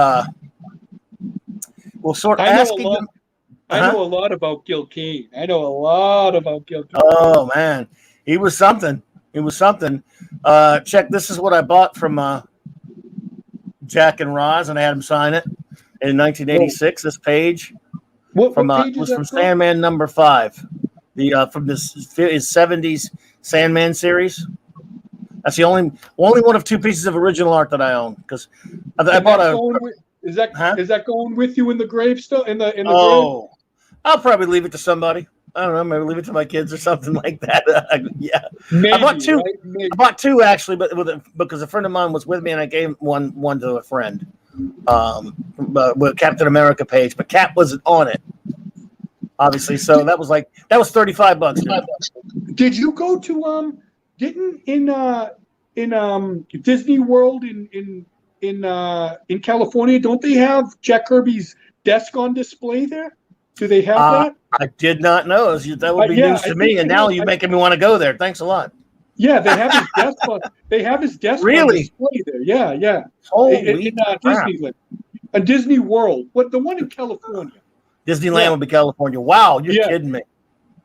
S2: I know a lot about Gil Kane.
S1: Oh man, he was something. Check. This is what I bought from Jack and Roz, and I had him sign it. In 1986, this page
S2: what
S1: page was from Sandman number 5, from his 70s Sandman series. That's the only one of 2 pieces of original art that I own, because I bought
S2: is that going with you in the grave still in the grave?
S1: I'll probably leave it to somebody. I don't know, maybe leave it to my kids or something like that. Yeah,
S2: maybe,
S1: I bought 2.
S2: Right? Maybe.
S1: I bought 2 actually, but because a friend of mine was with me, and I gave one to a friend. With Captain America page, but Cap wasn't on it, obviously. So that was $35.
S2: Did you go to in Disney World in California? Don't they have Jack Kirby's desk on display there? Do they have that?
S1: I did not know. That would be news to me, and now you're making me want to go there. Thanks a lot.
S2: Yeah, they have his desk. They have his desk on display there. Yeah.
S1: Holy
S2: in Disneyland, and Disney World. What, the one in California?
S1: Disneyland would be California. Wow, you're kidding me.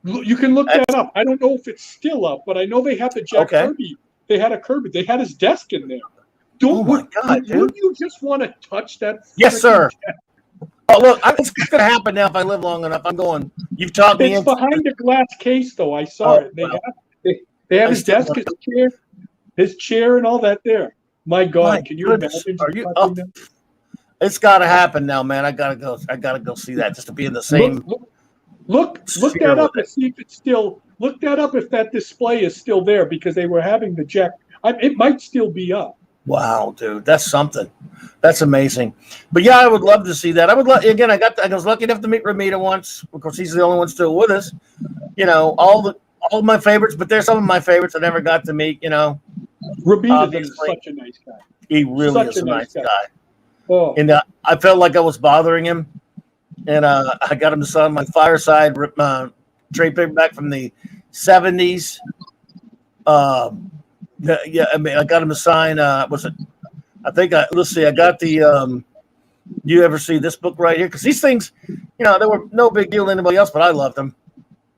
S2: You can look that up. I don't know if it's still up, but I know they have the Jack Kirby. They had a Kirby. They had his desk in there.
S1: God,
S2: would you just want to touch that?
S1: Yes, sir. Oh, look, it's going to happen now if I live long enough. I'm going. You've taught me.
S2: It's behind a glass case, though. I saw it. They have his desk, his chair, and all that there. My God, can you imagine?
S1: It's got to happen now, man. I gotta go see that just to be in the same.
S2: Look that up and see if it's still. Look that up if that display is still there, because they were having the Jack. It might still be up.
S1: Wow, dude, that's something. That's amazing. But yeah, I would love to see that. I was lucky enough to meet Ramita once. Of course, he's the only one still with us. All of my favorites, but there's some of my favorites I never got to meet.
S2: Ramita is such a nice guy.
S1: He really is a nice guy.
S2: Oh.
S1: And I felt like I was bothering him, and I got him to sign my Fireside trade paperback from the 70s. I got him to sign. I got the. You ever see this book right here? Because these things, they were no big deal to anybody else, but I loved them.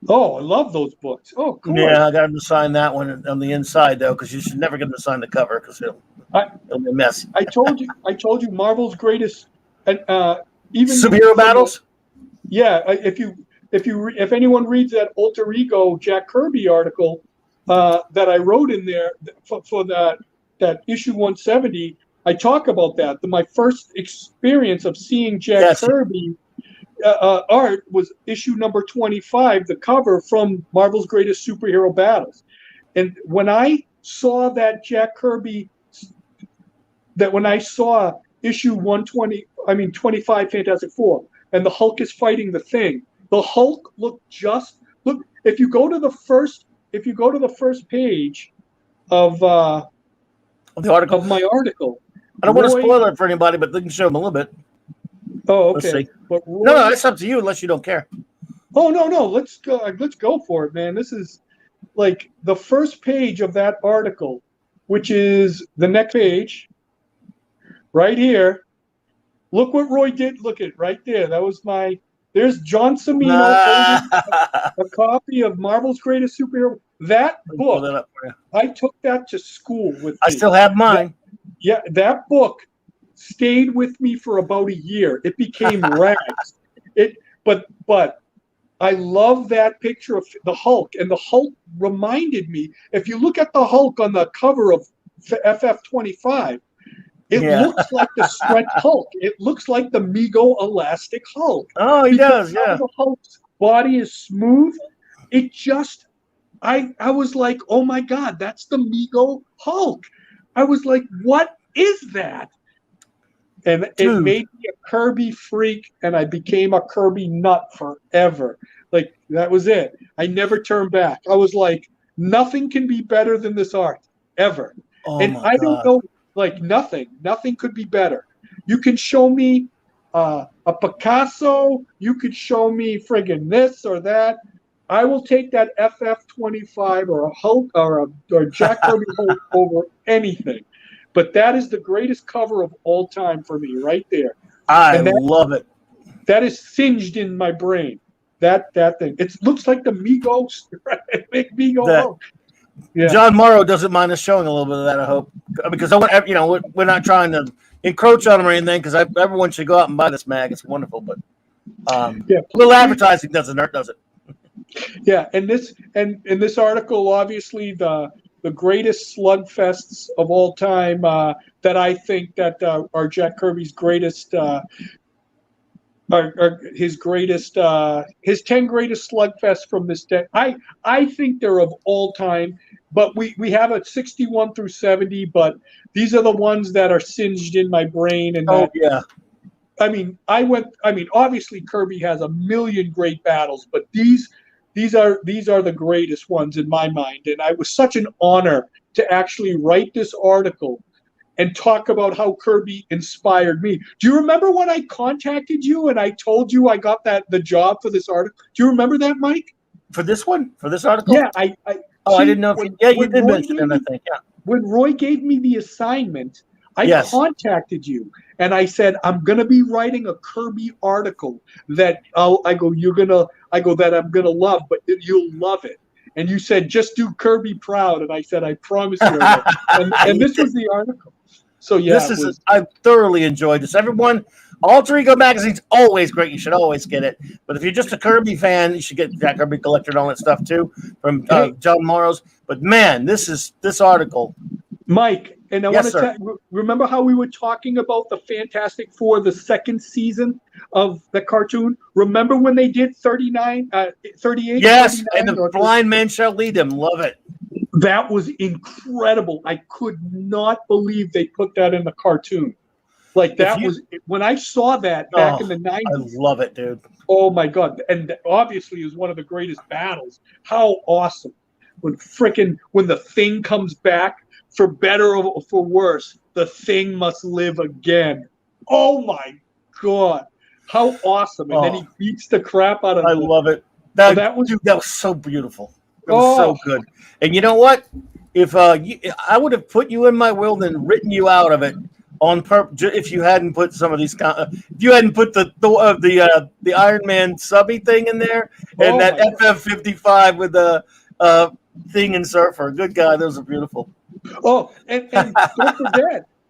S2: Oh, I love those books. Oh, cool.
S1: Yeah, I got him to sign that one on the inside though, because you should never get him to sign the cover, because it'll be a mess.
S2: I told you, Marvel's greatest, even
S1: superhero battles.
S2: Yeah, if anyone reads that Alter Ego Jack Kirby article that I wrote in there for that issue 170, I talk about that. My first experience of seeing Jack Kirby art was issue number 25, the cover from Marvel's Greatest Superhero Battles. And when I saw that Jack Kirby, when I saw issue 25 Fantastic Four, and the Hulk is fighting the Thing, the Hulk look. If you go to the first page of the article, of my article,
S1: I don't want to spoil it for anybody, but they can show them a little bit.
S2: Oh, okay.
S1: But no, it's up to you unless you don't care.
S2: Oh no, let's go for it, man. This is like the first page of that article, which is the next page. right here. Look what Roy did. Look at right there. That was my. There's John CIMINO holding a copy of Marvel's Greatest Superhero. That book,
S1: that up for you.
S2: I took that to school with me.
S1: I still have mine.
S2: That book stayed with me for about a year. It became rags. But I love that picture of the Hulk, and the Hulk reminded me. If you look at the Hulk on the cover of FF25, it looks like the Stretch Hulk. It looks like the Mego Elastic Hulk.
S1: Oh, he does, yeah.
S2: The Hulk's body is smooth. It just, I was like, oh my God, that's the Mego Hulk. I was like, what is that? And it made me a Kirby freak, and I became a Kirby nut forever. Like, that was it. I never turned back. I was like, nothing can be better than this art, ever.
S1: Oh,
S2: and I don't know, like, nothing could be better. You can show me a Picasso. You could show me friggin' this or that. I will take that FF25 or a Hulk or Jack Kirby Hulk over anything. But that is the greatest cover of all time for me, right there.
S1: I love it.
S2: That is singed in my brain. That thing. It looks like the Migos, right? Big Mego Hulk. Yeah.
S1: John Morrow doesn't mind us showing a little bit of that, I hope, because I want, you know, we're not trying to encroach on him or anything, because everyone should go out and buy this mag. It's wonderful, but a little advertising doesn't hurt, does it?
S2: Yeah, and this article, obviously the greatest slugfests of all time that I think that are Jack Kirby's greatest. His 10 greatest slugfests from this day. I think they're of all time, but we have a 61 through 70, but these are the ones that are singed in my brain. And obviously Kirby has a million great battles, but these are the greatest ones in my mind. And it was such an honor to actually write this article and talk about how Kirby inspired me. Do you remember when I contacted you and I told you I got the job for this article? Do you remember that, Mike?
S1: For this one? For this article?
S2: Yeah.
S1: I didn't know. You did mention it, I think. Yeah.
S2: When Roy gave me the assignment, I contacted you and I said, I'm going to be writing a Kirby article that I'm going to love, but you'll love it. And you said, just do Kirby proud. And I said, I promise you. and this was the article. So yeah,
S1: I thoroughly enjoyed this. Everyone, Alter Ego Magazine's always great. You should always get it. But if you're just a Kirby fan, you should get Jack Kirby Collector and all that stuff too from John Morrows. But man, this article,
S2: Mike, and I want to remember how we were talking about the Fantastic Four, the second season of the cartoon. Remember when they did 38?
S1: Yes, and the blind man shall lead them. Love it.
S2: That was incredible. I could not believe they put that in the cartoon. Like when I saw that back in the 90s.
S1: I love it, dude.
S2: Oh my God. And obviously it was one of the greatest battles. How awesome. When the Thing comes back, for better or for worse, the Thing must live again. Oh my God. How awesome. And then he beats the crap out of him.
S1: I love it. That was so beautiful. It was so good. And you know what? If I would have put you in my will and written you out of it on purpose, if you hadn't put some of these, if you hadn't put the Iron Man subby thing in there, and that FF55 with the Thing and Surfer. Good God, those are beautiful.
S2: Oh, and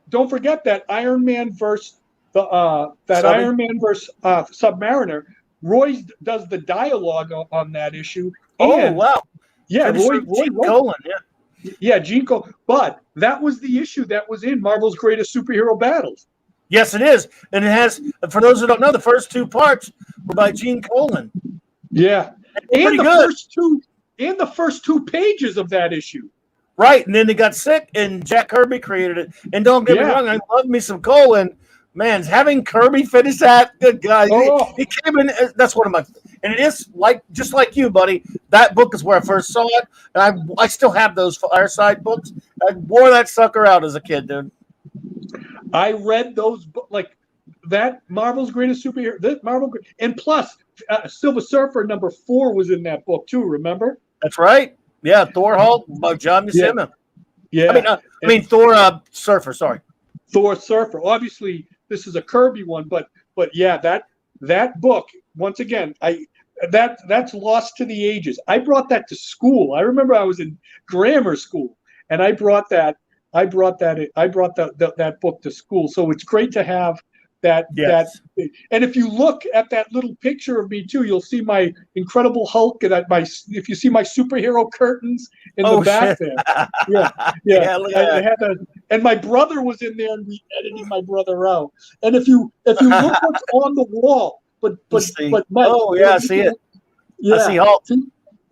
S2: don't forget that Iron Man versus Iron Man versus Submariner. Roy does the dialogue on that issue. And,
S1: wow.
S2: Yeah, Roy
S1: Colan,
S2: yeah, Gene Colan. But that was the issue that was in Marvel's Greatest Superhero Battles.
S1: Yes, it is. And it has, for those who don't know, the first two parts were by Gene Colan.
S2: Yeah. And the first two pages of that issue.
S1: Right. And then they got sick and Jack Kirby created it. And don't get me wrong, I love me some Colan. Man, having Kirby finish that, good guy. He came in. That's one of my, and it is just like you, buddy. That book is where I first saw it, and I still have those Fireside books. I wore that sucker out as a kid, dude.
S2: I read those like that Marvel's Greatest Superhero. And plus, Silver Surfer #4 was in that book too. Remember?
S1: That's right. Yeah, Thor Hulk by John Buscema.
S2: Yeah.
S1: I mean Thor Surfer. Sorry.
S2: Thor Surfer. Obviously, this is a Kirby one, but yeah, that book, once again, that's lost to the ages. I brought that to school. I remember I was in grammar school, and I brought that book to school. So it's great to have that. And if you look at that little picture of me too, you'll see my Incredible Hulk, and if you see my superhero curtains in the back there. Yeah. I had and my brother was in there, and we edited my brother out. And if you look what's on the wall, but Mike,
S1: I see it.
S2: Yeah.
S1: I see Hulk.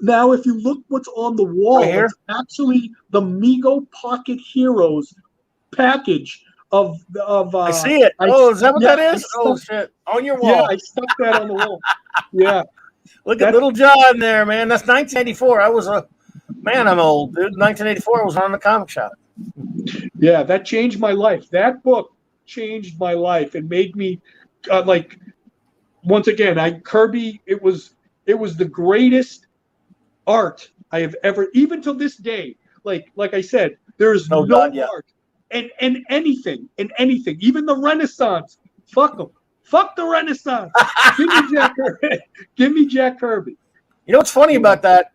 S2: Now, if you look what's on the wall,
S1: right
S2: it's actually the Mego Pocket Heroes package of
S1: I see it. Is that what that is? Shit. On your wall.
S2: Yeah, I stuck that on the wall. Yeah.
S1: Look at Little John there, man. That's 1984. I'm old, dude. 1984, I was on the comic shop.
S2: Yeah, that changed my life. That book changed my life and made me once again, Kirby, it was the greatest art I have ever, even to this day. Like I said, there's no art and anything, even the Renaissance. Fuck them. Fuck the Renaissance. Give me Jack Kirby. Give me Jack Kirby.
S1: You know what's funny about that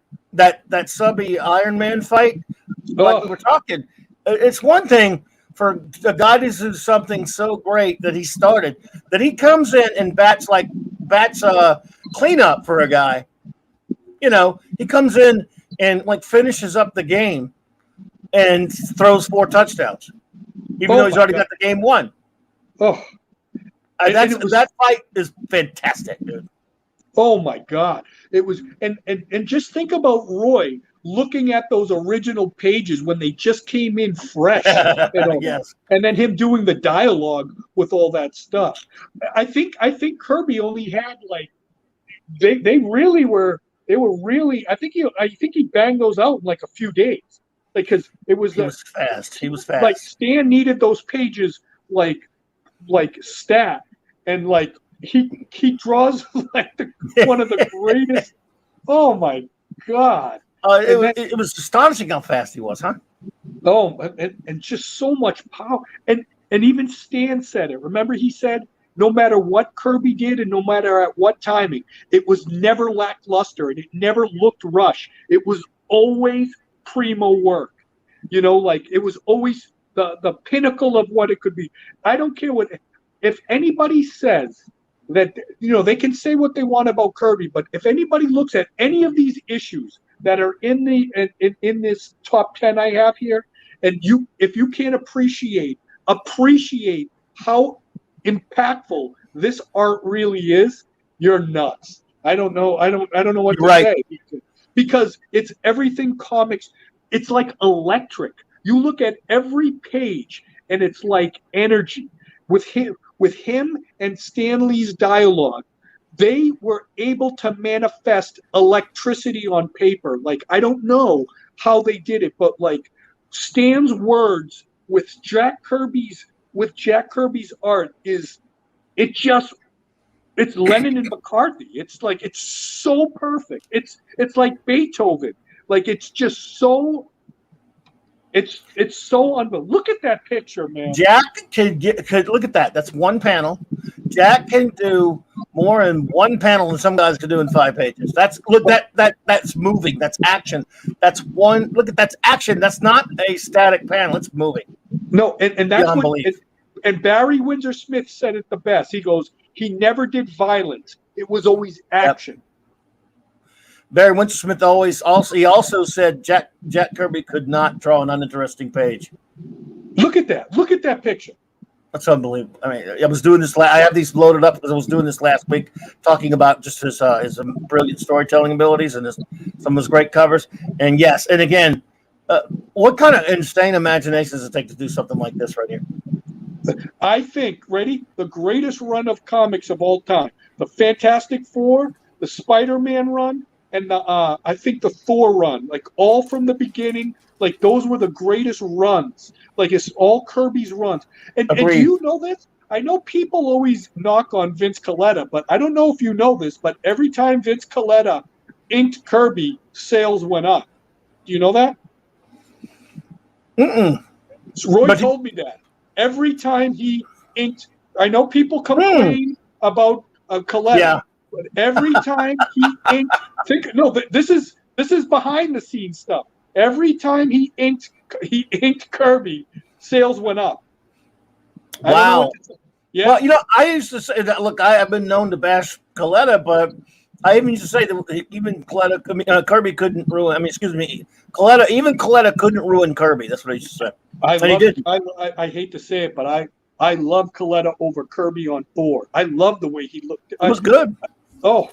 S1: subby Iron Man fight? Like we were talking, it's one thing for a guy to do something so great that he started, that he comes in and bats cleanup for a guy. You know, he comes in and finishes up the game and throws 4 touchdowns, even though he's already got the game won. That fight is fantastic, dude.
S2: Oh my God. It was, and just think about Roy looking at those original pages when they just came in fresh.
S1: Yes.
S2: And then him doing the dialogue with all that stuff. I think Kirby only had they were really, I think he banged those out in a few days. Because he was
S1: fast. He was fast.
S2: Like Stan needed those pages like stat, and he draws one of the greatest. Oh my God!
S1: It was astonishing how fast he was, huh?
S2: Oh, and just so much power. And even Stan said it. Remember, he said no matter what Kirby did and no matter at what timing, it was never lackluster and it never looked rushed. It was always primo work. You know, it was always the pinnacle of what it could be. I don't care if anybody says that, they can say what they want about Kirby, but if anybody looks at any of these issues that are in this top 10 I have here, and if you can't appreciate how impactful this art really is, you're nuts. I don't know what to say, because it's everything comics. It's like electric. You look at every page and it's like energy. With him and Stan Lee's dialogue, they were able to manifest electricity on paper. I don't know how they did it, but Stan's words with Jack Kirby's art it's Lennon and McCarthy. It's so perfect. It's like Beethoven. It's just so. It's so unbelievable. Look at that picture, man.
S1: Jack could look at that. That's one panel. Jack can do more in one panel than some guys could do in 5 pages. That's moving. That's action. That's action. That's not a static panel. It's moving.
S2: No, and that's what. And Barry Windsor Smith said it the best. He goes, he never did violence. It was always action. Yep.
S1: Barry Windsor Smith also said Jack Kirby could not draw an uninteresting page.
S2: Look at that. Look at that picture.
S1: That's unbelievable. I mean, I was doing this. I have these loaded up because I was doing this last week, talking about just his brilliant storytelling abilities and some of his great covers. And yes, and again, what kind of insane imagination does it take to do something like this right here?
S2: I think, the greatest run of comics of all time: the Fantastic Four, the Spider-Man run, and I think the Thor run, all from the beginning, those were the greatest runs. It's all Kirby's runs. And do you know this? I know people always knock on Vince Colletta, but I don't know if you know this, but every time Vince Colletta inked Kirby, sales went up. Do you know that?
S1: Mm-mm.
S2: Roy told me that. every time he inked, I know people complain about Coletta,
S1: Yeah.
S2: but every time he inked, this is behind the scenes stuff. Every time he inked Kirby, sales went up. I don't know
S1: Wow.
S2: what to say. Yeah.
S1: Well, you know, I used to say that. Look, I have been known to bash Coletta, but I even used to say that even Kirby couldn't ruin. I mean, excuse me, Coletta couldn't ruin Kirby. That's what I used to say.
S2: I hate to say it, but I love Coletta over Kirby on Thor. I love the way he looked.
S1: It was good.
S2: Oh,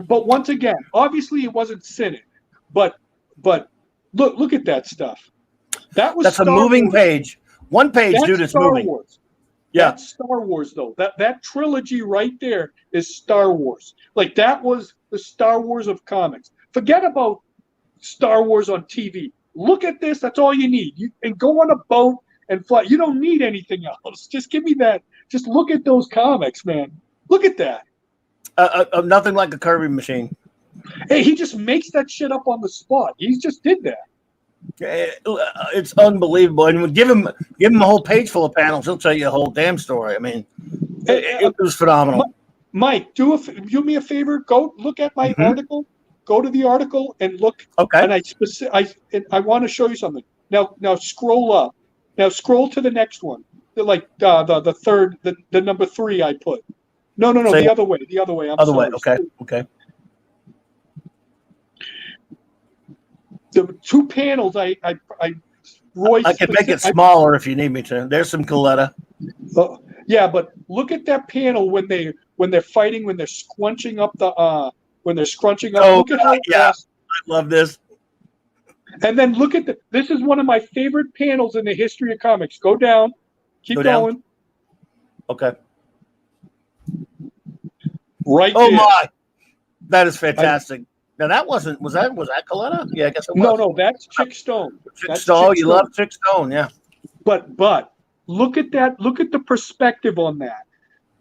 S2: but once again, obviously it wasn't cynic, but look at that stuff. That's
S1: a moving page. One page, dude. It's
S2: Star
S1: moving.
S2: Wars.
S1: Yeah.
S2: That's Star Wars, though. That trilogy right there is Star Wars. Like, that was the Star Wars of comics. Forget about Star Wars on TV. Look at this. That's all you need. You can go on a boat and fly. You don't need anything else. Just give me that. Just look at those comics, man. Look at that.
S1: Nothing like a Kirby machine.
S2: Hey, he just makes that shit up on the spot. He just did that.
S1: It's unbelievable, and give him a whole page full of panels. He'll tell you a whole damn story. I mean, it was phenomenal.
S2: Mike, do me a favor. Go look at my article. Go to the article and look.
S1: Okay.
S2: And I want to show you something. Now scroll up. Now scroll to the next one. The third, the number 3 I put. No, the other way. The other way. I'm sorry.
S1: Okay.
S2: The 2 panels Roy.
S1: I can make it smaller if you need me to. There's some Coletta.
S2: Yeah, but look at that panel when they're fighting, when they're scrunching up when they're scrunching up.
S1: Oh,
S2: look at how
S1: I love this.
S2: And then look at this is one of my favorite panels in the history of comics. Go down. Keep going.
S1: Okay.
S2: Right
S1: there.
S2: there.
S1: My. That is fantastic. Now that was that Coletta? Yeah, I guess it was.
S2: No, that's Chick Stone.
S1: You love Chick Stone, yeah.
S2: But look at that. Look at the perspective on that.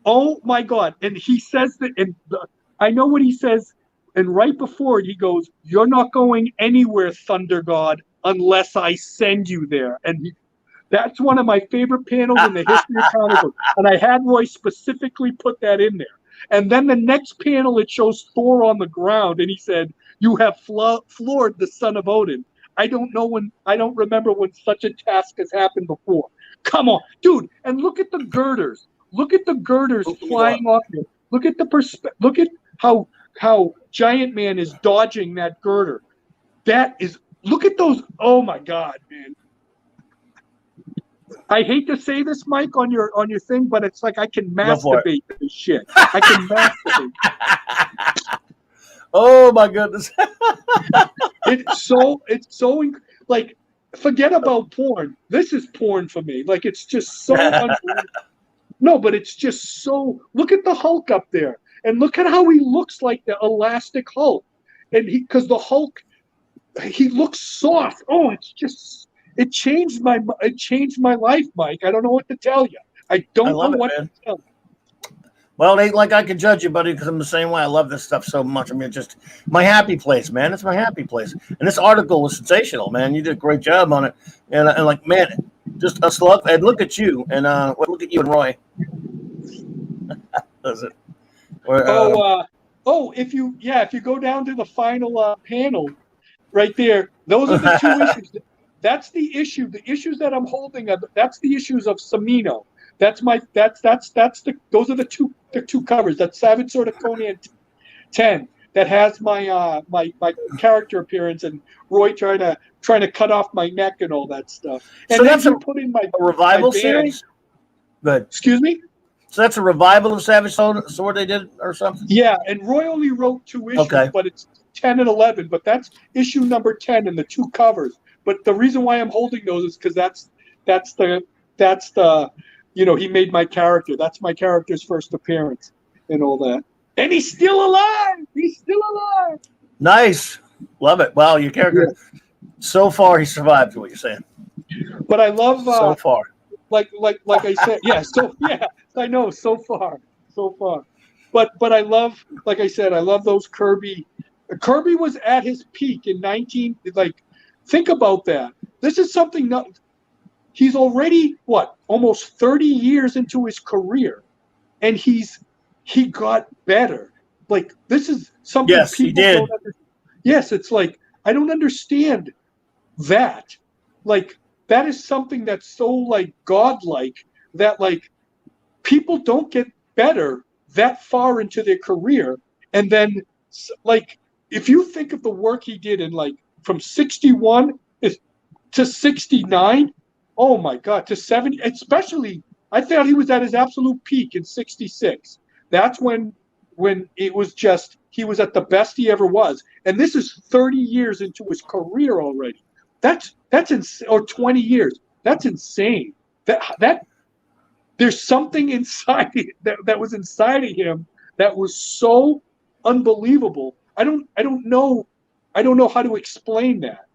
S2: Oh my God! And he says that, and I know what he says. And right before it, he goes, "You're not going anywhere, Thunder God, unless I send you there." And that's one of my favorite panels in the history of comic books. And I had Roy specifically put that in there. And then the next panel, it shows Thor on the ground, and he said, "You have floored the son of Odin. I don't remember when such a task has happened before." Come on, dude! And look at the girders. Look at the girders flying off there. Look at the Look at how Giant Man is dodging that girder. Look at those. Oh my God, man! I hate to say this, Mike, on your thing, but it's like I can masturbate this shit. I can masturbate.
S1: Oh my goodness!
S2: It's so like, forget about porn. This is porn for me. Like, it's just so unbelievable. No, but it's just so. Look at the Hulk up there, and look at how he looks like the elastic Hulk, and because the Hulk, he looks soft. Oh, it's just. It changed my life, Mike. I don't know what to tell you. I don't know what to tell you.
S1: Well, it ain't like I can judge you, buddy, because I'm the same way. I love this stuff so much. I mean, it's just my happy place, man. It's my happy place. And this article was sensational, man. You did a great job on it. And like, man, just a slug. And look at you. And look at you and Roy. Does it?
S2: If you go down to the final panel, right there, those are the 2 issues. That's the issue. The issues that I'm holding up. That's the issues of CIMINO. Those are the two covers. That's Savage Sword of Conan 10 that has my my character appearance and Roy trying to cut off my neck and all that stuff. And
S1: so that's
S2: put in my
S1: revival
S2: my
S1: series. Good.
S2: Excuse me.
S1: So that's a revival of Savage Sword they did or something.
S2: Yeah, and Roy only wrote 2 issues, but it's 10 and 11. But that's issue number 10 and the 2 covers. But the reason why I'm holding those is because that's the he made my character. That's my character's first appearance and all that. And he's still alive. He's still alive.
S1: Nice. Love it. Wow, your character so far he survived is what you're saying.
S2: But I love
S1: so far.
S2: Like I said, I know so far. But I love, like I said, I love those Kirby. Kirby was at his peak in think about that. This is something he's already what, almost 30 years into his career, and he got better. Like, this is something people don't understand. Yes, it's like, I don't understand that. Like, that is something that's so like godlike that like people don't get better that far into their career. And then like, if you think of the work he did in like from 61 to 69, oh my God, to 70, especially, I thought he was at his absolute peak in 66. That's when it was just, he was at the best he ever was. And this is 30 years into his career already. That's or 20 years. That's insane. That there's something inside that was inside of him that was so unbelievable. I don't know how to explain that.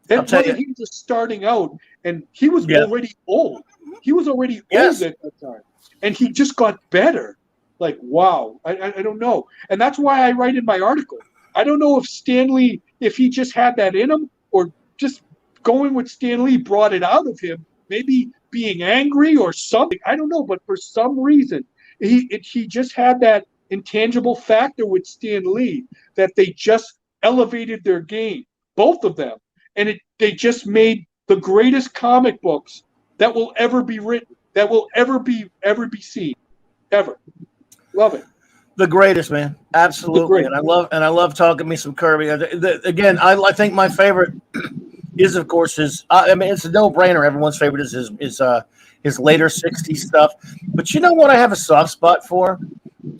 S2: That wasn't him just starting out, and he was already old. He was already old at that time, and he just got better. Like, wow, I don't know. And that's why I write in my article, I don't know if Stan Lee, if he just had that in him, or just going with Stan Lee brought it out of him, maybe being angry or something. I don't know, but for some reason, he just had that intangible factor with Stan Lee that they just elevated their game, both of them. And they just made the greatest comic books that will ever be written, that will ever be seen, ever. Love it.
S1: The greatest, man. Absolutely. And I love talking me some Kirby. Again, I think my favorite is, of course, his. I mean, it's a no-brainer. Everyone's favorite is his later '60s stuff. But you know what I have a soft spot for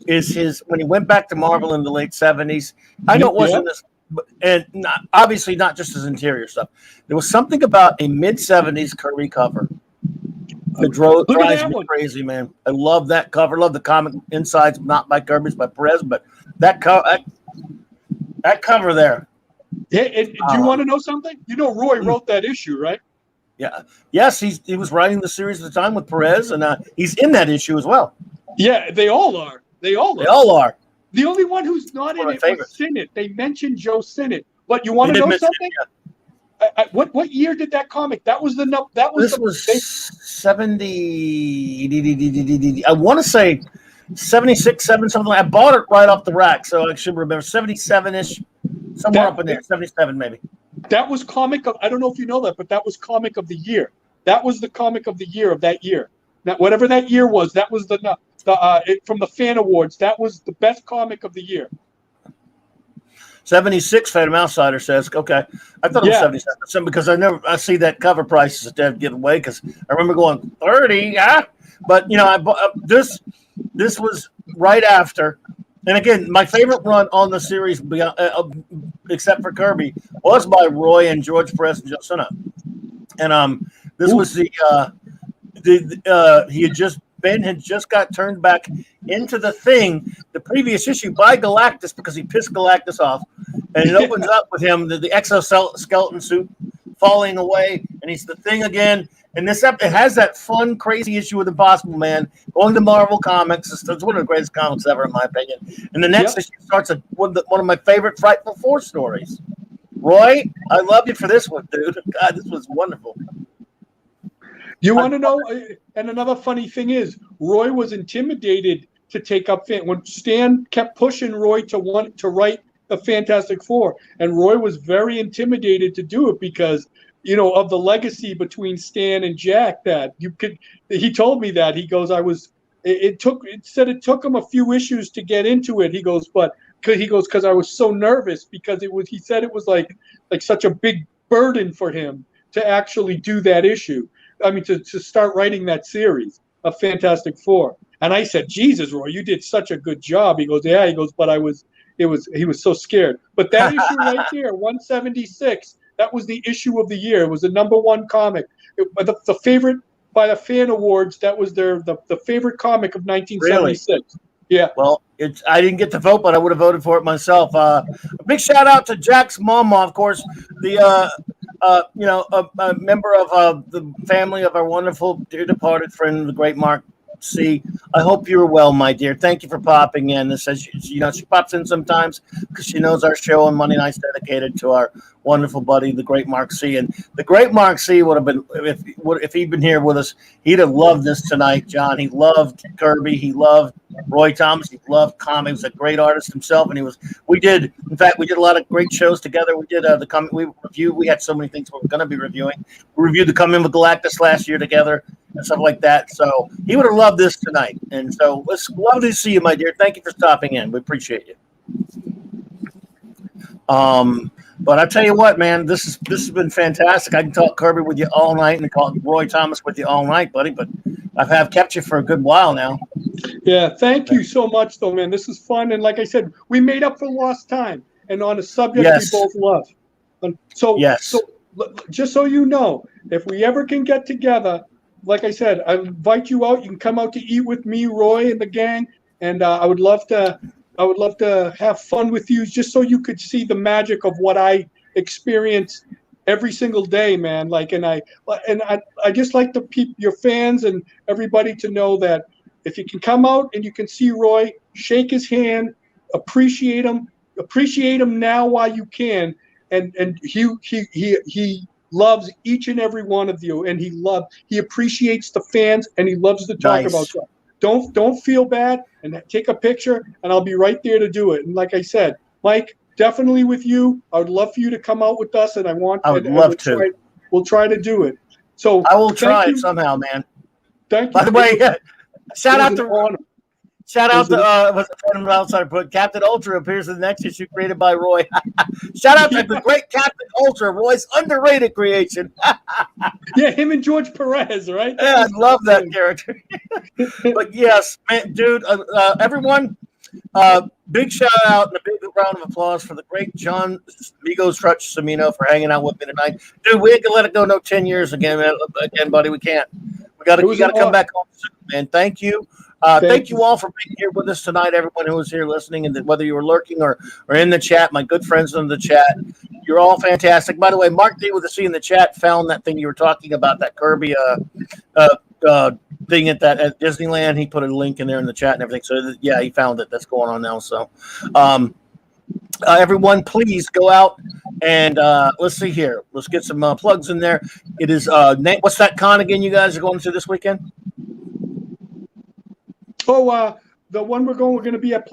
S1: is his when he went back to Marvel in the late '70s. I know it wasn't this, and obviously not just his interior stuff. There was something about a mid-'70s Kirby cover that drives me crazy, man. I love that cover. Love the comic insides, not by Kirby, it's by Perez, but that cover there.
S2: Yeah, do you want to know something? You know, Roy wrote that issue, right?
S1: Yeah. Yes, he was writing the series at the time with Perez, and he's in that issue as well.
S2: Yeah, they all are. They all are. The only one who's not in it was Sinnott. They mentioned Joe Sinnott. But you want to know something? What year did that comic? This was
S1: 70. I want to say 76, 7, something like that. I bought it right off the rack, so I should remember 77-ish, somewhere up in there, 77 maybe.
S2: That was comic of, I don't know if you know that, but that was comic of the year. That was the comic of the year of that year. Now, whatever that year was, that was from the fan awards. That was the best comic of the year.
S1: 76, Phantom Outsider says. Okay, I thought it was 77 because I see that cover prices at that giveaway because I remember going 30, but you know, this was right after. And again, my favorite run on the series, except for Kirby, was by Roy and George Perez and Joe Sinnott. And this was Ben had just got turned back into the Thing, the previous issue by Galactus because he pissed Galactus off, and it opens up with him the exoskeleton suit falling away, and he's the Thing again. And it has that fun, crazy issue with Impossible Man going to Marvel Comics. It's one of the greatest comics ever, in my opinion. And the next issue starts one of my favorite Frightful Four stories. Roy, I love you for this one, dude. God, this was wonderful.
S2: You want to know? And another funny thing is, Roy was intimidated to take up when Stan kept pushing Roy to write the Fantastic Four, and Roy was very intimidated to do it because, you know, of the legacy between Stan and Jack that you could. He told me that. He goes, it took him a few issues to get into it. He goes, because I was so nervous because he said it was like such a big burden for him to actually do that issue. I mean, to start writing that series of Fantastic Four. And I said, Jesus, Roy, you did such a good job. He goes, yeah. He goes, but he was so scared. But that issue right there, 176, that was the issue of the year. It was the #1 comic. The favorite by the fan awards, that was the favorite comic of 1976. Really? Yeah.
S1: Well, I didn't get to vote, but I would have voted for it myself. A big shout out to Jack's mama, of course, a member of the family of our wonderful dear departed friend, the great Mark C. I hope you're well, my dear. Thank you for popping in. This says, she pops in sometimes because she knows our show on Monday nights dedicated to our wonderful buddy, the great Mark C. And the great Mark C would have been, if he'd been here with us, he'd have loved this tonight, John. He loved Kirby. He loved Roy Thomas. He loved comics. He was a great artist himself. And we did a lot of great shows together. We did we had so many things we were going to be reviewing. We reviewed the Come In with Galactus last year together and stuff like that. So he would have loved this tonight. And so it's lovely to see you, my dear. Thank you for stopping in. We appreciate you. But I tell you what, man, this has been fantastic. I can talk Kirby with you all night and talk Roy Thomas with you all night, buddy. But I have kept you for a good while now.
S2: Yeah, thank you so much, though, man. This is fun, and like I said, we made up for lost time, and on a subject we both love. And so just so you know, if we ever can get together, like I said, I invite you out. You can come out to eat with me, Roy, and the gang, and I would love to have fun with you, just so you could see the magic of what I experience every single day, man. Like, and I just like your fans and everybody to know that if you can come out and you can see Roy, shake his hand, appreciate him now while you can, and he loves each and every one of you, and he appreciates the fans, and he loves to talk about stuff. Don't feel bad, and take a picture, and I'll be right there to do it. And like I said, Mike, definitely with you. I would love for you to come out with us, and I would love to. We'll try to do it. So
S1: I will try somehow, man.
S2: Thank you.
S1: By the way, shout out to outside put Captain Ultra appears in the next issue created by Roy. Shout out to the great Captain Ultra, Roy's underrated creation.
S2: Yeah, him and George Perez, right?
S1: Yeah, I love that character. But yes, man, dude, everyone, big shout out and a big round of applause for the great John MEGO-STRETCH-HULK for hanging out with me tonight. Dude, we ain't gonna let it go no 10 years again, buddy. We can't. You gotta come back home soon, man. Thank you. Thank you all for being here with us tonight, everyone who was here listening, and whether you were lurking or in the chat, my good friends in the chat, you're all fantastic. By the way, Mark D with a C in the chat found that thing you were talking about, that Kirby thing at Disneyland. He put a link in there in the chat and everything. So yeah, he found it. That's going on now. So everyone, please go out and let's see here. Let's get some plugs in there. It is what's that con again you guys are going to this weekend?
S2: Oh, the one we're going to be at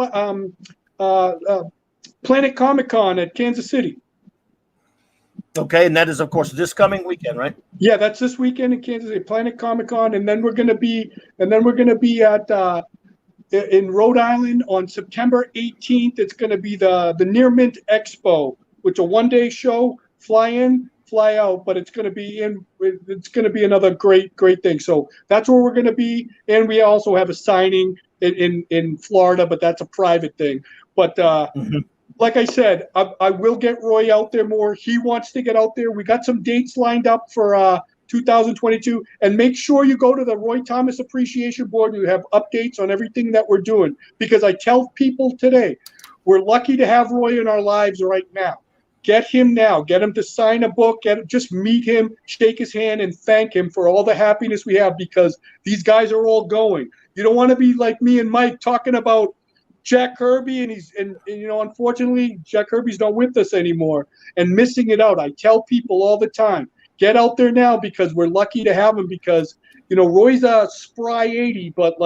S2: Planet Comic Con at Kansas City.
S1: Okay, and that is, of course, this coming weekend, right?
S2: Yeah, that's this weekend in Kansas City, Planet Comic Con, and then we're going to be at in Rhode Island on September 18th. It's going to be the Near Mint Expo, which is a one-day show, fly in, fly out, but it's going to be another great thing. So that's where we're going to be, and we also have a signing in Florida, but that's a private thing. But like I said, I will get Roy out there more. He wants to get out there. We got some dates lined up for 2022, and make sure you go to the Roy Thomas Appreciation Board. You have updates on everything that we're doing, because I tell people today, we're lucky to have Roy in our lives right now. Get him now. Get him to sign a book. Just meet him, shake his hand, and thank him for all the happiness we have, because these guys are all going. You don't want to be like me and Mike talking about Jack Kirby, and unfortunately, Jack Kirby's not with us anymore, and missing it out. I tell people all the time, get out there now, because we're lucky to have him, because, Roy's a spry 80, but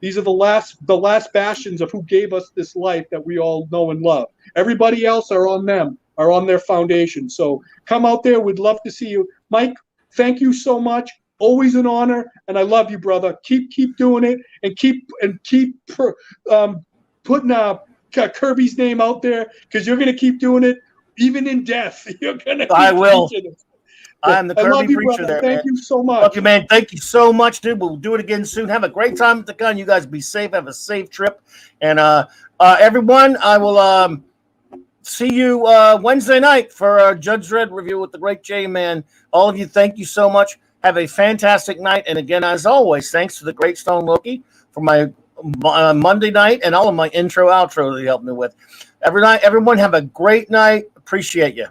S2: these are the last bastions of who gave us this life that we all know and love. Everybody else are on their foundation. So come out there. We'd love to see you. Mike, thank you so much. Always an honor, and I love you, brother. Keep doing it, and keep putting Kirby's name out there, because you're going to keep doing it even in death. You're going to. I will.
S1: I am the Kirby preacher there, man.
S2: Thank you so much.
S1: Love you, man. Thank you so much, dude. We'll do it again soon. Have a great time at the con. You guys be safe. Have a safe trip. And everyone, I will see you Wednesday night for our Judge Dredd review with the great J Man. All of you, thank you so much. Have a fantastic night. And again, as always, thanks to the great Stone Loki for my Monday night and all of my intro, outro that he helped me with. Every night, everyone, have a great night. Appreciate you.